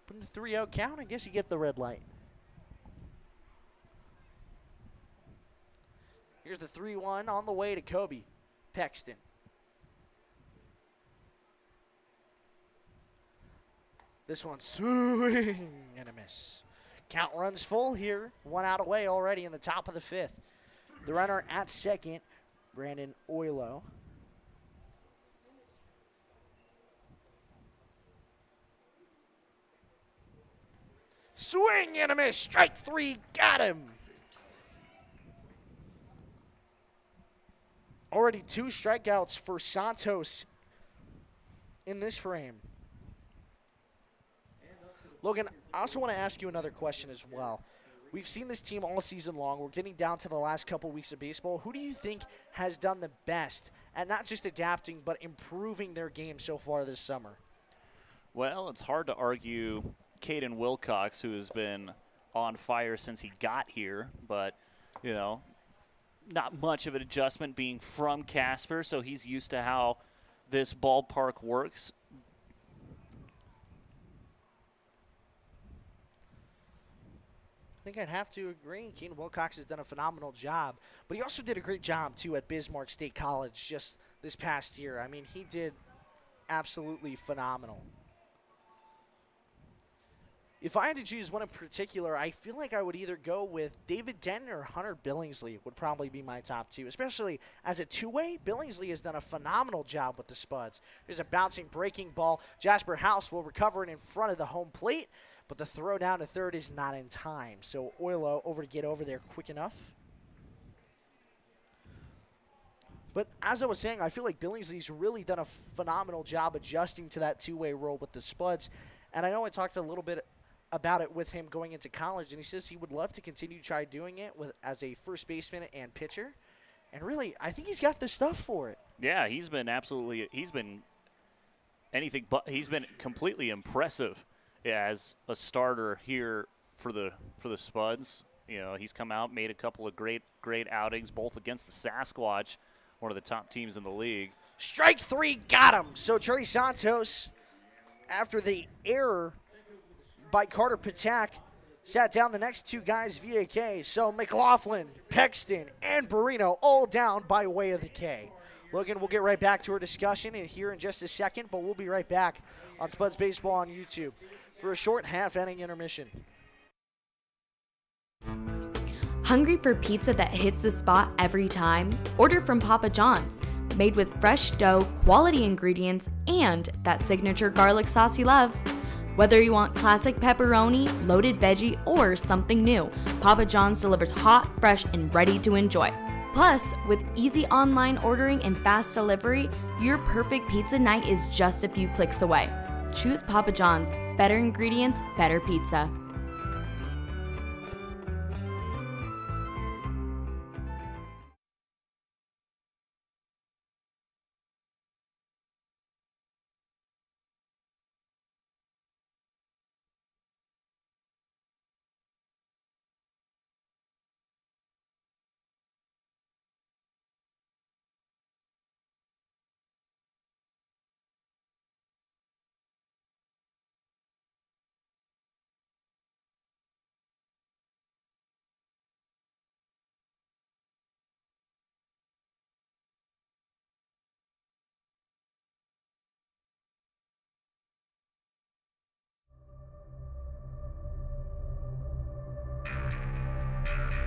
S1: Putting the 3-0 count, I guess you get the red light. Here's the 3-1 on the way to Kobe Pexton. This one swing and a miss. Count runs full here. 1 out away already in the top of the 5th. The runner at second, Brandon Oilo. Swing and a miss. Strike 3. Got him. Already 2 strikeouts for Santos in this frame. Logan, I also want to ask you another question as well. We've seen this team all season long. We're getting down to the last couple weeks of baseball. Who do you think has done the best at not just adapting but improving their game so far this summer?
S2: Well, it's hard to argue Caden Wilcox, who has been on fire since he got here, but, you know, not much of an adjustment being from Casper, so he's used to how this ballpark works.
S1: I think I'd have to agree. Keaton Wilcox has done a phenomenal job, but he also did a great job, too, at Bismarck State College just this past year. I mean, he did absolutely phenomenal. If I had to choose one in particular, I feel like I would either go with David Denton or Hunter Billingsley would probably be my top 2, especially as a two-way. Billingsley has done a phenomenal job with the Spuds. There's a bouncing breaking ball. Jasper House will recover it in front of the home plate, but the throw down to third is not in time. So Oilo over to get over there quick enough. But as I was saying, I feel like Billingsley's really done a phenomenal job adjusting to that two-way role with the Spuds. And I know I talked a little bit about it with him going into college, and he says he would love to continue to try doing it as a first baseman and pitcher. And really, I think he's got the stuff for it.
S2: Yeah, he's been completely impressive as a starter here for the Spuds. You know, he's come out, made a couple of great outings, both against the Sasquatch, one of the top teams in the league.
S1: Strike 3, got him. So Trey Santos, after the error by Carter Patak, sat down the next 2 guys via K. So McLaughlin, Pexton, and Barrino all down by way of the K. Logan, we'll get right back to our discussion here in just a second, but we'll be right back on Spuds Baseball on YouTube for a short half-inning intermission.
S5: Hungry for pizza that hits the spot every time? Order from Papa John's. Made with fresh dough, quality ingredients, and that signature garlic sauce you love. Whether you want classic pepperoni, loaded veggie, or something new, Papa John's delivers hot, fresh, and ready to enjoy. Plus, with easy online ordering and fast delivery, your perfect pizza night is just a few clicks away. Choose Papa John's. Better ingredients, better pizza.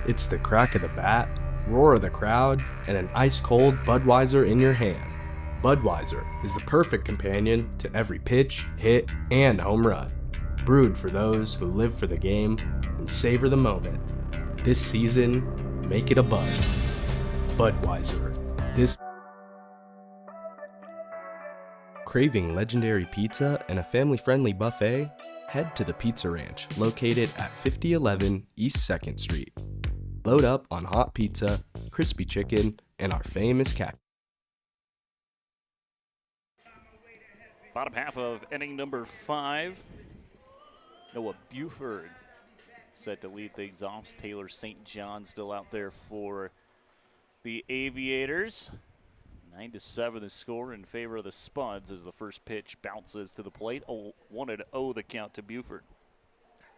S6: It's the crack of the bat, roar of the crowd, and an ice-cold Budweiser in your hand. Budweiser is the perfect companion to every pitch, hit, and home run. Brewed for those who live for the game and savor the moment. This season, make it a Bud. Budweiser. Craving legendary pizza and a family-friendly buffet? Head to the Pizza Ranch, located at 5011 East 2nd Street. Load up on hot pizza, crispy chicken, and our famous cat.
S2: Bottom half of inning number 5. Noah Buford set to lead things off. Taylor St. John still out there for the Aviators. 9-7 the score in favor of the Spuds as the first pitch bounces to the plate. 1-0 the count to Buford.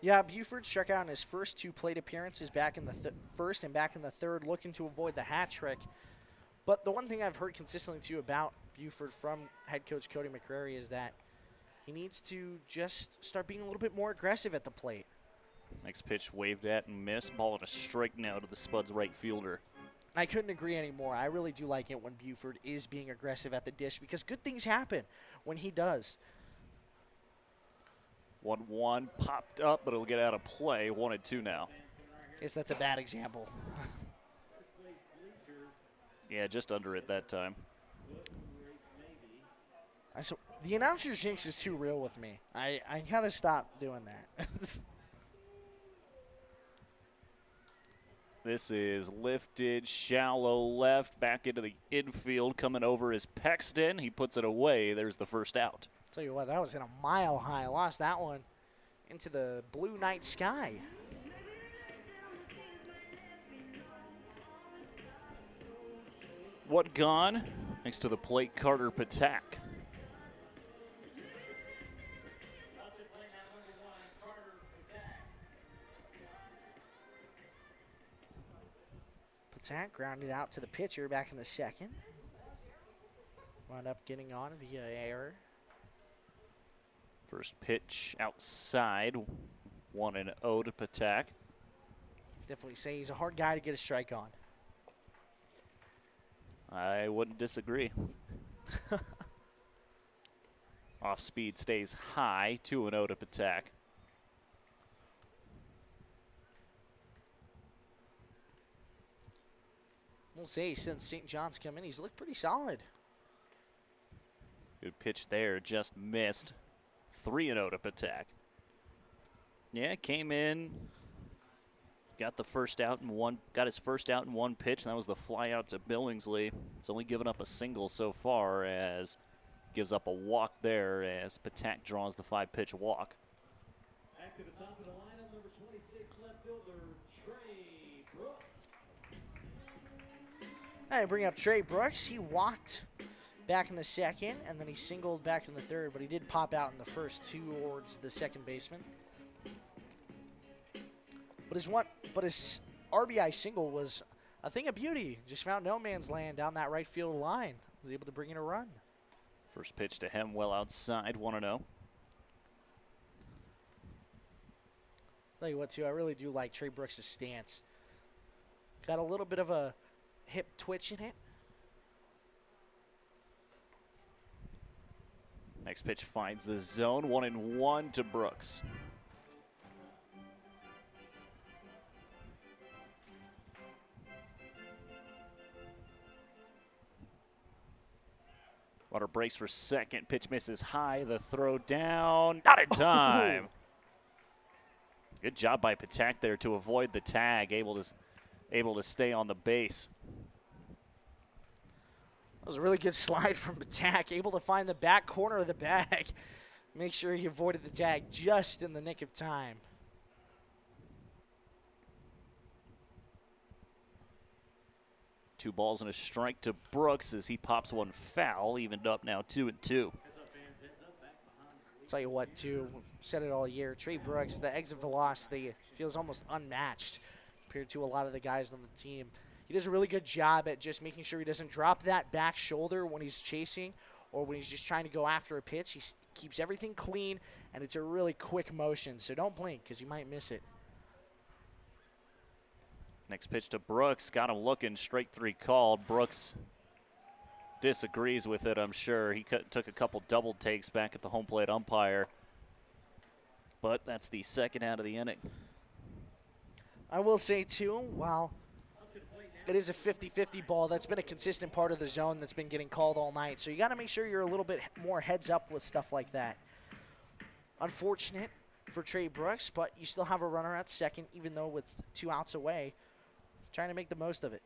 S1: Yeah, Buford struck out in his first 2 plate appearances back in the first and back in the third, looking to avoid the hat trick. But the one thing I've heard consistently, too, about Buford from head coach Cody McCrary is that he needs to just start being a little bit more aggressive at the plate.
S2: Next pitch waved at and missed. Ball and a strike now to the Spuds right fielder.
S1: I couldn't agree anymore. I really do like it when Buford is being aggressive at the dish because good things happen when he does.
S2: 1-1 popped up, but it'll get out of play. 1-2 now.
S1: Guess that's a bad example.
S2: Yeah, just under it that time.
S1: So the announcer's jinx is too real with me. I gotta stop doing that.
S2: This is lifted, shallow left, back into the infield. Coming over is Pexton. He puts it away. There's the first out.
S1: Tell you what, that was in a mile high. Lost that one into the blue night sky.
S2: What gone? Next to the plate, Carter Patak.
S1: Patak grounded out to the pitcher back in the second. Wound up getting on via error.
S2: First pitch outside. 1-0 to Patak.
S1: Definitely say he's a hard guy to get a strike on.
S2: I wouldn't disagree. Off speed stays high. 2-0 to Patak.
S1: We'll say since St. John's come in, he's looked pretty solid.
S2: Good pitch there, just missed. 3-0 to Patak. Yeah, came in, got the first out in one, got his first out in one pitch, and that was the fly out to Billingsley. He's only given up a single so far, as gives up a walk there as Patak draws the 5-pitch walk.
S7: Back to the top of the lineup, number 26 left fielder Trey Brooks.
S1: I bring up Trey Brooks. He walked back in the second, and then he singled back in the third, but he did pop out in the first towards the second baseman. But his RBI single was a thing of beauty. Just found no man's land down that right field line. Was able to bring in a run.
S2: First pitch to him, well outside, 1-0.
S1: Tell you what, too, I really do like Trey Brooks' stance. Got a little bit of a hip twitch in it.
S2: Next pitch finds the zone, 1-1 to Brooks. Water breaks for second. Pitch misses high. The throw down. Not in time. Good job by Patak there to avoid the tag. Able to stay on the base.
S1: That was a really good slide from Patak. Able to find the back corner of the bag. Make sure he avoided the tag just in the nick of time.
S2: Two balls and a strike to Brooks as he pops one foul, evened up now 2-2.
S1: Tell you what, too, said it all year. Trey Brooks, the exit velocity feels almost unmatched compared to a lot of the guys on the team. He does a really good job at just making sure he doesn't drop that back shoulder when he's chasing or when he's just trying to go after a pitch. He keeps everything clean, and it's a really quick motion. So don't blink because you might miss it.
S2: Next pitch to Brooks. Got him looking. Strike 3 called. Brooks disagrees with it, I'm sure. He took a couple double takes back at the home plate umpire. But that's the second out of the inning.
S1: I will say, too, while it is a 50-50 ball, that's been a consistent part of the zone that's been getting called all night. So you got to make sure you're a little bit more heads up with stuff like that. Unfortunate for Trey Brooks, but you still have a runner at second, even though with 2 outs away, trying to make the most of it.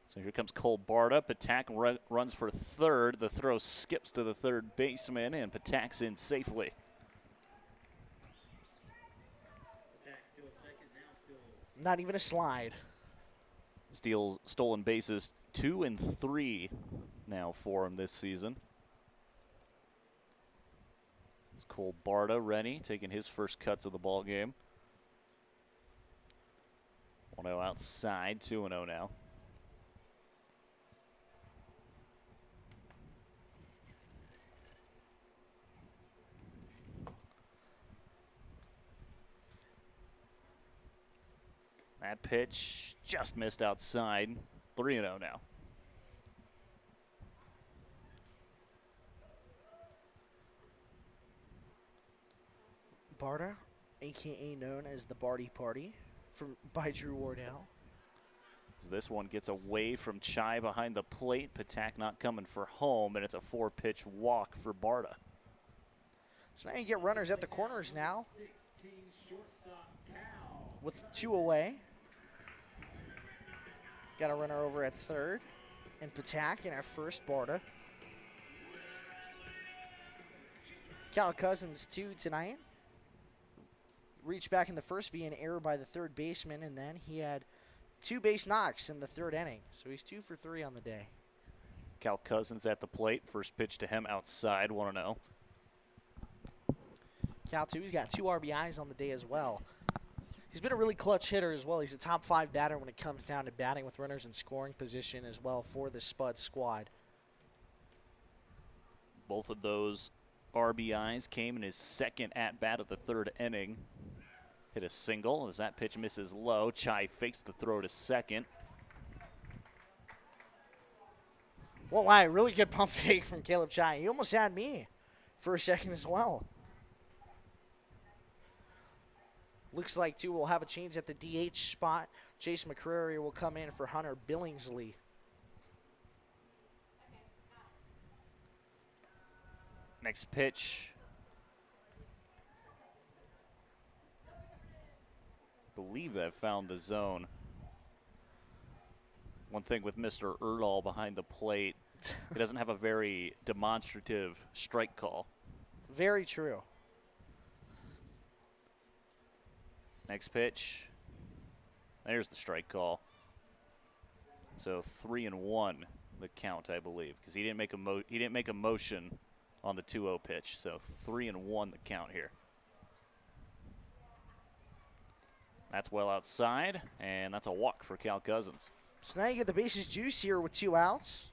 S2: So here comes Cole Barta. Patak runs for third. The throw skips to the third baseman, and Patak's in safely.
S1: Not even a slide.
S2: Stolen bases 2 and 3 now for him this season. It's Cole Barta ready, taking his first cuts of the ball game. 1-0 outside, 2-0 now. That pitch just missed outside. 3-0 now.
S1: Barta, a.k.a. known as the Barty Party, by Drew Wardell.
S2: As this one gets away from Chai behind the plate. Patak not coming for home, and it's a 4-pitch walk for Barta.
S1: So now you get runners at the corners now with 2 away. Got a runner over at third, and Patak in at first, Barta. Cal Cousins, 2 tonight. Reached back in the first via an error by the third baseman, and then he had 2 base knocks in the third inning. So he's 2 for 3 on the day.
S2: Cal Cousins at the plate. First pitch to him outside, 1-0.
S1: Cal, too, he's got 2 RBIs on the day as well. He's been a really clutch hitter as well. He's a top 5 batter when it comes down to batting with runners in scoring position as well for the Spuds squad.
S2: Both of those RBIs came in his second at-bat of the third inning. Hit a single as that pitch misses low. Chai fakes the throw to second.
S1: Won't lie, really good pump fake from Caleb Chai. He almost had me for a second as well. Looks like, too, we'll have a change at the DH spot. Chase McCreary will come in for Hunter Billingsley.
S2: Next pitch. Believe that found the zone. One thing with Mr. Erdahl behind the plate, he doesn't have a very demonstrative strike call.
S1: Very true.
S2: Next pitch. There's the strike call. So 3-1 the count, I believe, because he didn't make a motion on the 2-0 pitch. So 3-1 the count here. That's well outside, and that's a walk for Cal Cousins.
S1: So now you get the bases juice here with 2 outs.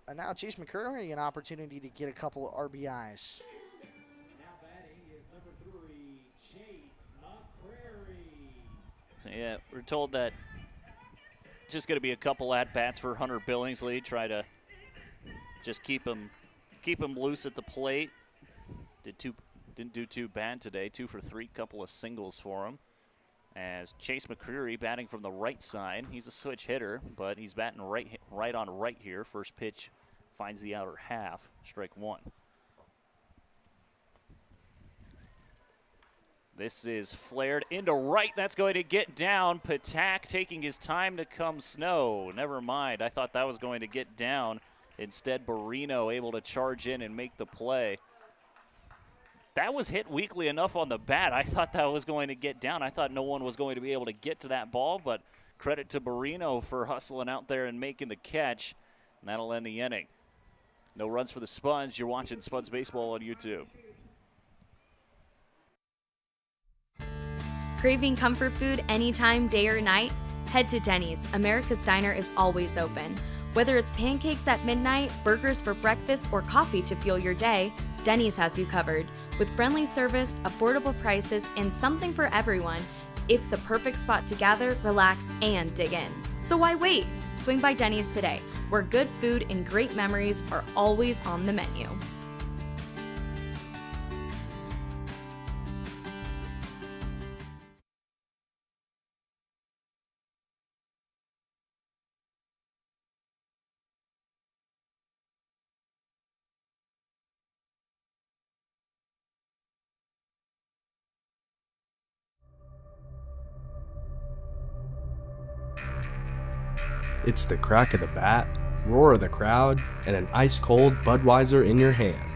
S1: And now Chase McCurry an opportunity to get a couple of RBIs.
S7: Now batting is number 3, Chase McCrary.
S2: So yeah, we're told that it's just going to be a couple at-bats for Hunter Billingsley. Try to just keep him loose at the plate. Didn't do too bad today. 2 for 3, couple of singles for him. As Chase McCreary batting from the right side. He's a switch hitter, but he's batting right on right here. First pitch finds the outer half, strike 1. This is flared into right. That's going to get down. Patak taking his time to come snow. Never mind. I thought that was going to get down. Instead, Barrino able to charge in and make the play. That was hit weakly enough on the bat. I thought that was going to get down. I thought no one was going to be able to get to that ball, but credit to Barrino for hustling out there and making the catch. And that'll end the inning. No runs for the Spuds. You're watching Spuds Baseball on YouTube.
S5: Craving comfort food anytime, day or night? Head to Denny's. America's Diner is always open. Whether it's pancakes at midnight, burgers for breakfast, or coffee to fuel your day, Denny's has you covered. With friendly service, affordable prices, and something for everyone, it's the perfect spot to gather, relax, and dig in. So why wait? Swing by Denny's today, where good food and great memories are always on the menu.
S6: It's the crack of the bat, roar of the crowd, and an ice-cold Budweiser in your hand.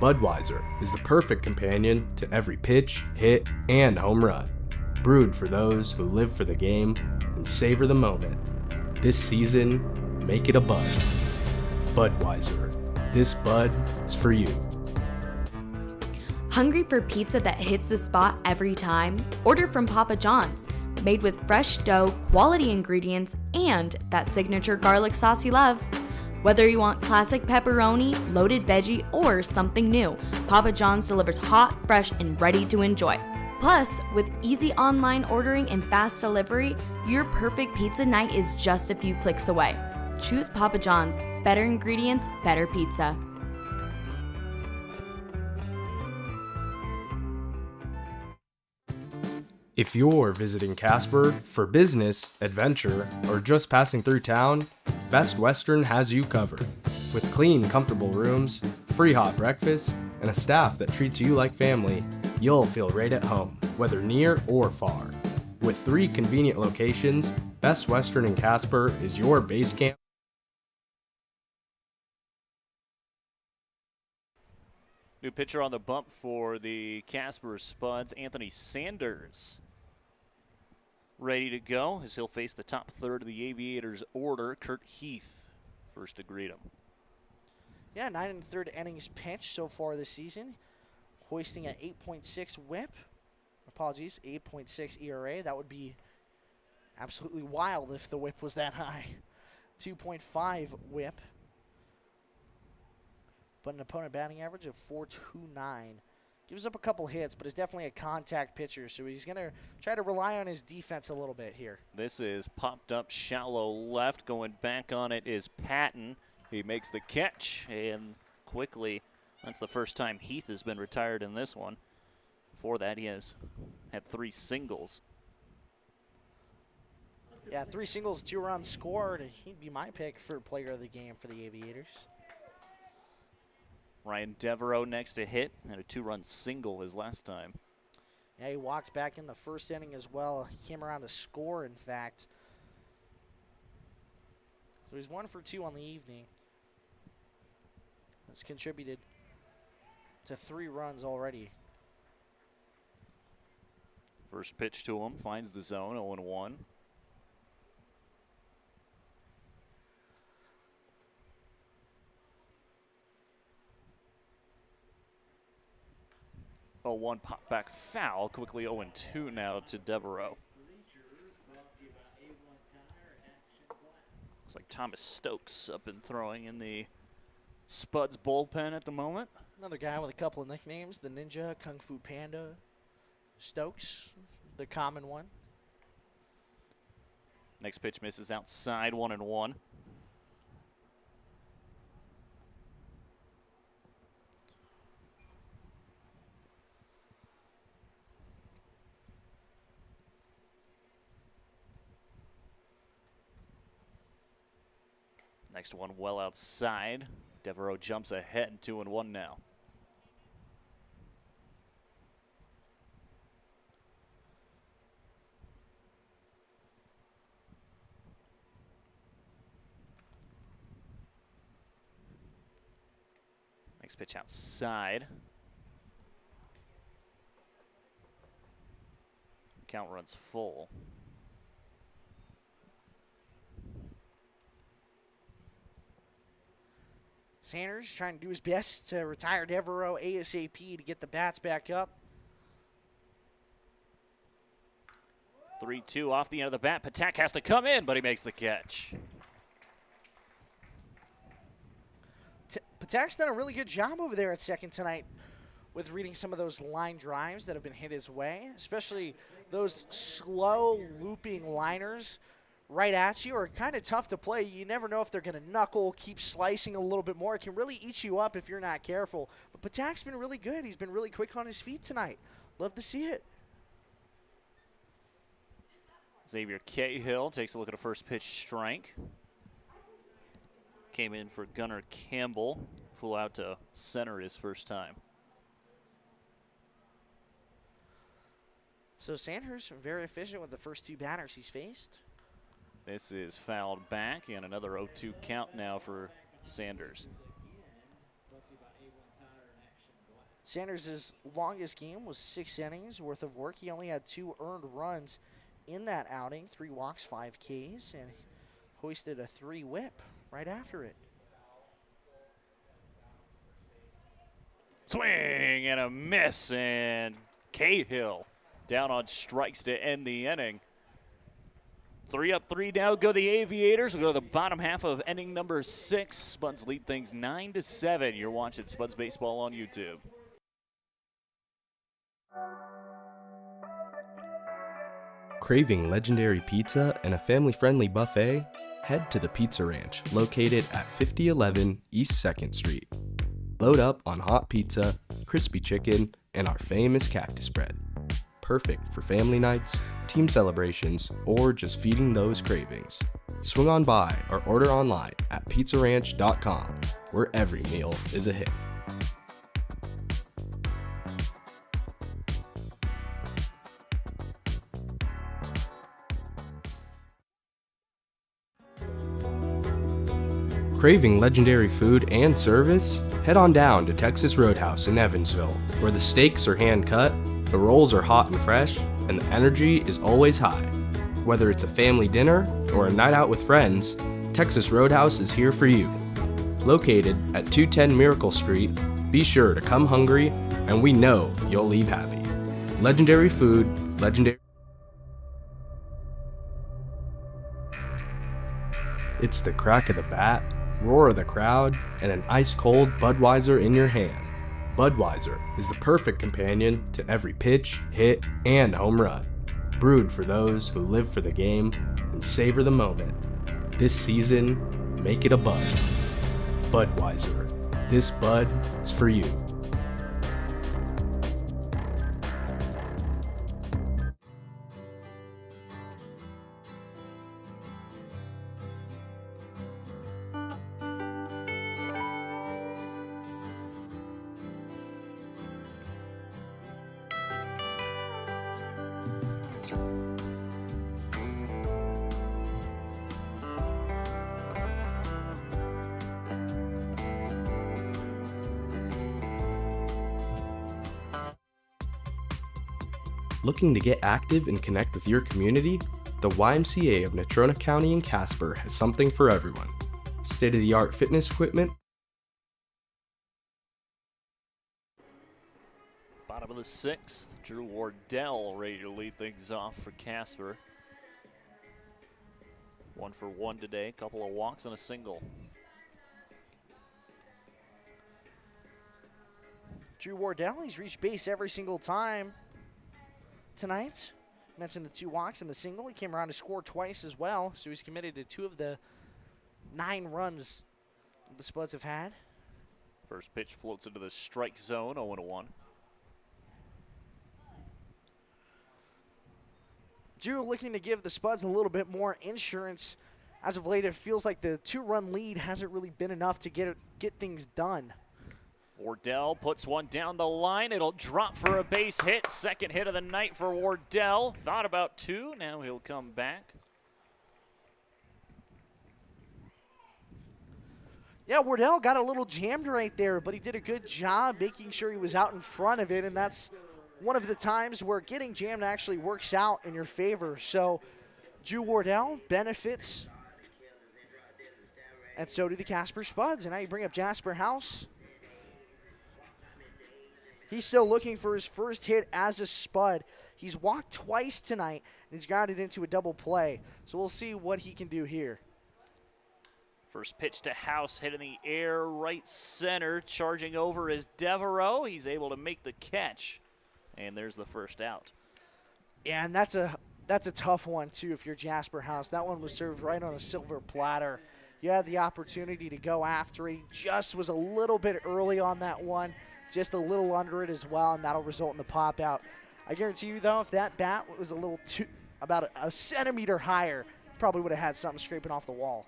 S6: Budweiser is the perfect companion to every pitch, hit, and home run. Brewed for those who live for the game and savor the moment. This season, make it a Bud. Budweiser. This Bud is for you.
S5: Hungry for pizza that hits the spot every time? Order from Papa John's. Made with fresh dough, quality ingredients, and that signature garlic sauce you love. Whether you want classic pepperoni, loaded veggie, or something new, Papa John's delivers hot, fresh, and ready to enjoy. Plus, with easy online ordering and fast delivery, your perfect pizza night is just a few clicks away. Choose Papa John's. Better ingredients, better pizza.
S6: If you're visiting Casper for business, adventure, or just passing through town, Best Western has you covered. With clean, comfortable rooms, free hot breakfast, and a staff that treats you like family, you'll feel right at home, whether near or far. With 3 convenient locations, Best Western in Casper is your base camp.
S2: New pitcher on the bump for the Casper Spuds, Anthony Sanders. Ready to go as he'll face the top third of the Aviators order, Kurt Heath, first to greet him.
S1: Yeah, 9 1/3 innings pitched so far this season, hoisting an 8.6 whip. Apologies, 8.6 ERA. That would be absolutely wild if the whip was that high. 2.5 whip. But an opponent batting average of 4.29. Gives up a couple hits, but is definitely a contact pitcher, so he's going to try to rely on his defense a little bit here.
S2: This is popped up shallow left. Going back on it is Patton. He makes the catch, and quickly, that's the first time Heath has been retired in this one. Before that, he has had 3 singles.
S1: Yeah, 3 singles, 2 runs scored. He'd be my pick for player of the game for the Aviators.
S2: Ryan Devereaux next to hit, and a 2-run single his last time.
S1: Yeah, he walked back in the first inning as well. He came around to score, in fact. So he's 1 for 2 on the evening. That's contributed to 3 runs already.
S2: First pitch to him, finds the zone, 0-1. One pop back foul, quickly 0-2 now to Devereaux. Looks like Thomas Stokes up and throwing in the Spuds bullpen at the moment.
S1: Another guy with a couple of nicknames, the Ninja, Kung Fu Panda, Stokes, the common one.
S2: Next pitch misses outside, 1-1. Next one well outside. Devereaux jumps ahead, 2-1 now. Next pitch outside. Count runs full.
S1: Sanders trying to do his best to retire Devereaux ASAP to get the bats back up.
S2: 3-2 off the end of the bat. Patak has to come in, but he makes the catch.
S1: Patak's done a really good job over there at second tonight with reading some of those line drives that have been hit his way, especially those slow looping liners right at you are kind of tough to play. You never know if they're going to knuckle, keep slicing a little bit more. It can really eat you up if you're not careful. But Patak's been really good. He's been really quick on his feet tonight. Love to see it.
S2: Xavier Cahill takes a look at a first pitch strike. Came in for Gunnar Campbell. Flew out to center his first time.
S1: So Sanders very efficient with the first 2 batters he's faced.
S2: This is fouled back, and another 0-2 count now for Sanders.
S1: Sanders' longest game was 6 innings worth of work. He only had 2 earned runs in that outing, 3 walks, 5 Ks, and hoisted a 3 whip right after it.
S2: Swing and a miss, and Cahill down on strikes to end the inning. 3 up, 3 down go the Aviators. We'll go to the bottom half of inning number 6. Spuds lead things 9-7. You're watching Spuds Baseball on YouTube.
S6: Craving legendary pizza and a family-friendly buffet? Head to the Pizza Ranch, located at 5011 East 2nd Street. Load up on hot pizza, crispy chicken, and our famous cactus bread. Perfect for family nights, team celebrations, or just feeding those cravings. Swing on by or order online at pizzaranch.com, where every meal is a hit. Craving legendary food and service? Head on down to Texas Roadhouse in Evansville, where the steaks are hand-cut, the rolls are hot and fresh, and the energy is always high. Whether it's a family dinner or a night out with friends, Texas Roadhouse is here for you. Located at 210 Miracle Street, be sure to come hungry, and we know you'll leave happy. Legendary food, legendary... It's the crack of the bat, roar of the crowd, and an ice-cold Budweiser in your hand. Budweiser is the perfect companion to every pitch, hit, and home run. Brewed for those who live for the game and savor the moment. This season, make it a Bud. Budweiser. This Bud is for you. Looking to get active and connect with your community? The YMCA of Natrona County and Casper has something for everyone. State-of-the-art fitness equipment,
S2: Bottom of the 6th, Drew Wardell ready to lead things off for Casper. 1 for 1 today, couple of walks and a single.
S1: Drew Wardell, he's reached base every single time tonight. Mentioned the 2 walks and the single. He came around to score twice as well, so he's committed to 2 of the 9 runs the Spuds have had.
S2: First pitch floats into the strike zone, 0-1.
S1: Drew looking to give the Spuds a little bit more insurance. As of late, it feels like the 2-run lead hasn't really been enough to get things done.
S2: Wardell puts one down the line. It'll drop for a base hit. Second hit of the night for Wardell. Thought about 2. Now he'll come back.
S1: Yeah, Wardell got a little jammed right there, but he did a good job making sure he was out in front of it, and that's one of the times where getting jammed actually works out in your favor. So Drew Wardell benefits, and so do the Casper Spuds. And now you bring up Jasper House. He's still looking for his first hit as a Spud. He's walked twice tonight, and he's grounded into a double play. So we'll see what he can do here.
S2: First pitch to House, hit in the air, right center. Charging over is Devereaux. He's able to make the catch, and there's the first out.
S1: Yeah, and that's a tough one, too, if you're Jasper House. That one was served right on a silver platter. You had the opportunity to go after it. He just was a little bit early on that one. Just a little under it as well, and that'll result in the pop out. I guarantee you, though, if that bat was a little about a centimeter higher, probably would have had something scraping off the wall.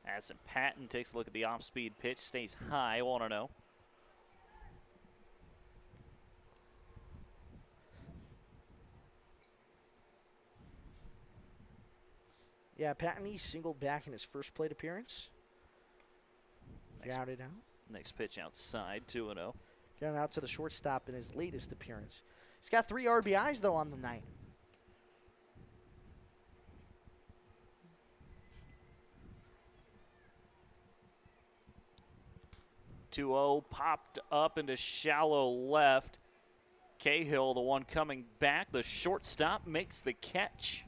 S2: Addison Patton takes a look at the off-speed pitch, stays high, 1-0.
S1: Yeah, Patton East singled back in his first plate appearance. Grounded out.
S2: Next pitch outside, 2-0.
S1: Grounded out to the shortstop in his latest appearance. He's got 3 RBIs, though, on the night.
S2: Popped up into shallow left. Cahill, the one coming back. The shortstop makes the catch.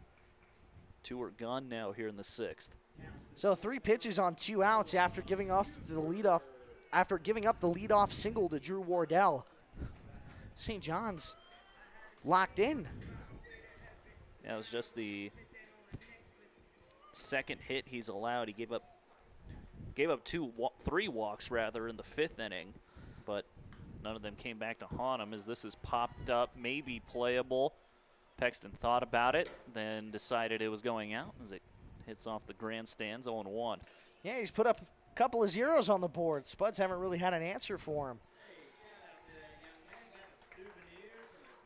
S2: 2 are gone now here in the 6th.
S1: So 3 pitches on 2 outs after giving up the leadoff single to Drew Wardell. St. John's locked in.
S2: That was just the second hit he's allowed. He gave up 3 walks rather in the 5th inning, but none of them came back to haunt him as this is popped up, maybe playable. Pexton thought about it, then decided it was going out as it hits off the grandstands, 0-1.
S1: Yeah, he's put up a couple of zeros on the board. Spuds haven't really had an answer for him.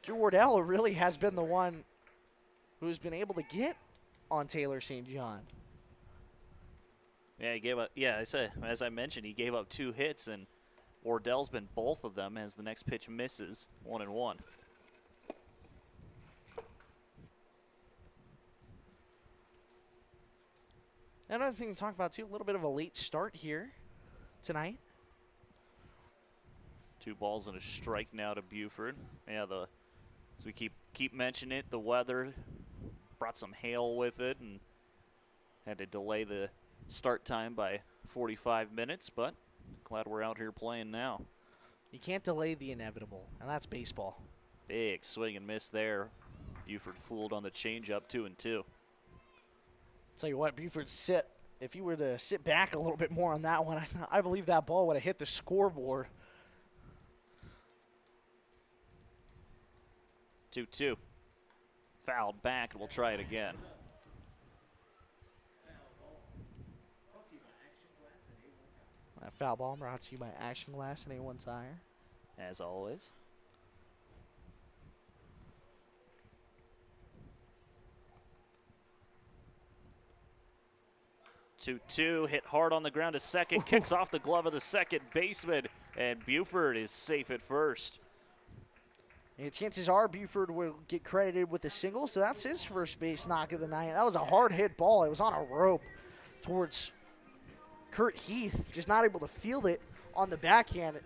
S1: Drew Wardell really has been the one who's been able to get on Taylor St. John.
S2: Yeah, he gave up. Yeah, as I mentioned, he gave up 2 hits, and Wardell's been both of them as the next pitch misses, 1-1.
S1: Another thing to talk about, too, a little bit of a late start here tonight.
S2: 2 balls and a strike now to Buford. Yeah, as we keep mentioning it, the weather brought some hail with it and had to delay the start time by 45 minutes, but glad we're out here playing now.
S1: You can't delay the inevitable, and that's baseball.
S2: Big swing and miss there. Buford fooled on the changeup, 2-2.
S1: Tell you what, Buford if he were to sit back a little bit more on that one, I believe that ball would have hit the scoreboard.
S2: 2-2. Fouled back, and we'll try it again.
S1: That foul ball brought to you by Action Glass and A1 Tire.
S2: As always. 2-2, hit hard on the ground to second, kicks off the glove of the second baseman, and Buford is safe at first.
S1: And chances are Buford will get credited with a single, so that's his first base knock of the night. That was a hard hit ball. It was on a rope towards Kurt Heath, just not able to field it on the backhand.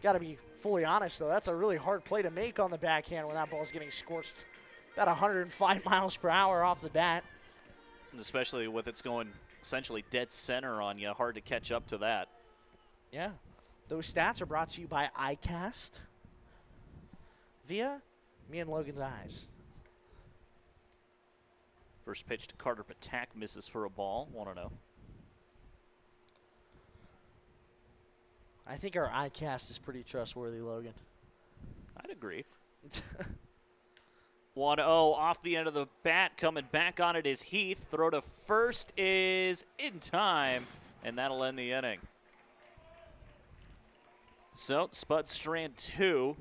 S1: Got to be fully honest, though. That's a really hard play to make on the backhand when that ball's getting scorched about 105 miles per hour off the bat.
S2: Especially with it's going essentially dead center on you. Hard to catch up to that.
S1: Yeah. Those stats are brought to you by iCast via me and Logan's eyes.
S2: First pitch to Carter Patak misses for a ball, 1-0.
S1: I think our iCast is pretty trustworthy, Logan.
S2: I'd agree. 1-0 off the end of the bat. Coming back on it is Heath. Throw to first is in time, and that'll end the inning. So, Spuds strand 2.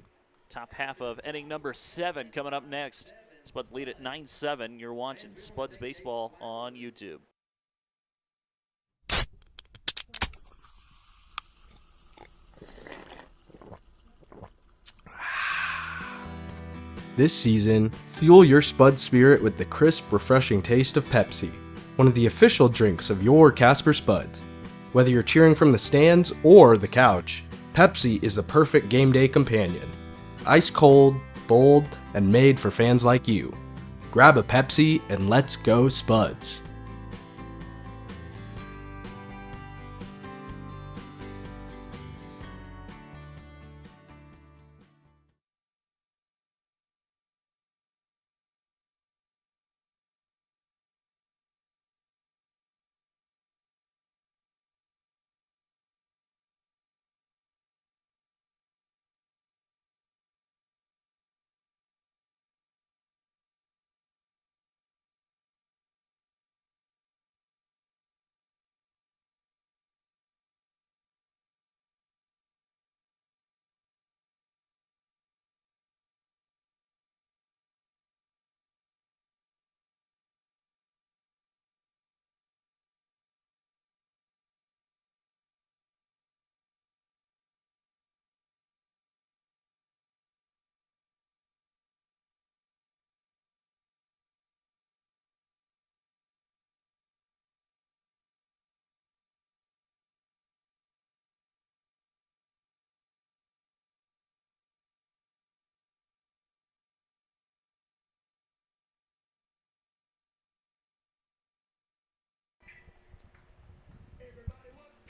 S2: Top half of inning number 7 coming up next. Spuds lead at 9-7. You're watching Spuds Baseball on YouTube.
S6: This season, fuel your Spud spirit with the crisp, refreshing taste of Pepsi, one of the official drinks of your Casper Spuds. Whether you're cheering from the stands or the couch, Pepsi is the perfect game day companion. Ice cold, bold, and made for fans like you. Grab a Pepsi and let's go Spuds.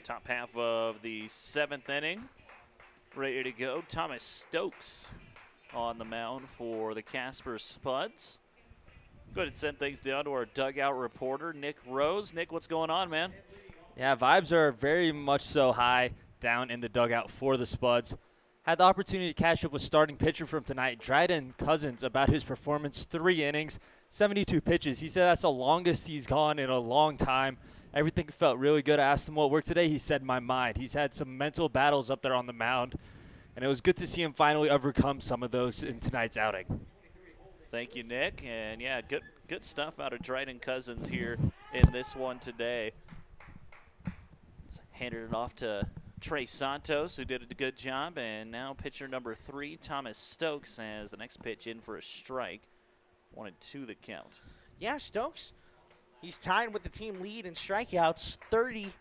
S2: Top half of the 7th inning. Ready to go. Thomas Stokes on the mound for the Casper Spuds. Go ahead and send things down to our dugout reporter, Nick Rose. Nick, what's going on, man?
S3: Yeah, vibes are very much so high down in the dugout for the Spuds. Had the opportunity to catch up with starting pitcher from tonight, Dryden Cousins, about his performance. 3 innings, 72 pitches. He said that's the longest he's gone in a long time. Everything felt really good. I asked him what worked today. He said, my mind. He's had some mental battles up there on the mound, and it was good to see him finally overcome some of those in tonight's outing.
S2: Thank you, Nick. And, yeah, good stuff out of Dryden Cousins here in this one today. Let's hand it off to Trey Santos, who did a good job, and now pitcher number 3, Thomas Stokes, has the next pitch in for a strike. 1-2 the count.
S1: Yeah, Stokes, he's tied with the team lead in strikeouts, 30.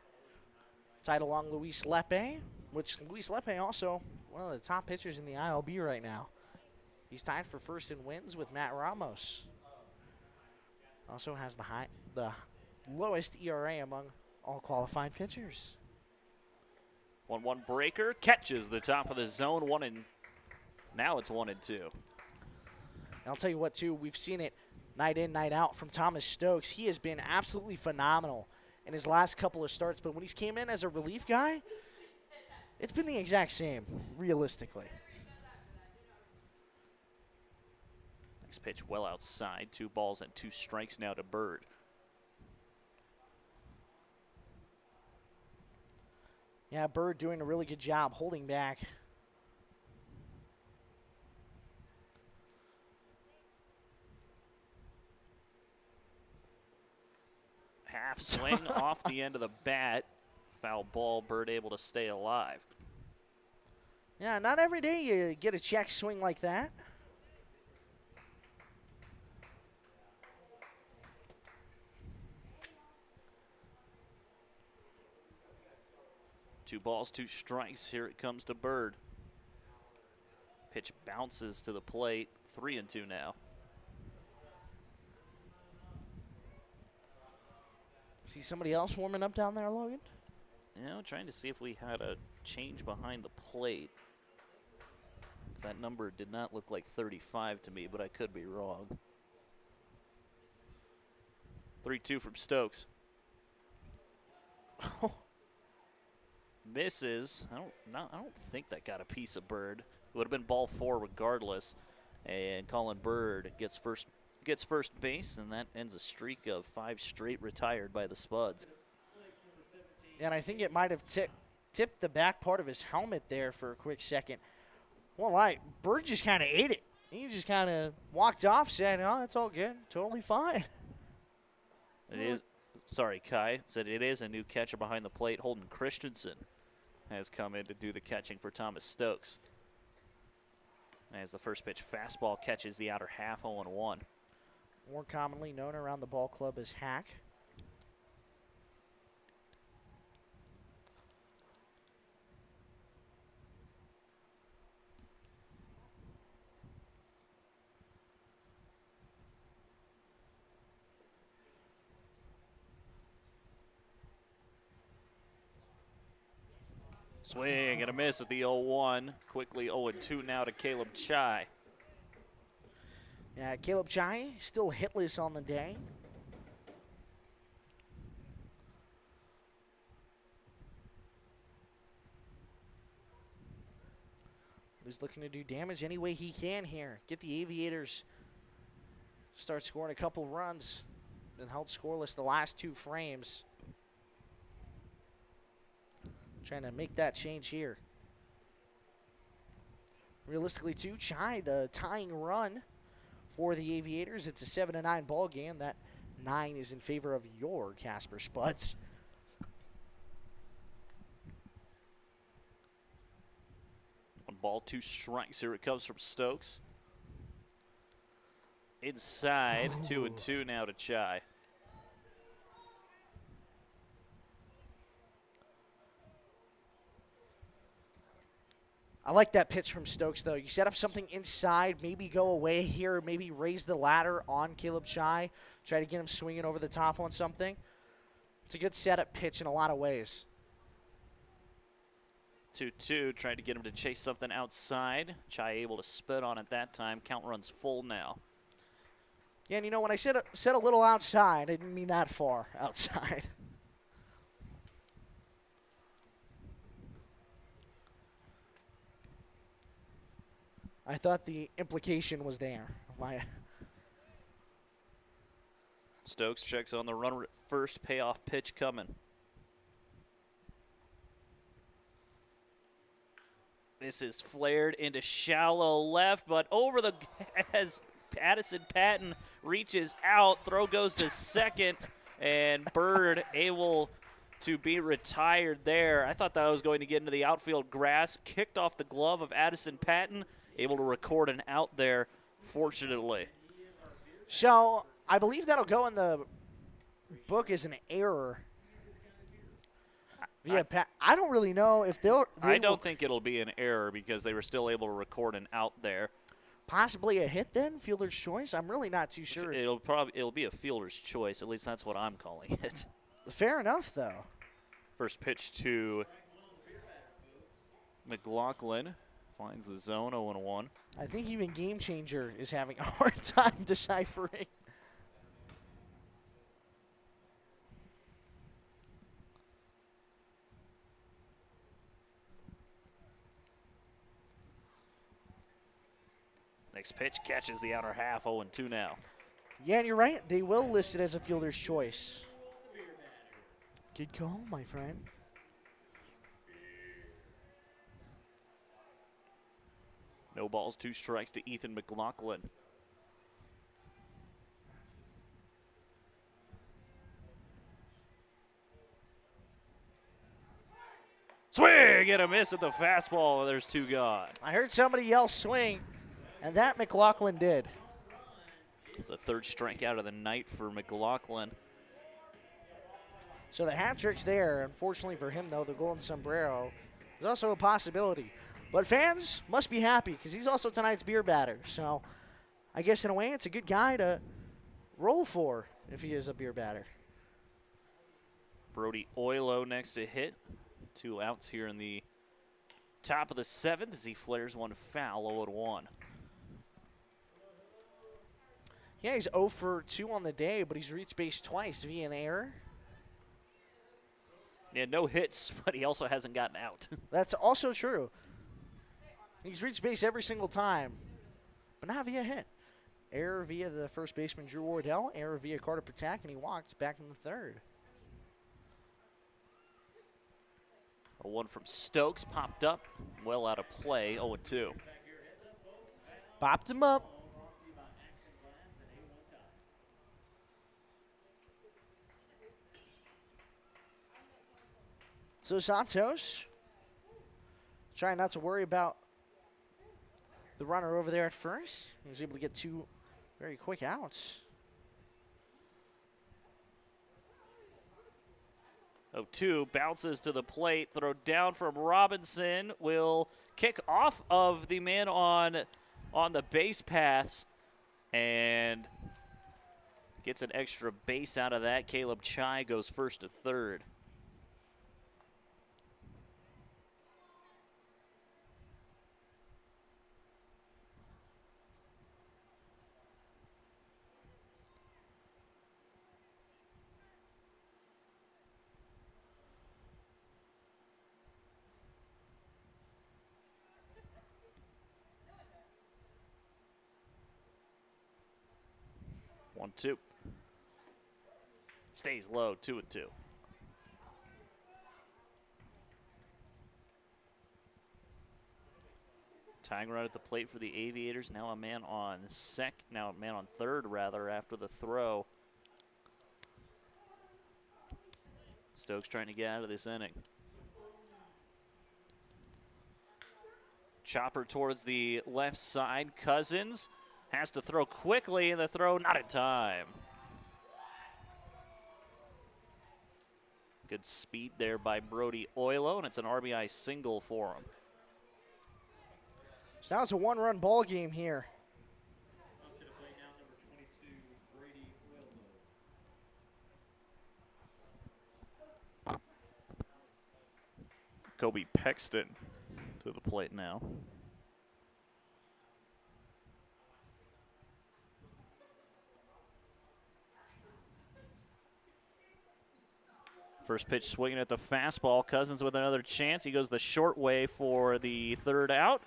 S1: Tied along Luis Lepe, which Luis Lepe also one of the top pitchers in the ILB right now. He's tied for first in wins with Matt Ramos. Also has the lowest ERA among all qualified pitchers.
S2: 1-1 breaker, catches the top of the zone, now it's 1-2.
S1: And I'll tell you what, too, we've seen it night in, night out from Thomas Stokes. He has been absolutely phenomenal in his last couple of starts, but when he's came in as a relief guy, it's been the exact same, realistically.
S2: Next pitch well outside, 2 balls and 2 strikes now to Bird.
S1: Yeah, Bird doing a really good job holding back.
S2: Half swing off the end of the bat. Foul ball, Bird able to stay alive.
S1: Yeah, not every day you get a check swing like that.
S2: Two balls, 2 strikes. Here it comes to Bird. Pitch bounces to the plate. 3-2 now.
S1: See somebody else warming up down there, Logan?
S2: You know, trying to see if we had a change behind the plate. That number did not look like 35 to me, but I could be wrong. 3-2 from Stokes. Misses. I don't think that got a piece of Bird. It would have been ball 4 regardless. And Colin Bird gets first base, and that ends a streak of 5 straight retired by the Spuds.
S1: And I think it might have tipped the back part of his helmet there for a quick second. Well, Bird just kind of ate it. He just kind of walked off, said, "Oh, it's all good, totally fine."
S2: It is. Sorry, Kai said it is a new catcher behind the plate. Holden Christensen has come in to do the catching for Thomas Stokes. As the first pitch fastball catches the outer half, 0-1.
S1: More commonly known around the ball club as hack.
S2: Swing and a miss at the 0-1. Quickly 0-2 now to Caleb Chai.
S1: Yeah, Caleb Chai still hitless on the day. He's looking to do damage any way he can here. Get the Aviators start scoring a couple runs. Been held scoreless the last 2 frames. Trying to make that change here. Realistically, too, Chai, the tying run for the Aviators. It's a 7-9 ball game. That 9 is in favor of your Casper Spuds.
S2: One ball, 2 strikes. Here it comes from Stokes. Inside, 2-2 now to Chai.
S1: I like that pitch from Stokes, though. You set up something inside, maybe go away here, maybe raise the ladder on Caleb Chai, try to get him swinging over the top on something. It's a good setup pitch in a lot of ways.
S2: 2-2, tried to get him to chase something outside. Chai able to spit on it that time. Count runs full now.
S1: Yeah, and you know, when I said a little outside, I didn't mean that far outside. I thought the implication was there.
S2: Stokes checks on the runner at first. Payoff pitch coming. This is flared into shallow left, but over the as Addison Patton reaches out. Throw goes to second, and Bird able to be retired there. I thought that was going to get into the outfield grass. Kicked off the glove of Addison Patton. Able to record an out there, fortunately.
S1: So I believe that'll go in the book as an error. I don't really know if
S2: I don't think it'll be an error because they were still able to record an out there.
S1: Possibly a hit then, fielder's choice. I'm really not too sure.
S2: It'll be a fielder's choice. At least that's what I'm calling it.
S1: Fair enough, though.
S2: First pitch to McLaughlin. Finds the zone, 0-1.
S1: I think even Game Changer is having a hard time deciphering.
S2: Next pitch catches the outer half, 0-2 now.
S1: Yeah, and you're right. They will list it as a fielder's choice. Good call, my friend.
S2: No balls, 2 strikes to Ethan McLaughlin. Swing and a miss at the fastball. There's 2 gone.
S1: I heard somebody yell swing, and that McLaughlin did.
S2: It's the 3rd strikeout of the night for McLaughlin.
S1: So the hat trick's there. Unfortunately for him, though, the golden sombrero is also a possibility. But fans must be happy because he's also tonight's beer batter. So I guess in a way it's a good guy to roll for if he is a beer batter.
S2: Brody Oilo next to hit. 2 outs here in the top of the 7th as he flares one foul, 0-1.
S1: Yeah, he's 0 for 2 on the day, but he's reached base twice via an error.
S2: Yeah, no hits, but he also hasn't gotten out.
S1: That's also true. He's reached base every single time, but not via hit. Error via the first baseman, Drew Wardell. Error via Carter Patak, and he walks back in the 3rd.
S2: A 1 from Stokes popped up, well out of play, 0-2.
S1: Popped him up. So Santos trying not to worry about the runner over there at first. He was able to get 2 very quick outs.
S2: 0-2 bounces to the plate. Throw down from Robinson will kick off of the man on the base paths and gets an extra base out of that. Caleb Chai goes first to 3rd. One, 2. Stays low, 2-2. Tying run at the plate for the Aviators. Now a man on 3rd rather after the throw. Stokes trying to get out of this inning. Chopper towards the left side. Cousins has to throw quickly, and the throw not in time. Good speed there by Brody Oilo, and it's an RBI single for him.
S1: So now it's a 1-run ball game here.
S2: Jacoby Pexton to the plate now. First pitch swinging at the fastball. Cousins with another chance. He goes the short way for the third out,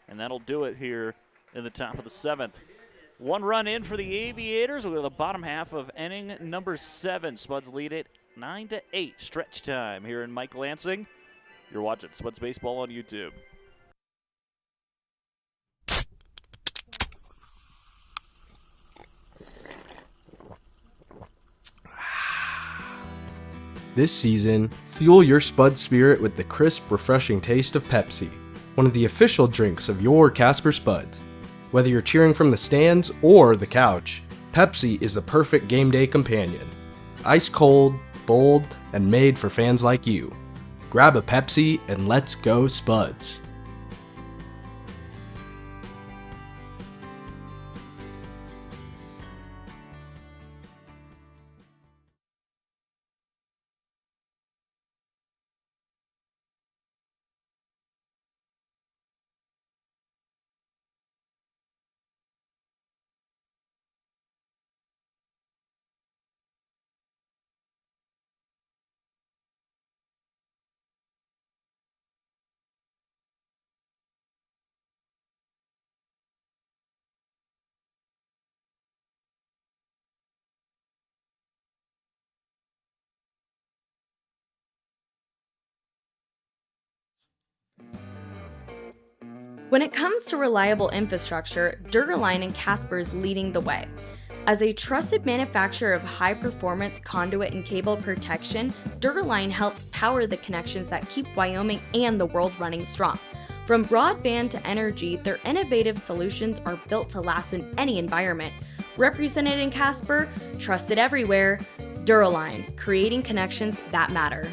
S2: and that'll do it here in the top of the 7th. 1 run in for the Aviators. We'll go to the bottom half of inning number 7. Spuds lead it 9-8. Stretch time here in Mike Lansing. You're watching Spuds Baseball on YouTube.
S6: This season, fuel your Spud spirit with the crisp, refreshing taste of Pepsi, one of the official drinks of your Casper Spuds. Whether you're cheering from the stands or the couch, Pepsi is the perfect game day companion. Ice cold, bold, and made for fans like you. Grab a Pepsi and let's go Spuds.
S5: When it comes to reliable infrastructure, Duraline and Casper is leading the way. As a trusted manufacturer of high-performance conduit and cable protection, Duraline helps power the connections that keep Wyoming and the world running strong. From broadband to energy, their innovative solutions are built to last in any environment. Represented in Casper, trusted everywhere, Duraline, creating connections that matter.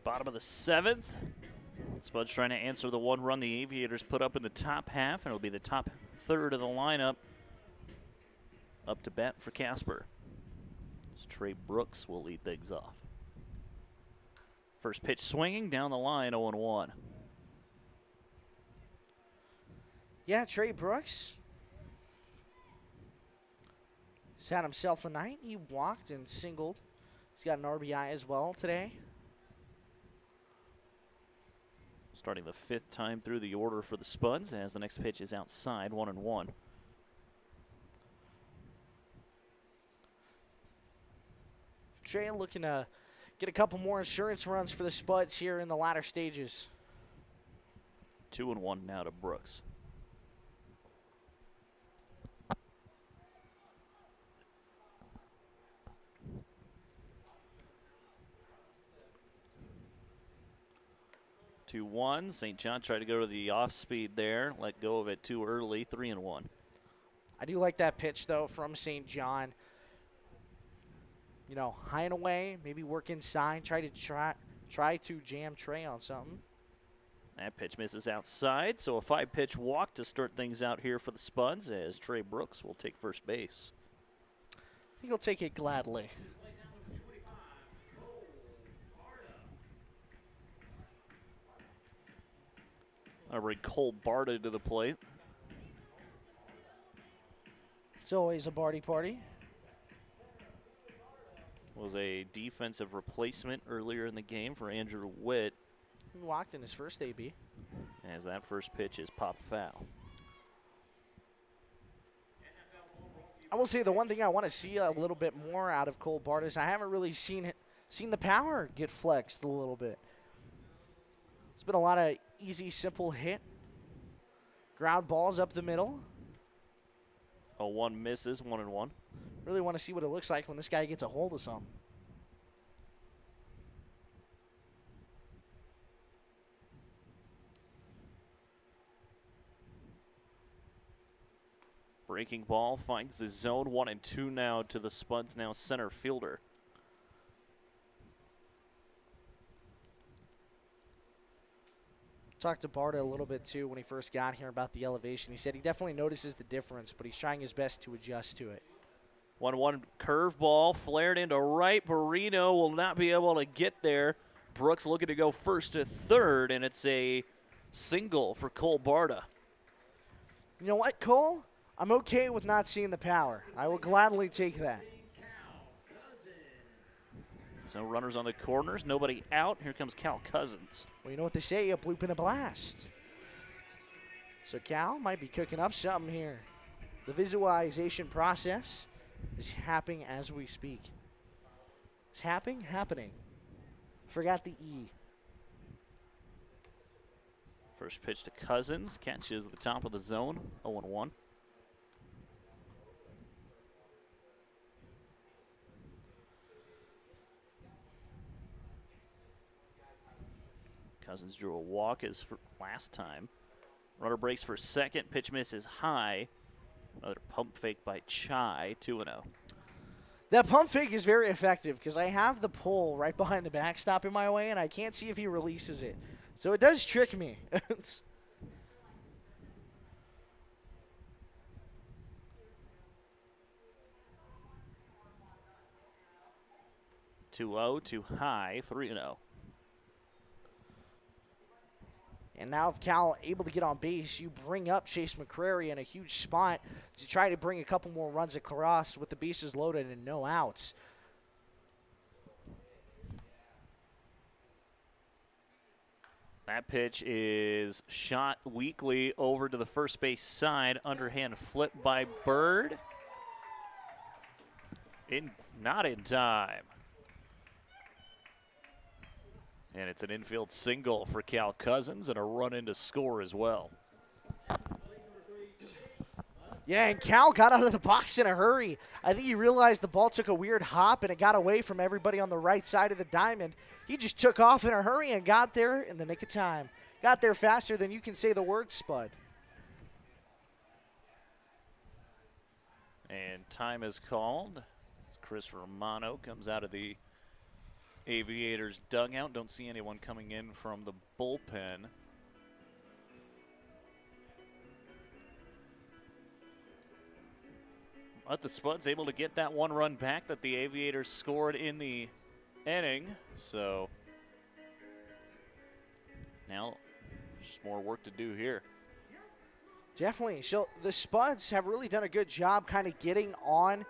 S2: Bottom of the 7th. Spuds trying to answer the 1 run the Aviators put up in the top half, and it'll be the top third of the lineup. Up to bat for Casper. As Trey Brooks will lead things off. First pitch swinging down the line, 0-1.
S1: Yeah, Trey Brooks. He's had himself a night. He walked and singled. He's got an RBI as well today.
S2: Starting the 5th time through the order for the Spuds as the next pitch is outside, 1-1.
S1: Trey looking to get a couple more insurance runs for the Spuds here in the latter stages.
S2: 2-1 now to Brooks. Two one. St. John tried to go to the off speed there, let go of it too early. 3-1.
S1: I do like that pitch though from St. John. You know, high and away, maybe work inside, try to jam Trey on something.
S2: That pitch misses outside, so a 5-pitch walk to start things out here for the Spuds as Trey Brooks will take first base.
S1: I think he'll take it gladly.
S2: I'll bring Cole Barta to the plate.
S1: It's always a Barty party.
S2: Was a defensive replacement earlier in the game for Andrew Witt.
S1: He walked in his first AB.
S2: As that first pitch is popped foul.
S1: I will say the one thing I want to see a little bit more out of Cole Barta is I haven't really seen the power get flexed a little bit. It's been a lot of easy, simple hit. Ground balls up the middle.
S2: 0-1 misses, 1-1.
S1: Really want to see what it looks like when this guy gets a hold of something.
S2: Breaking ball finds the zone, 1-2 now to the Spuds, now center fielder.
S1: Talked to Barta a little bit too when he first got here about the elevation. He said he definitely notices the difference, but he's trying his best to adjust to it.
S2: 1-1 curveball flared into right. Barino will not be able to get there. Brooks looking to go first to third, and it's a single for Cole Barta.
S1: You know what, Cole? I'm okay with not seeing the power. I will gladly take that.
S2: So runners on the corners, nobody out. Here comes Cal Cousins.
S1: Well, you know what they say, a bloop and a blast. So Cal might be cooking up something here. The visualization process is happening as we speak. It's happening. Forgot the E.
S2: First pitch to Cousins, catches the top of the zone, 0-1. Cousins drew a walk as for last time. Runner breaks for second. Pitch misses high. Another pump fake by Chai, 2-0.
S1: That pump fake is very effective because I have the pole right behind the backstop in my way, and I can't see if he releases it. So it does trick me.
S2: 2-0, too high, 3-0.
S1: And now if Cal able to get on base, you bring up Chase McCrary in a huge spot to try to bring a couple more runs across with the bases loaded and no outs.
S2: That pitch is shot weakly over to the first base side. Underhand flip by Bird. Not in time. And it's an infield single for Cal Cousins and a run in to score as well.
S1: Yeah, and Cal got out of the box in a hurry. I think he realized the ball took a weird hop and it got away from everybody on the right side of the diamond. He just took off in a hurry and got there in the nick of time. Got there faster than you can say the word, Spud.
S2: And time is called. Chris Romano comes out of the Aviators dugout. Don't see anyone coming in from the bullpen. But the Spuds able to get that one run back that the Aviators scored in the inning. So now just more work to do here.
S1: Definitely. So the Spuds have really done a good job kind of getting on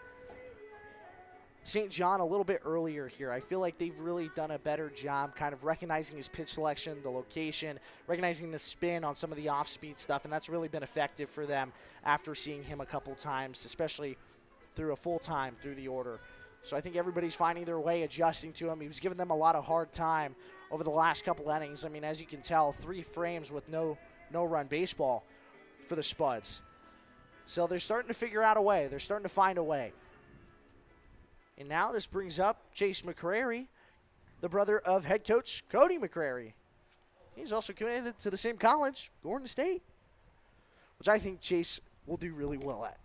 S1: St. John a little bit earlier here. I feel like they've really done a better job kind of recognizing his pitch selection, the location, recognizing the spin on some of the off-speed stuff, and that's really been effective for them after seeing him a couple times, especially through a full time through the order. So I think everybody's finding their way, adjusting to him. He was giving them a lot of hard time over the last couple innings. I mean, as you can tell, 3 frames with no run baseball for the Spuds. So they're starting to figure out a way. They're starting to find a way. And now this brings up Chase McCrary, the brother of head coach Cody McCrary. He's also committed to the same college, Gordon State, which I think Chase will do really well at.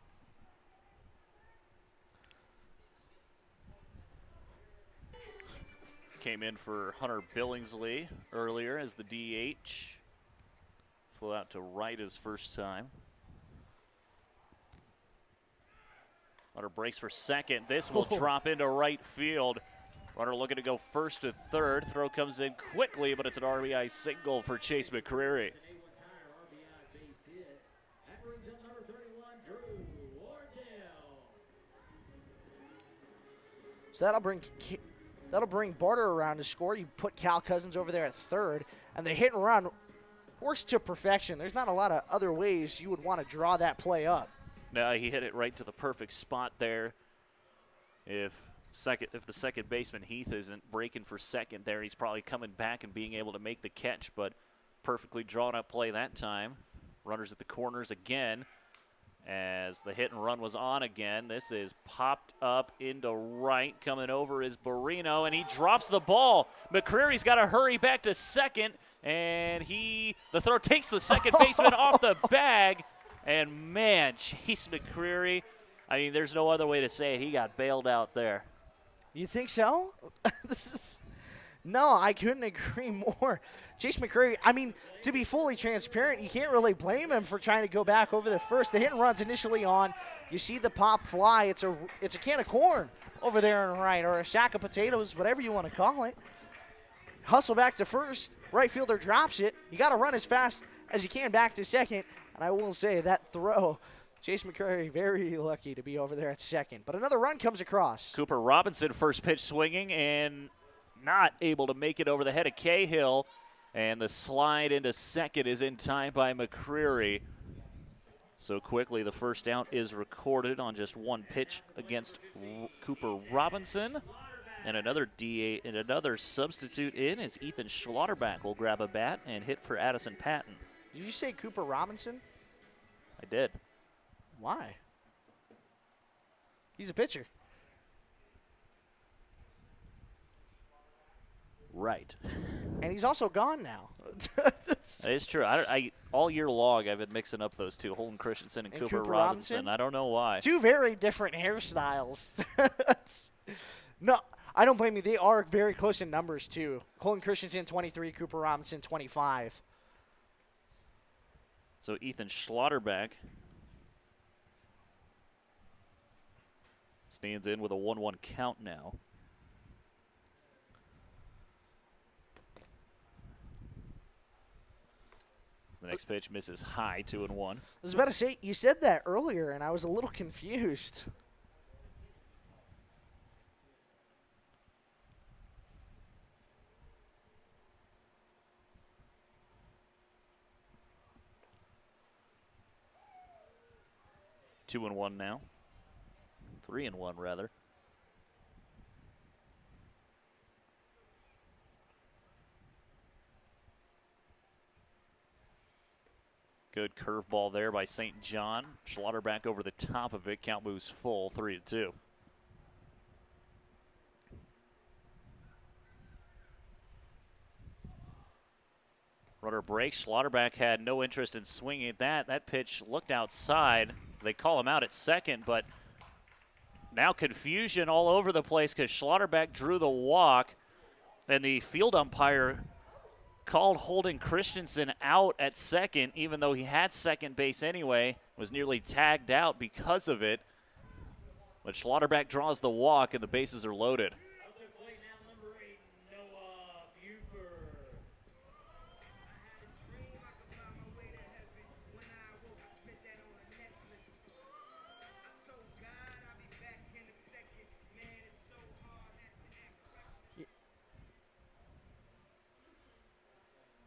S2: Came in for Hunter Billingsley earlier as the DH. Flew out to right his first time. Runner breaks for second. This will drop into right field. Runner looking to go first to third. Throw comes in quickly, but it's an RBI single for Chase McCreary.
S1: So that'll bring Barter around to score. You put Cal Cousins over there at third, and the hit and run works to perfection. There's not a lot of other ways you would want to draw that play up.
S2: No, he hit it right to the perfect spot there. If the second baseman Heath isn't breaking for second there, he's probably coming back and being able to make the catch, but perfectly drawn up play that time. Runners at the corners again as the hit and run was on again. This is popped up into right. Coming over is Barino, and he drops the ball. McCreary's got to hurry back to second, and the throw takes the second baseman off the bag. And, man, Chase McCreary, I mean, there's no other way to say it. He got bailed out there.
S1: You think so? No, I couldn't agree more. Chase McCrary, I mean, to be fully transparent, you can't really blame him for trying to go back over the first. The hit and run's initially on. You see the pop fly. It's a can of corn over there on the right, or a sack of potatoes, whatever you want to call it. Hustle back to first. Right fielder drops it. You got to run as fast as you can back to second. And I will say that throw, Chase McCrary very lucky to be over there at second. But another run comes across.
S2: Cooper Robinson first pitch swinging and not able to make it over the head of Cahill. And the slide into second is in time by McCreary. So quickly the first out is recorded on just one pitch against Cooper Robinson. And another DA and another substitute in is Ethan Schlotterback will grab a bat and hit for Addison Patton.
S1: Did you say Cooper Robinson?
S2: I did.
S1: Why? He's a pitcher.
S2: Right.
S1: And he's also gone now.
S2: That is true. I all year long I've been mixing up those two, Holden Christensen and Cooper Robinson. I don't know why.
S1: Two very different hairstyles. No, I don't blame you. They are very close in numbers, too. Holden Christensen, 23, Cooper Robinson, 25.
S2: So Ethan Schlotterback stands in with a 1-1 count now. The next pitch misses high, 2-1.
S1: I was about to say, you said that earlier, and I was a little confused.
S2: Two and one now. 3-1 rather. Good curveball there by St. John. Schlotterback over the top of it. Count moves full, 3-2. Runner breaks. Schlotterback had no interest in swinging at that. That pitch looked outside. They call him out at second, but now confusion all over the place because Schlotterback drew the walk, and the field umpire called Holden Christensen out at second, even though he had second base anyway, was nearly tagged out because of it. But Schlotterback draws the walk, and the bases are loaded.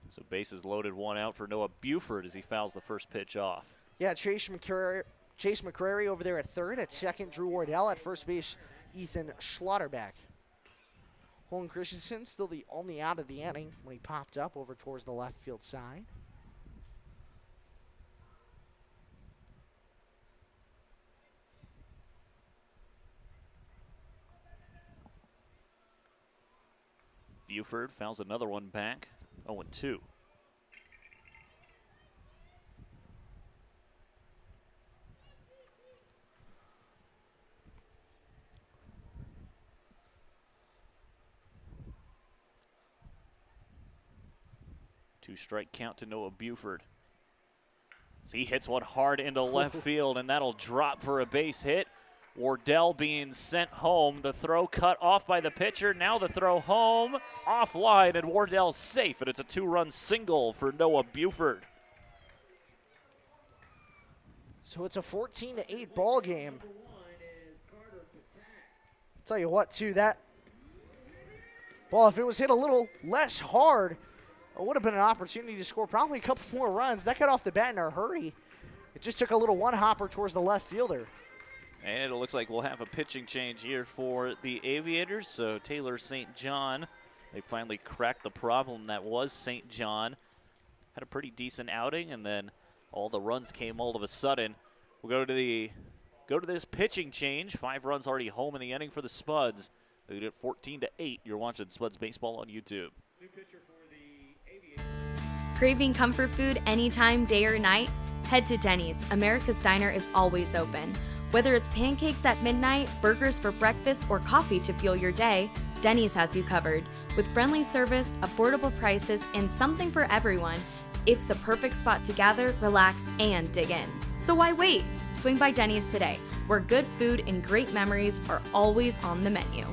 S2: So bases loaded, one out for Noah Buford as he fouls the first pitch off.
S1: Yeah, Chase McCrary over there at third. At second, Drew Wardell. At first base, Ethan Schlotterback. Holden Christensen still the only out of the inning when he popped up over towards the left field side.
S2: Buford fouls another one back, 0-2. Two-strike count to Noah Buford. So he hits one hard into left field, and that'll drop for a base hit. Wardell being sent home. The throw cut off by the pitcher. Now the throw home, offline, and Wardell's safe, and it's a two-run single for Noah Buford.
S1: So it's a 14-8 ball game. I'll tell you what, too, that ball, if it was hit a little less hard, it would have been an opportunity to score probably a couple more runs. That got off the bat in a hurry. It just took a little one-hopper towards the left fielder.
S2: And it looks like we'll have a pitching change here for the Aviators. So Taylor St. John, they finally cracked the problem that was St. John. Had a pretty decent outing, and then all the runs came all of a sudden. We'll go to this pitching change. 5 runs already home in the inning for the Spuds. They did it 14-8. You're watching Spuds Baseball on YouTube.
S5: Craving comfort food anytime, day or night? Head to Denny's. America's Diner is always open. Whether it's pancakes at midnight, burgers for breakfast, or coffee to fuel your day, Denny's has you covered. With friendly service, affordable prices, and something for everyone, it's the perfect spot to gather, relax, and dig in. So why wait? Swing by Denny's today, where good food and great memories are always on the menu.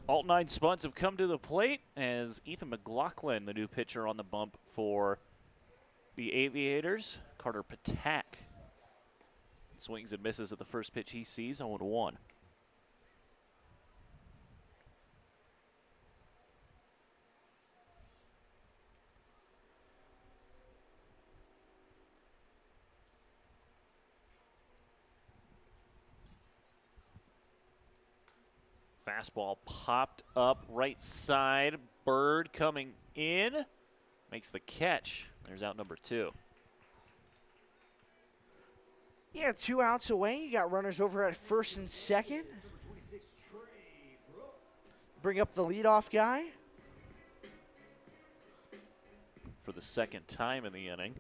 S2: All 9 Spuds have come to the plate as Ethan McLaughlin, the new pitcher on the bump for the Aviators. Carter Patak swings and misses at the first pitch he sees, 0-1. Fastball popped up right side. Bird coming in. Makes the catch. There's out number 2.
S1: Yeah, 2 outs away. You got runners over at first and second. Bring up the leadoff guy.
S2: For the second time in the inning.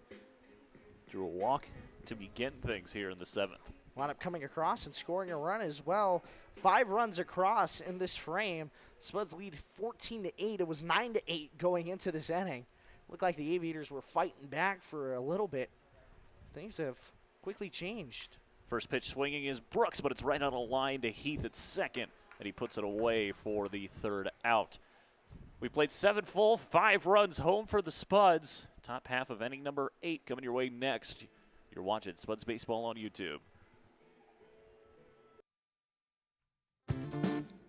S2: Drew a walk to begin things here in the 7th.
S1: Wound up coming across and scoring a run as well. 5 runs across in this frame. Spuds lead 14-8. It was 9-8 going into this inning. Looked like the Aviators were fighting back for a little bit. Things have quickly changed.
S2: First pitch swinging is Brooks, but it's right on a line to Heath at second, and he puts it away for the 3rd out. We played 7 full, 5 runs home for the Spuds. Top half of inning number 8 coming your way next. You're watching Spuds Baseball on YouTube.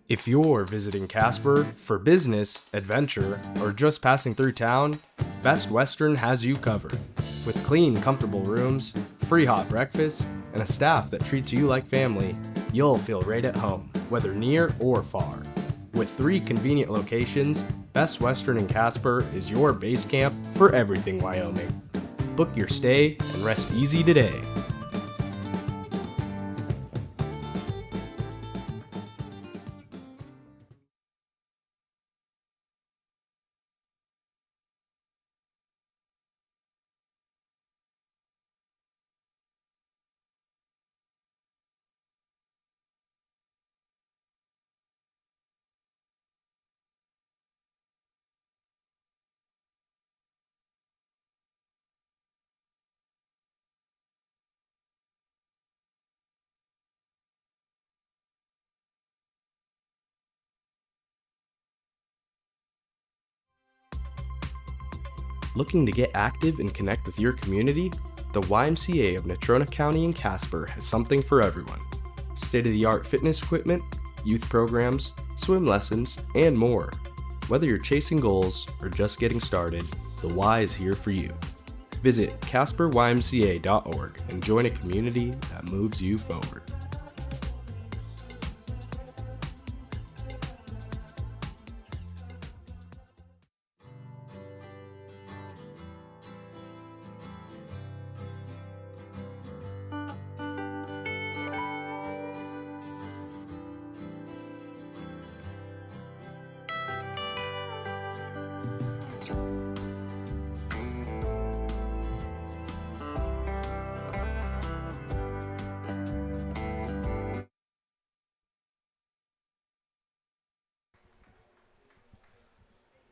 S6: If you're visiting Casper for business, adventure, or just passing through town, Best Western has you covered. With clean, comfortable rooms, free hot breakfast, and a staff that treats you like family, you'll feel right at home, whether near or far. With 3 convenient locations, Best Western in Casper is your base camp for everything Wyoming. Book your stay and rest easy today. Looking to get active and connect with your community? The YMCA of Natrona County and Casper has something for everyone. State-of-the-art fitness equipment, youth programs, swim lessons, and more. Whether you're chasing goals or just getting started, the Y is here for you. Visit CasperYMCA.org and join a community that moves you forward.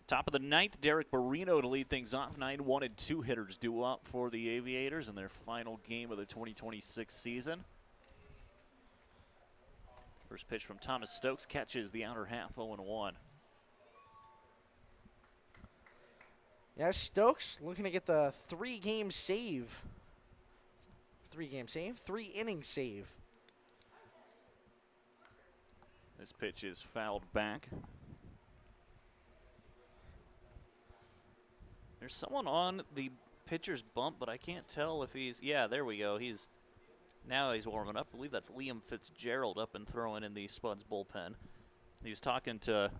S2: Top of the ninth, Derek Barrino to lead things off. 9-1 and 2 hitters due up for the Aviators in their final game of the 2026 season. First pitch from Thomas Stokes catches the outer half, 0-1.
S1: Yeah, Stokes looking to get the 3-game save. 3-game save? 3-inning save.
S2: This pitch is fouled back. There's someone on the pitcher's bump, but I can't tell if he's, yeah, there we go. Now he's warming up. I believe that's Liam Fitzgerald up and throwing in the Spuds bullpen. He was talking to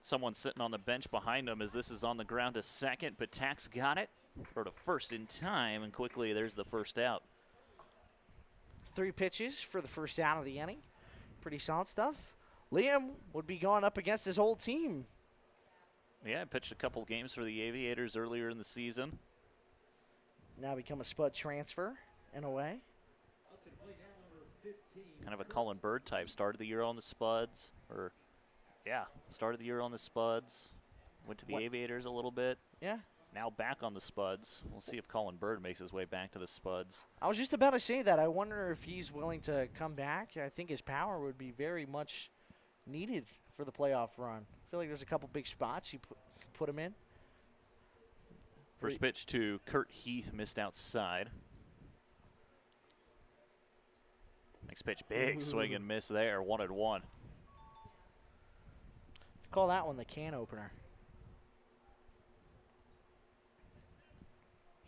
S2: someone sitting on the bench behind him as this is on the ground to second, but Tax got it. Throw to first in time, and quickly there's the first out.
S1: 3 pitches for the first out of the inning. Pretty solid stuff. Liam would be going up against his whole team.
S2: Yeah, pitched a couple games for the Aviators earlier in the season.
S1: Now become a Spud transfer in a way.
S2: Kind of a Colin Bird type. Started the year on the Spuds. Started the year on the Spuds. Went to the Aviators a little bit.
S1: Yeah.
S2: Now back on the Spuds. We'll see if Colin Bird makes his way back to the Spuds.
S1: I was just about to say that. I wonder if he's willing to come back. I think his power would be very much needed for the playoff run. I feel like there's a couple big spots you put him in.
S2: First pitch to Kurt Heath, missed outside. Next pitch, big swing and miss there, 1-1.
S1: Call that one the can opener.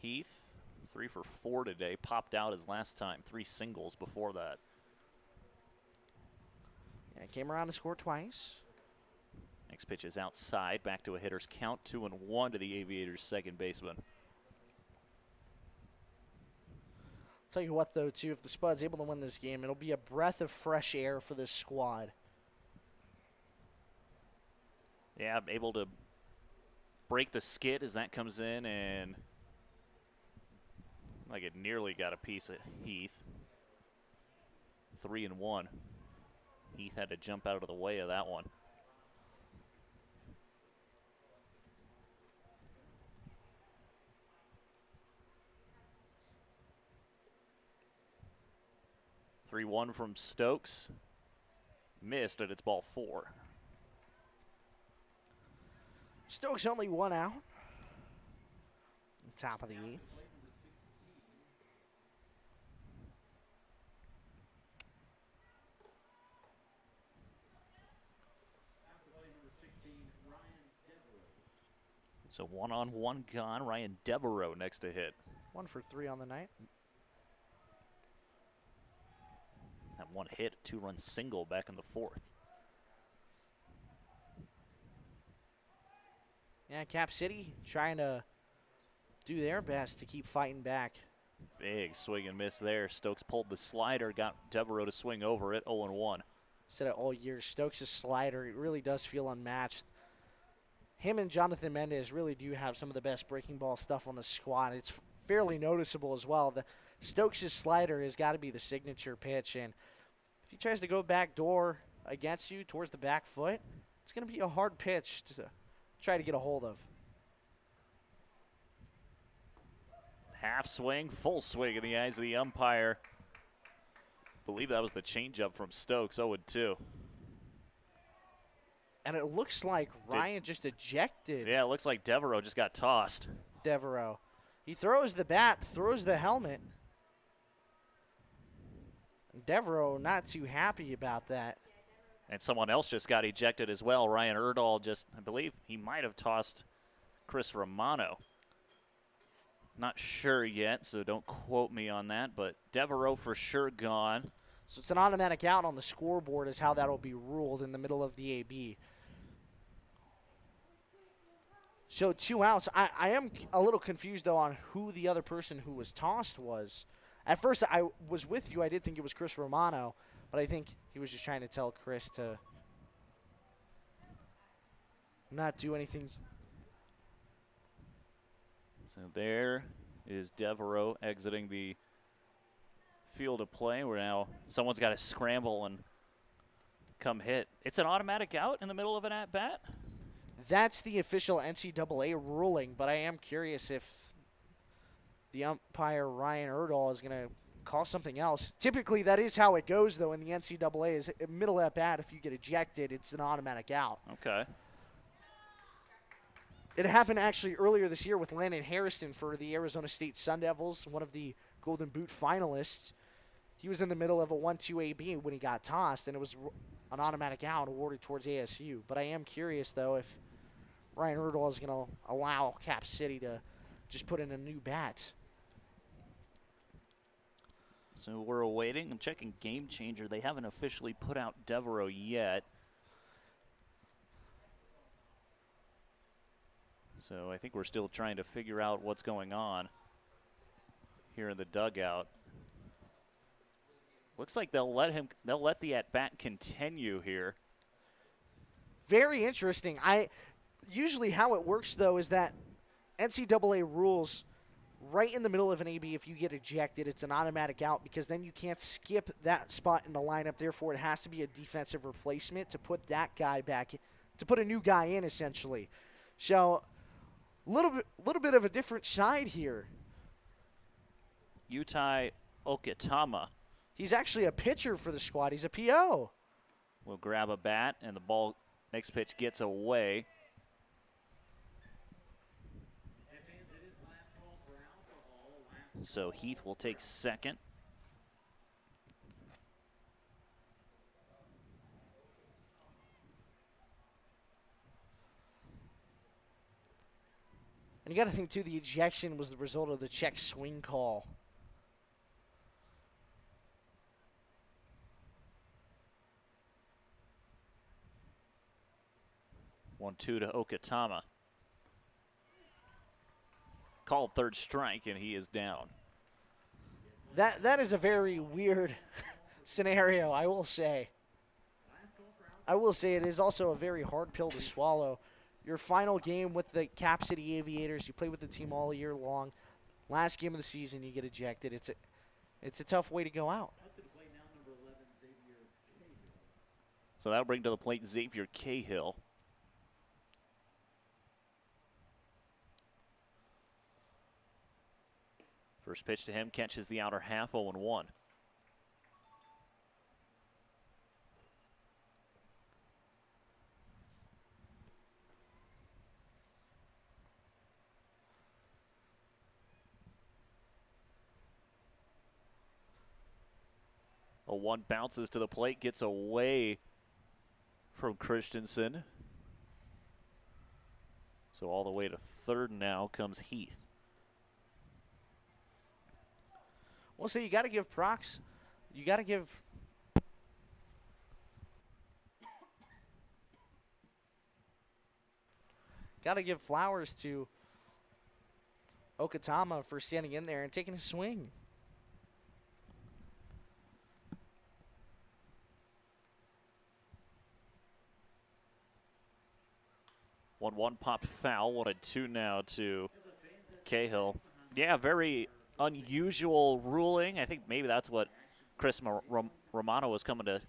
S2: Heath, 3 for 4 today, popped out his last time, 3 singles before that.
S1: Yeah, came around to score twice.
S2: Next pitch is outside, back to a hitter's count, 2-1 to the Aviators' second baseman.
S1: Tell you what, though, too, if the Spuds able to win this game, it'll be a breath of fresh air for this squad.
S2: Yeah, able to break the skid as that comes in, and like it nearly got a piece of Heath. 3-1. Heath had to jump out of the way of that one. Three-one from Stokes. Missed, and it's ball 4.
S1: Stokes only 1 out. Top of the 8th.
S2: So 1-on-1 gone. Ryan Devereaux next to hit.
S1: 1 for 3 on the night.
S2: That one hit, 2-run single back in the 4th.
S1: Yeah, Cap City trying to do their best to keep fighting back.
S2: Big swing and miss there. Stokes pulled the slider, got Devereaux to swing over it, 0-1.
S1: Said it all year. Stokes' slider, it really does feel unmatched. Him and Jonathan Mendez really do have some of the best breaking ball stuff on the squad. It's fairly noticeable as well. The Stokes' slider has got to be the signature pitch, and if he tries to go back door against you towards the back foot, it's going to be a hard pitch to try to get a hold of.
S2: Half swing, full swing in the eyes of the umpire. Believe that was the changeup from Stokes, 0-2.
S1: And it looks like Ryan just ejected
S2: Yeah, it looks like Devereaux just got tossed.
S1: Devereaux. He throws the bat, throws the helmet. Devereaux not too happy about that.
S2: And someone else just got ejected as well. Ryan Erdahl just, I believe he might have tossed Chris Romano. Not sure yet, so don't quote me on that, but Devereaux for sure gone.
S1: So it's an automatic out on the scoreboard is how that will be ruled in the middle of the AB. So 2 outs. I am a little confused, though, on who the other person who was tossed was. At first, I was with you. I did think it was Chris Romano, but I think he was just trying to tell Chris to not do anything.
S2: So there is Devereaux exiting the field of play where now someone's got to scramble and come hit. It's an automatic out in the middle of an at-bat?
S1: that's the official NCAA ruling, but I am curious if the umpire, Ryan Erdahl, is going to call something else. Typically, that is how it goes, though, in the NCAA, is middle at bat, if you get ejected, it's an automatic out.
S2: Okay.
S1: It happened actually earlier this year with Landon Harrison for the Arizona State Sun Devils, one of the Golden Boot finalists. He was in the middle of a 1-2 AB when he got tossed, and it was an automatic out awarded towards ASU. But I am curious, though, if Ryan Erdahl is going to allow Cap City to just put in a new bat.
S2: So we're awaiting. I'm checking Game Changer. They haven't officially put out Devereaux yet. So I think we're still trying to figure out what's going on here in the dugout. Looks like they'll let the at-bat continue here.
S1: Very interesting. Usually how it works, though, is that NCAA rules right in the middle of an AB, if you get ejected, it's an automatic out because then you can't skip that spot in the lineup. Therefore, it has to be a defensive replacement to put that guy back, to put a new guy in, essentially. So, little bit of a different side here.
S2: Yutai Okitama
S1: He's actually a pitcher for the squad. He's a PO.
S2: will grab a bat, and the ball next pitch gets away. So Heath will take second.
S1: And you got to think, too, the ejection was the result of the check swing call.
S2: 1-2 to Okitama. Called third strike, and he is down.
S1: That is a very weird scenario, I will say. I will say it is also a very hard pill to swallow. Your final game with the Cap City Aviators, you play with the team all year long. Last game of the season, you get ejected. It's a tough way to go out.
S2: So that'll bring to the plate Xavier Cahill. First pitch to him catches the outer half, 0-1. A 1 bounces to the plate, gets away from Christensen. So all the way to third now comes Heath.
S1: Well, so you got to give procs. You got to give flowers to Okitama for standing in there and taking a swing.
S2: 1-1 popped foul. 1-2 now to Cahill. Yeah, very unusual ruling. I think maybe that's what Chris Romano was coming to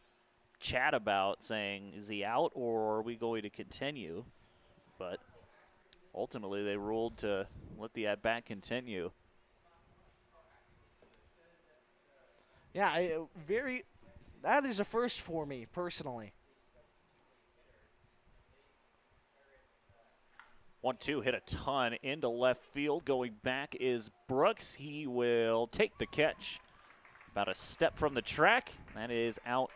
S2: chat about, saying, is he out or are we going to continue? But ultimately they ruled to let the at-bat continue.
S1: Yeah, that is a first for me, personally.
S2: 1-2 hit a ton into left field. Going back is Brooks. He will take the catch. About a step from the track. That is out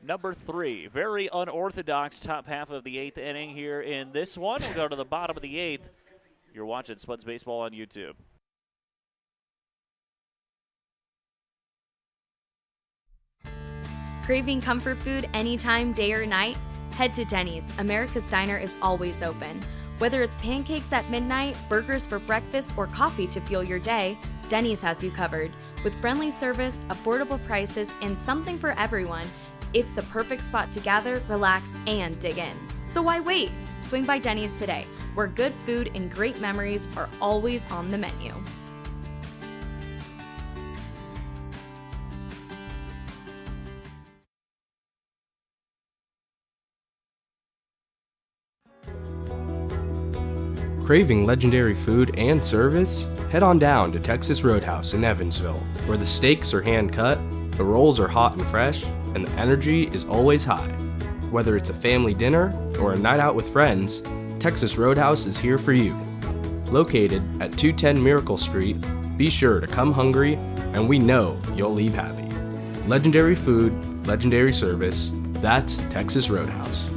S2: number 3. Very unorthodox top half of the 8th inning here in this one. We'll go to the bottom of the 8th. You're watching Spuds Baseball on YouTube.
S5: Craving comfort food anytime, day or night? Head to Denny's. America's Diner is always open. Whether it's pancakes at midnight, burgers for breakfast, or coffee to fuel your day, Denny's has you covered. With friendly service, affordable prices, and something for everyone, it's the perfect spot to gather, relax, and dig in. So why wait? Swing by Denny's today, where good food and great memories are always on the menu.
S6: Craving legendary food and service? Head on down to Texas Roadhouse in Evansville, where the steaks are hand cut, the rolls are hot and fresh, and the energy is always high. Whether it's a family dinner or a night out with friends, Texas Roadhouse is here for you. Located at 210 Miracle Street, be sure to come hungry, and we know you'll leave happy. Legendary food, legendary service, that's Texas Roadhouse.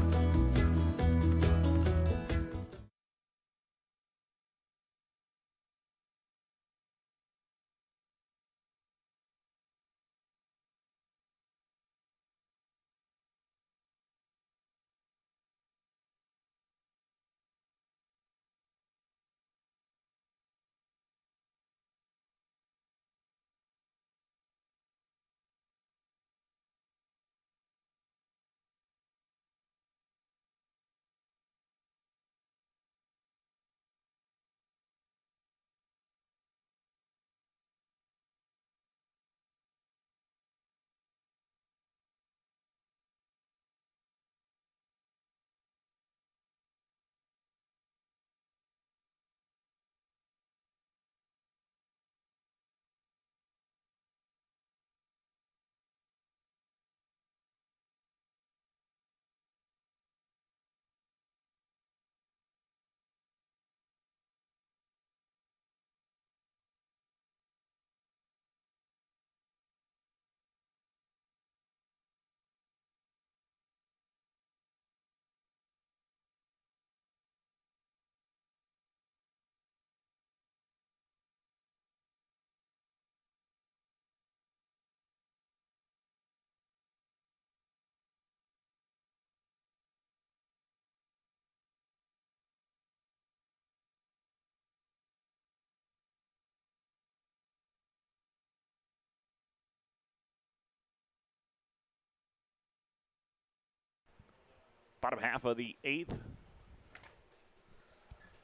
S2: Bottom half of the 8th.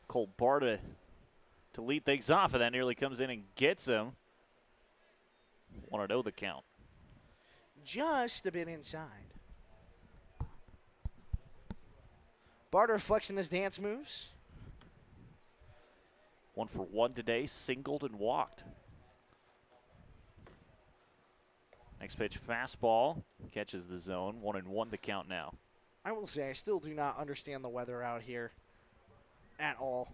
S2: Cole Barta to lead things off, and that nearly comes in and gets him. Want to know the count.
S1: Just a bit inside. Barter flexing his dance moves.
S2: 1 for 1 today, singled and walked. Next pitch, fastball, catches the zone. 1-1 the count now.
S1: I will say I still do not understand the weather out here at all.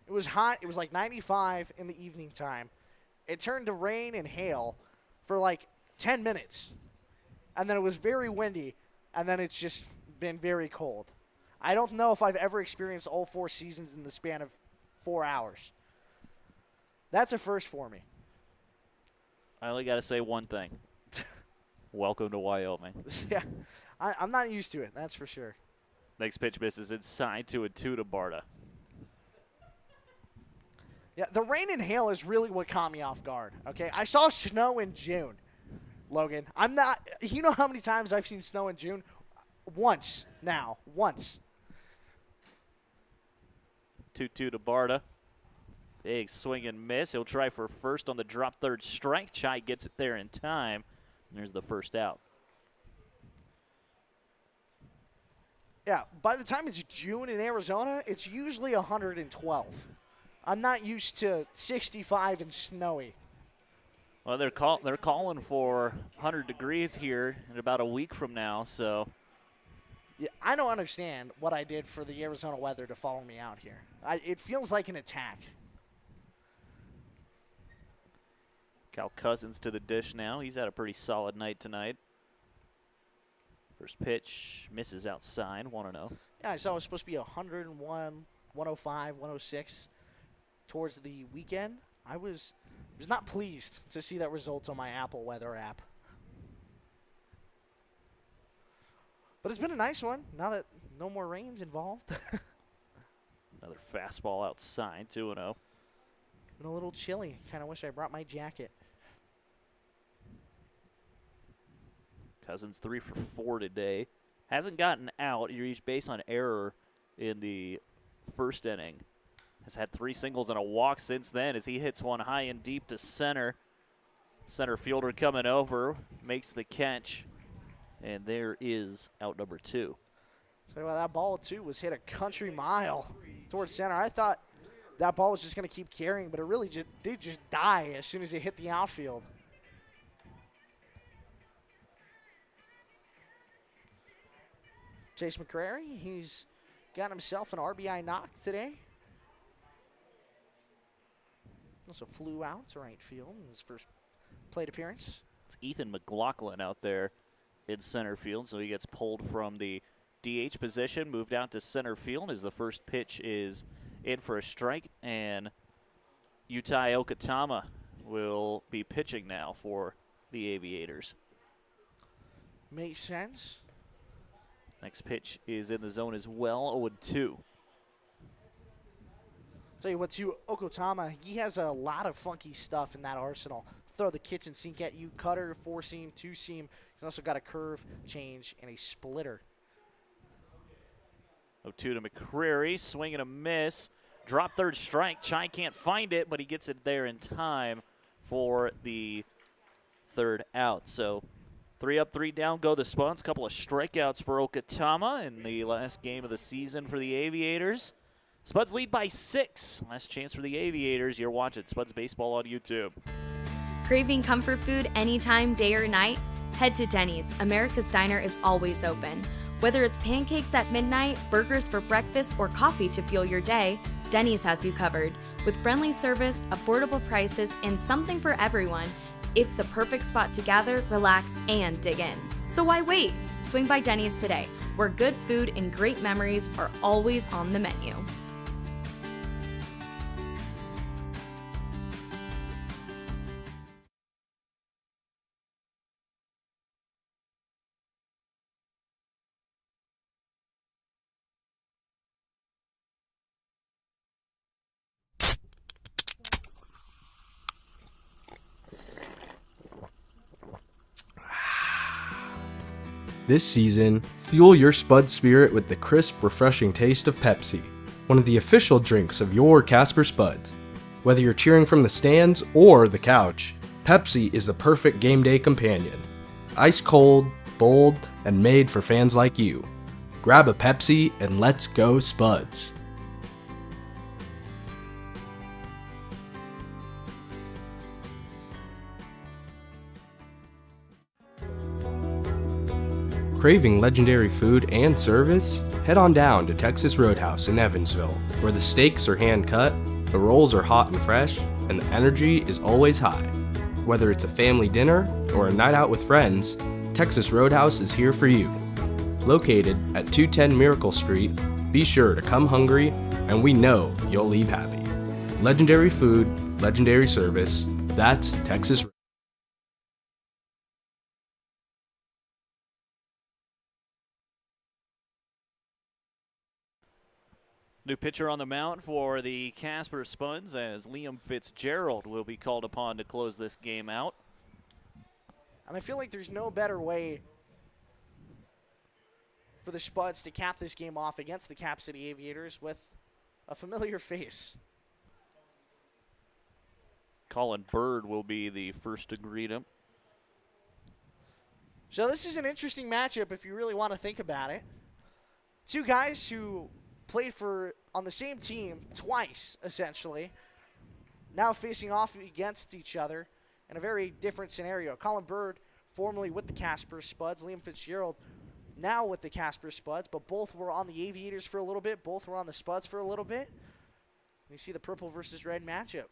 S1: It was hot. It was like 95 in the evening time. It turned to rain and hail for like 10 minutes. And then it was very windy. And then it's just been very cold. I don't know if I've ever experienced all 4 seasons in the span of 4 hours. That's a first for me.
S2: I only got to say one thing. Welcome to Wyoming.
S1: Yeah, I'm not used to it, that's for sure.
S2: Next pitch misses inside, 2-2 to Barta.
S1: Yeah, the rain and hail is really what caught me off guard, okay? I saw snow in June, Logan. You know how many times I've seen snow in June? Once now, once.
S2: 2-2 to Barta. Big swing and miss. He'll try for first on the drop third strike. Chai gets it there in time. And there's the first out.
S1: Yeah, by the time it's June in Arizona, it's usually 112. I'm not used to 65 and snowy.
S2: Well, they're calling for 100 degrees here in about a week from now, so.
S1: Yeah, I don't understand what I did for the Arizona weather to follow me out here. It feels like an attack.
S2: Cal Cousins to the dish now. He's had a pretty solid night tonight. First pitch misses outside, 1-0.
S1: Yeah, I saw it was supposed to be 101, 105, 106 towards the weekend. I was not pleased to see that result on my Apple weather app. But it's been a nice one now that no more rain's involved.
S2: Another fastball outside, 2-0.
S1: Been a little chilly. Kind of wish I brought my jacket.
S2: Cousins 3 for 4 today. Hasn't gotten out. He reached base on error in the first inning. Has had 3 singles and a walk since then as he hits one high and deep to center. Center fielder coming over, makes the catch, and there is out number 2.
S1: So that ball, too, was hit a country mile towards center. I thought that ball was just going to keep carrying, but it really did just die as soon as it hit the outfield. Chase McCrary, he's got himself an RBI knock today. Also flew out to right field in his first plate appearance.
S2: It's Ethan McLaughlin out there in center field, so he gets pulled from the DH position, moved out to center field as the first pitch is in for a strike, and Utai Okatama will be pitching now for the Aviators.
S1: Makes sense.
S2: Next pitch is in the zone as well, 0-2.
S1: Tell you what, too, Okatama, he has a lot of funky stuff in that arsenal. Throw the kitchen sink at you, cutter, 4-seam, 2-seam. He's also got a curve, change, and a splitter.
S2: 0-2 to McCrary, swing and a miss. Drop third strike. Chai can't find it, but he gets it there in time for the third out. So 3 up, 3 down go the Spuds. Couple of strikeouts for Okatama in the last game of the season for the Aviators. Spuds lead by 6. Last chance for the Aviators. You're watching Spuds Baseball on YouTube.
S5: Craving comfort food anytime, day or night? Head to Denny's. America's Diner is always open. Whether it's pancakes at midnight, burgers for breakfast, or coffee to fuel your day, Denny's has you covered. With friendly service, affordable prices, and something for everyone, it's the perfect spot to gather, relax, and dig in. So why wait? Swing by Denny's today, where good food and great memories are always on the menu.
S6: This season, fuel your Spud spirit with the crisp, refreshing taste of Pepsi, one of the official drinks of your Casper Spuds. Whether you're cheering from the stands or the couch, Pepsi is the perfect game day companion. Ice cold, bold, and made for fans like you. Grab a Pepsi and let's go Spuds. Craving legendary food and service? Head on down to Texas Roadhouse in Evansville, where the steaks are hand cut, the rolls are hot and fresh, and the energy is always high. Whether it's a family dinner or a night out with friends, Texas Roadhouse is here for you. Located at 210 Miracle Street, be sure to come hungry, and we know you'll leave happy. Legendary food, legendary service, that's Texas Roadhouse.
S2: New pitcher on the mound for the Casper Spuds as Liam Fitzgerald will be called upon to close this game out.
S1: And I feel like there's no better way for the Spuds to cap this game off against the Cap City Aviators with a familiar face.
S2: Colin Bird will be the first to greet him.
S1: So this is an interesting matchup if you really want to think about it. Two guys who played on the same team twice, essentially, now facing off against each other in a very different scenario. Colin Bird, formerly with the Casper Spuds, Liam Fitzgerald, now with the Casper Spuds, but both were on the Aviators for a little bit, both were on the Spuds for a little bit. You see the purple versus red matchup.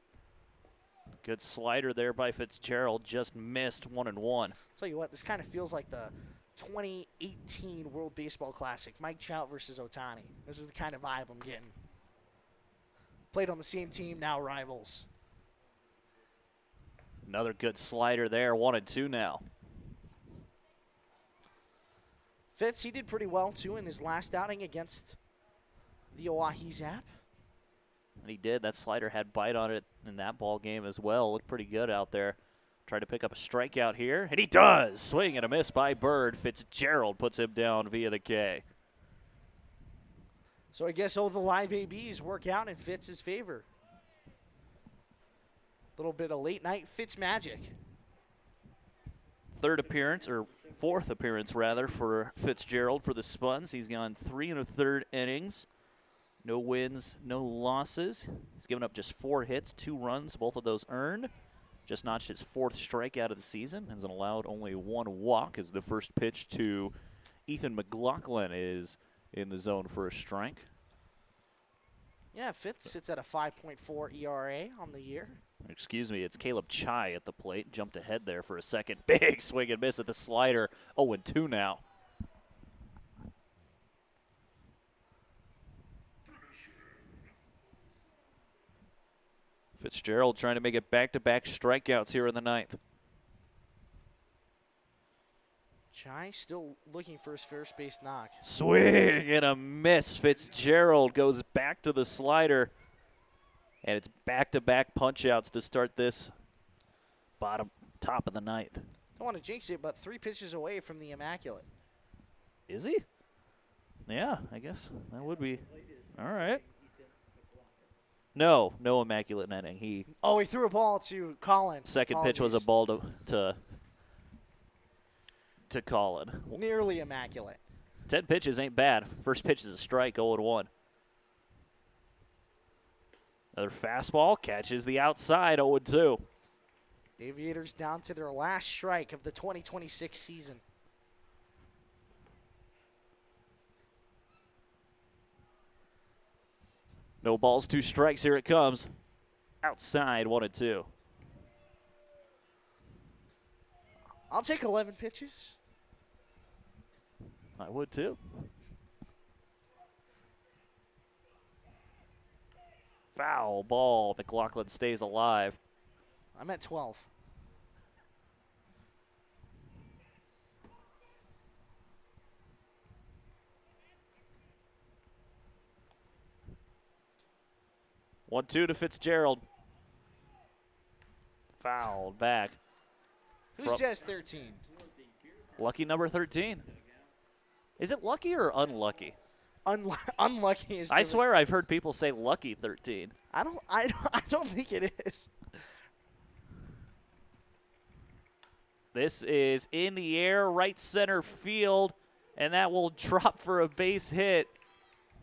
S2: Good slider there by Fitzgerald, just missed 1-1.
S1: Tell you what, this kind of feels like the 2018 World Baseball Classic, Mike Trout versus Ohtani. This is the kind of vibe I'm getting. Played on the same team, now rivals.
S2: Another good slider there, 1-2 now.
S1: Fitz, he did pretty well, too, in his last outing against the Oahe Zap.
S2: And he did. That slider had bite on it in that ball game as well. Looked pretty good out there. Tried to pick up a strikeout here, and he does. Swing and a miss by Bird. Fitzgerald puts him down via the K.
S1: So I guess all the live ABs work out in Fitz's favor. A little bit of late night Fitz magic.
S2: Fourth appearance rather, for Fitzgerald for the Spuds. He's gone 3 1/3 innings. No wins, no losses. He's given up just 4 hits, 2 runs, both of those earned. Just notched his 4th strikeout of the season. Has allowed only 1 walk as the first pitch to Ethan McLaughlin is in the zone for a strike.
S1: Yeah, Fitz sits at a 5.4 ERA on the year.
S2: Excuse me, it's Caleb Chai at the plate. Jumped ahead there for a second. Big swing and miss at the slider. 0-2 now. Fitzgerald trying to make it back-to-back strikeouts here in the 9th.
S1: Chai still looking for his first base knock.
S2: Swing and a miss. Fitzgerald goes back to the slider. And it's back-to-back punch-outs to start this top of the 9th.
S1: Don't want to jinx it, but 3 pitches away from the immaculate.
S2: Is he? Yeah, I guess that would be. All right. No immaculate netting. He
S1: threw a ball to Colin.
S2: second pitch was a ball to Colin.
S1: Nearly immaculate.
S2: 10 pitches ain't bad. First pitch is a strike, 0-1. Another fastball catches the outside, 0-2.
S1: Aviators down to their last strike of the 2026 season.
S2: No balls, 2 strikes. Here it comes. Outside, 1-2.
S1: I'll take 11 pitches.
S2: I would too. Foul ball. McLaughlin stays alive.
S1: I'm at 12.
S2: One-two to Fitzgerald. Fouled back.
S1: Who says 13?
S2: Lucky number 13. Is it lucky or unlucky?
S1: Unlucky is.
S2: I swear I've heard people say lucky 13.
S1: I don't think it is.
S2: This is in the air, right center field, and that will drop for a base hit.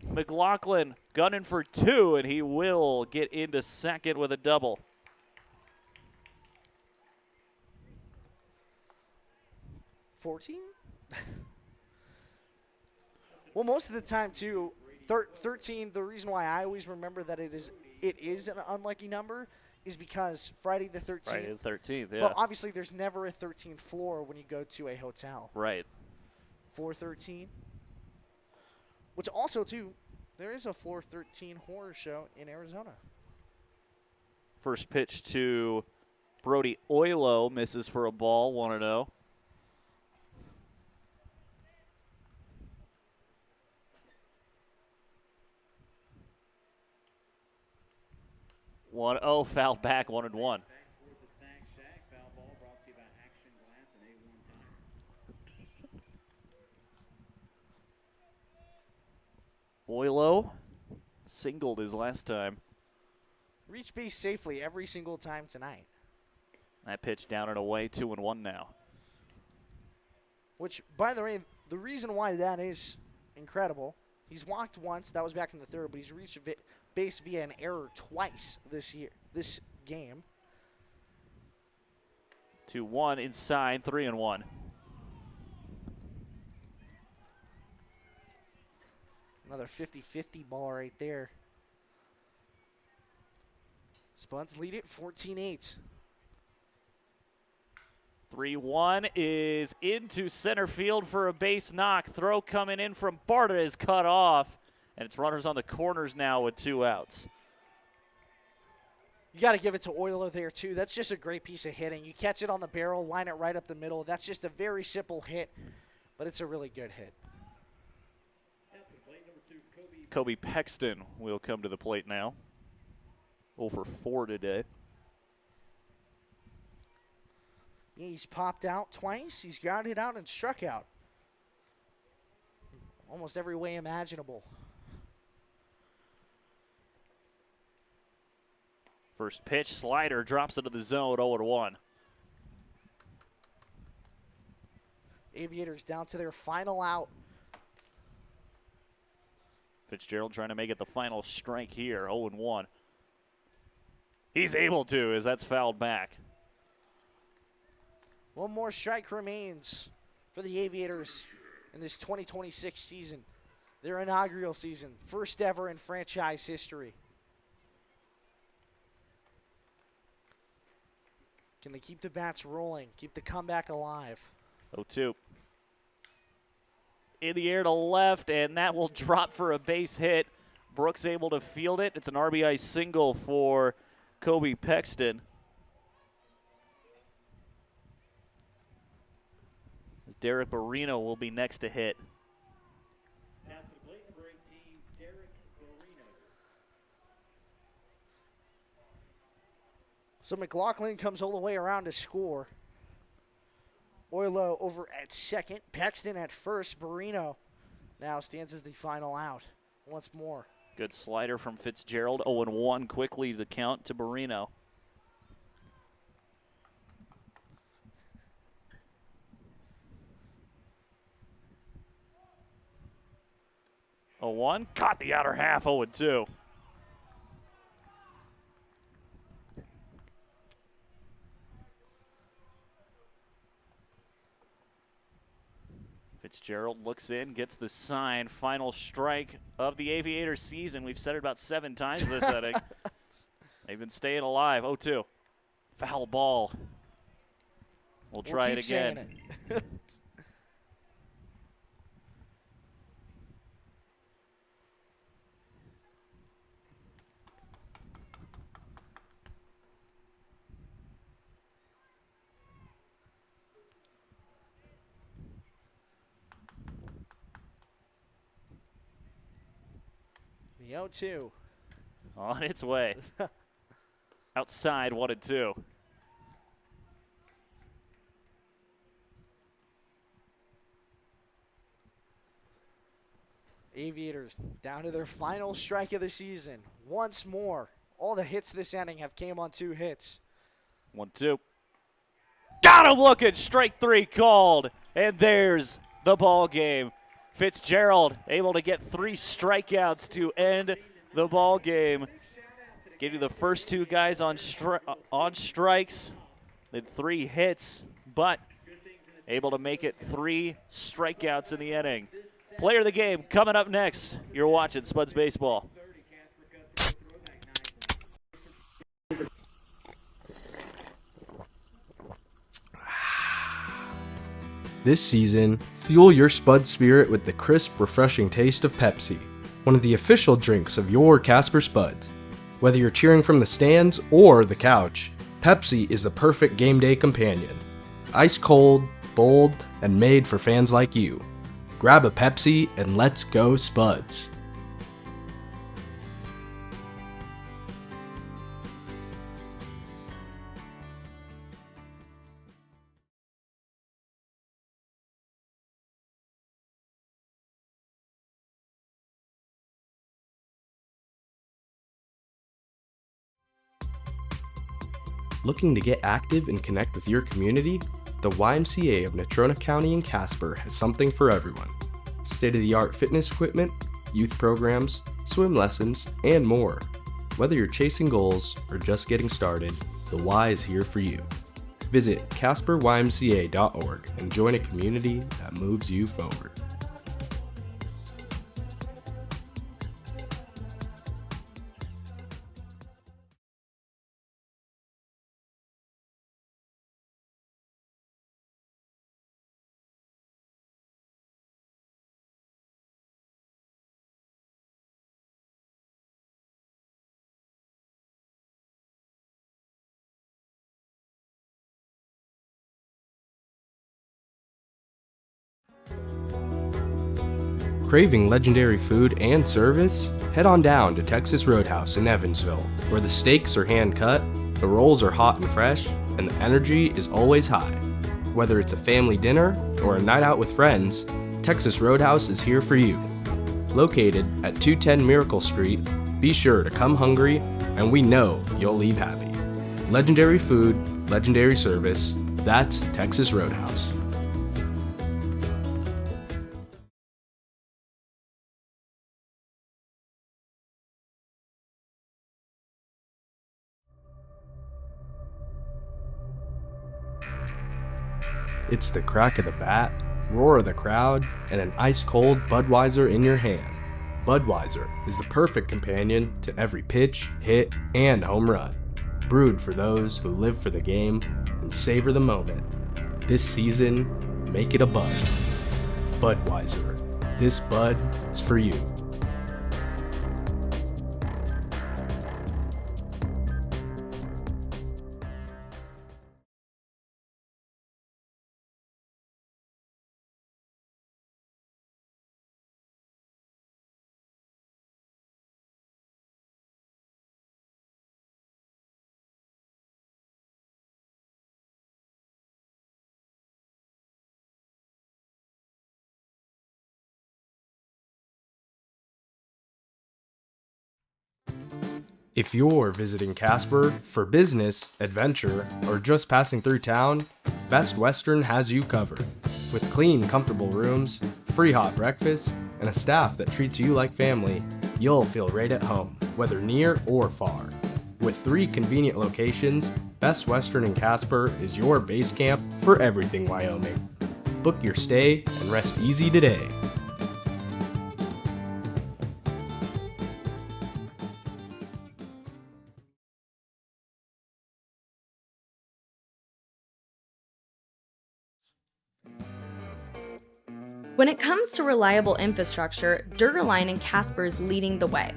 S2: McLaughlin gunning for 2, and he will get into second with a double.
S1: $14? Well, most of the time, too, 13, the reason why I always remember that it is an unlucky number is because Friday the 13th.
S2: Friday the 13th, yeah.
S1: But obviously, there's never a 13th floor when you go to a hotel.
S2: Right.
S1: 413. Which also, too, there is a floor 13 horror show in Arizona.
S2: First pitch to Brody Oilo, misses for a ball, 1-0. Foul back, 1-1. Oilo singled his last time.
S1: Reach base safely every single time tonight.
S2: That pitch down and away, 2-1 now.
S1: Which, by the way, the reason why that is incredible, he's walked once, that was back in the 3rd, but he's reached base via an error twice this game.
S2: 2-1 inside, 3-1.
S1: Another 50-50 ball right there. Spuds lead it 14-8.
S2: 3-1 is into center field for a base knock. Throw coming in from Barta is cut off. And it's runners on the corners now with 2 outs.
S1: You got to give it to Oilo there, too. That's just a great piece of hitting. You catch it on the barrel, line it right up the middle. That's just a very simple hit, but it's a really good hit.
S2: Kobe Pexton will come to the plate now. 0 for 4 today.
S1: He's popped out twice. He's grounded out and struck out. Almost every way imaginable.
S2: First pitch, slider, drops into the zone, 0-1.
S1: Aviators down to their final out.
S2: Fitzgerald trying to make it the final strike here, 0-1. He's able to, as that's fouled back.
S1: One more strike remains for the Aviators in this 2026 season. Their inaugural season, first ever in franchise history. Can they keep the bats rolling, keep the comeback alive?
S2: 0-2. In the air to left, and that will drop for a base hit. Brooks able to field it. It's an RBI single for Kobe Pexton. As Derek Barrino will be next to hit.
S7: Pass to the plate, number 18, Derek Barrino.
S1: So McLaughlin comes all the way around to score. Oilo over at second, Paxton at first. Barrino now stands as the final out once more.
S2: Good slider from Fitzgerald. 0-1 quickly the count to Barrino. A 1, caught the outer half, 0-2. Fitzgerald looks in, gets the sign. Final strike of the Aviators season. We've said it about 7 times this inning. They've been staying alive. 0-2. Foul ball. We'll try it
S1: keep
S2: again.
S1: saying it. The 0-2.
S2: On its way. Outside, 1-2.
S1: Aviators down to their final strike of the season. Once more, all the hits this inning have came on 2 hits.
S2: 1-2. Got him looking. Strike 3 called. And there's the ball game. Fitzgerald able to get 3 strikeouts to end the ball game. Gave you the first 2 guys on strikes. Then 3 hits, but able to make it 3 strikeouts in the inning. Player of the game coming up next. You're watching Spuds Baseball.
S6: This season, fuel your Spud spirit with the crisp, refreshing taste of Pepsi, one of the official drinks of your Casper Spuds. Whether you're cheering from the stands or the couch, Pepsi is the perfect game day companion. Ice cold, bold, and made for fans like you. Grab a Pepsi and let's go Spuds. Looking to get active and connect with your community? The YMCA of Natrona County and Casper has something for everyone. State-of-the-art fitness equipment, youth programs, swim lessons, and more. Whether you're chasing goals or just getting started, the Y is here for you. Visit CasperYMCA.org and join a community that moves you forward. Craving legendary food and service? Head on down to Texas Roadhouse in Evansville, where the steaks are hand-cut, the rolls are hot and fresh, and the energy is always high. Whether it's a family dinner or a night out with friends, Texas Roadhouse is here for you. Located at 210 Miracle Street, be sure to come hungry, and we know you'll leave happy. Legendary food, legendary service, that's Texas Roadhouse. It's the crack of the bat, roar of the crowd, and an ice-cold Budweiser in your hand. Budweiser is the perfect companion to every pitch, hit, and home run. Brewed for those who live for the game and savor the moment. This season, make it a Bud. Budweiser. This Bud is for you. If you're visiting Casper for business, adventure, or just passing through town, Best Western has you covered. With clean, comfortable rooms, free hot breakfast, and a staff that treats you like family, you'll feel right at home, whether near or far. With 3 convenient locations, Best Western in Casper is your base camp for everything Wyoming. Book your stay and rest easy today.
S5: When it comes to reliable infrastructure, Dura-Line and Casper is leading the way.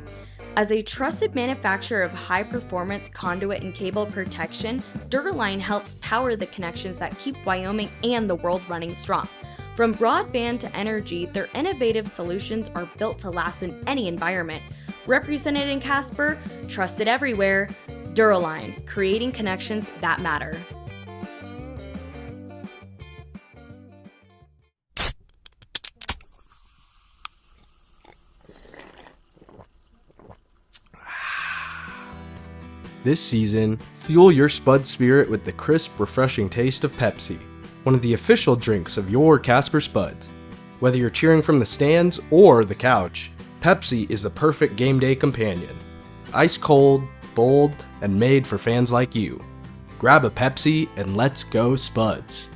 S5: As a trusted manufacturer of high-performance conduit and cable protection, Dura-Line helps power the connections that keep Wyoming and the world running strong. From broadband to energy, their innovative solutions are built to last in any environment. Represented in Casper, trusted everywhere, Dura-Line, creating connections that matter.
S6: This season, fuel your Spud spirit with the crisp, refreshing taste of Pepsi, one of the official drinks of your Casper Spuds. Whether you're cheering from the stands or the couch, Pepsi is the perfect game day companion. Ice cold, bold, and made for fans like you. Grab a Pepsi and let's go Spuds.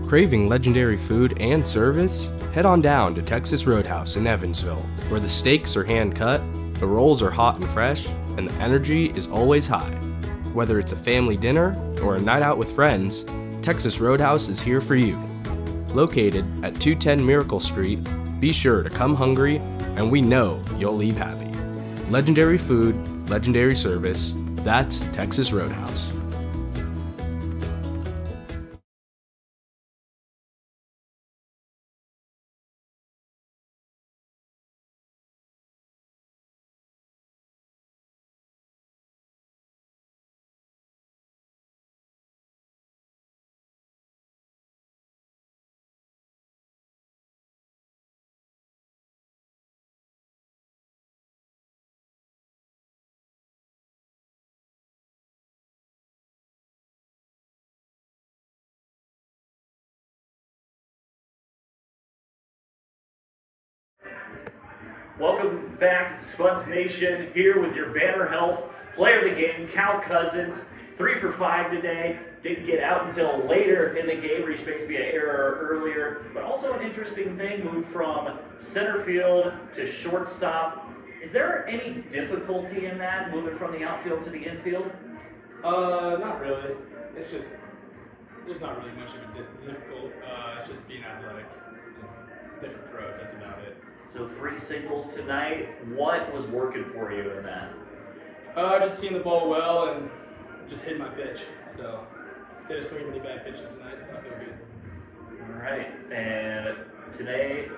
S6: Craving legendary food and service? Head on down to Texas Roadhouse in Evansville, where the steaks are hand cut, the rolls are hot and fresh, and the energy is always high. Whether it's a family dinner or a night out with friends, Texas Roadhouse is here for you. Located at 210 Miracle Street, be sure to come hungry, and we know you'll leave happy. Legendary food, legendary service, that's Texas Roadhouse.
S2: Welcome back, Spuds Nation, here with your Banner Health player of the game, Cal Cousins. 3 for 5 today. Didn't get out until later in the game, reached base via error earlier. But also an interesting thing, moved from center field to shortstop. Is there any difficulty in that, moving from the outfield to the infield?
S8: Not really. It's just, there's not really much of a difficult. It's just being athletic. Different throws, that's about it.
S2: So 3 singles tonight. What was working for you in that?
S8: Just seeing the ball well and just hitting my pitch. So, did a swing really bad pitches tonight, so I feel good.
S2: All right, and today,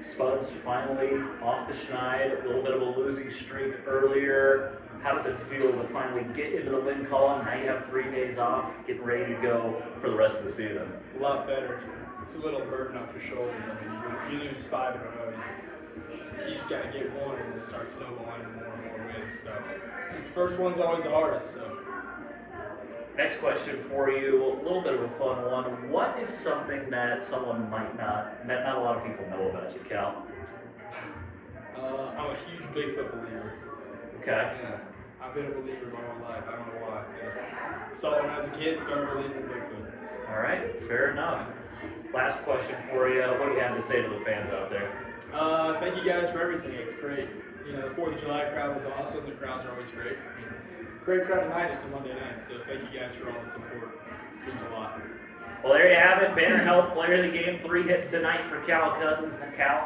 S2: Spuds finally off the schneid, a little bit of a losing streak earlier. How does it feel to finally get into the win column? Now you have 3 days off, getting ready to go for the rest of the season.
S8: A lot better. It's a little burden off your shoulders. I mean, you lose 5 in a row. You just got to get one and it starts snowballing and more wins. So, this first one's always the hardest. So.
S2: Next question for you, a little bit of a fun one. What is something that someone might not, that not a lot of people know about you, Cal?
S8: I'm a huge Bigfoot believer.
S2: Okay.
S8: Yeah. I've been a believer my whole life. I don't know why. I just saw it when I was a kid and started believing in Bigfoot.
S2: All right, fair enough. Last question for you. What do you have to say to the fans out there?
S8: Thank you guys for everything. It's great. You know, the 4th of July crowd was awesome. The crowds are always great. I mean, great crowd tonight. It's a Monday night, so thank you guys for all the support. It means a lot.
S2: Well, there you have it. Banner Health Player of the Game. 3 hits tonight for Cal Cousins. Cal,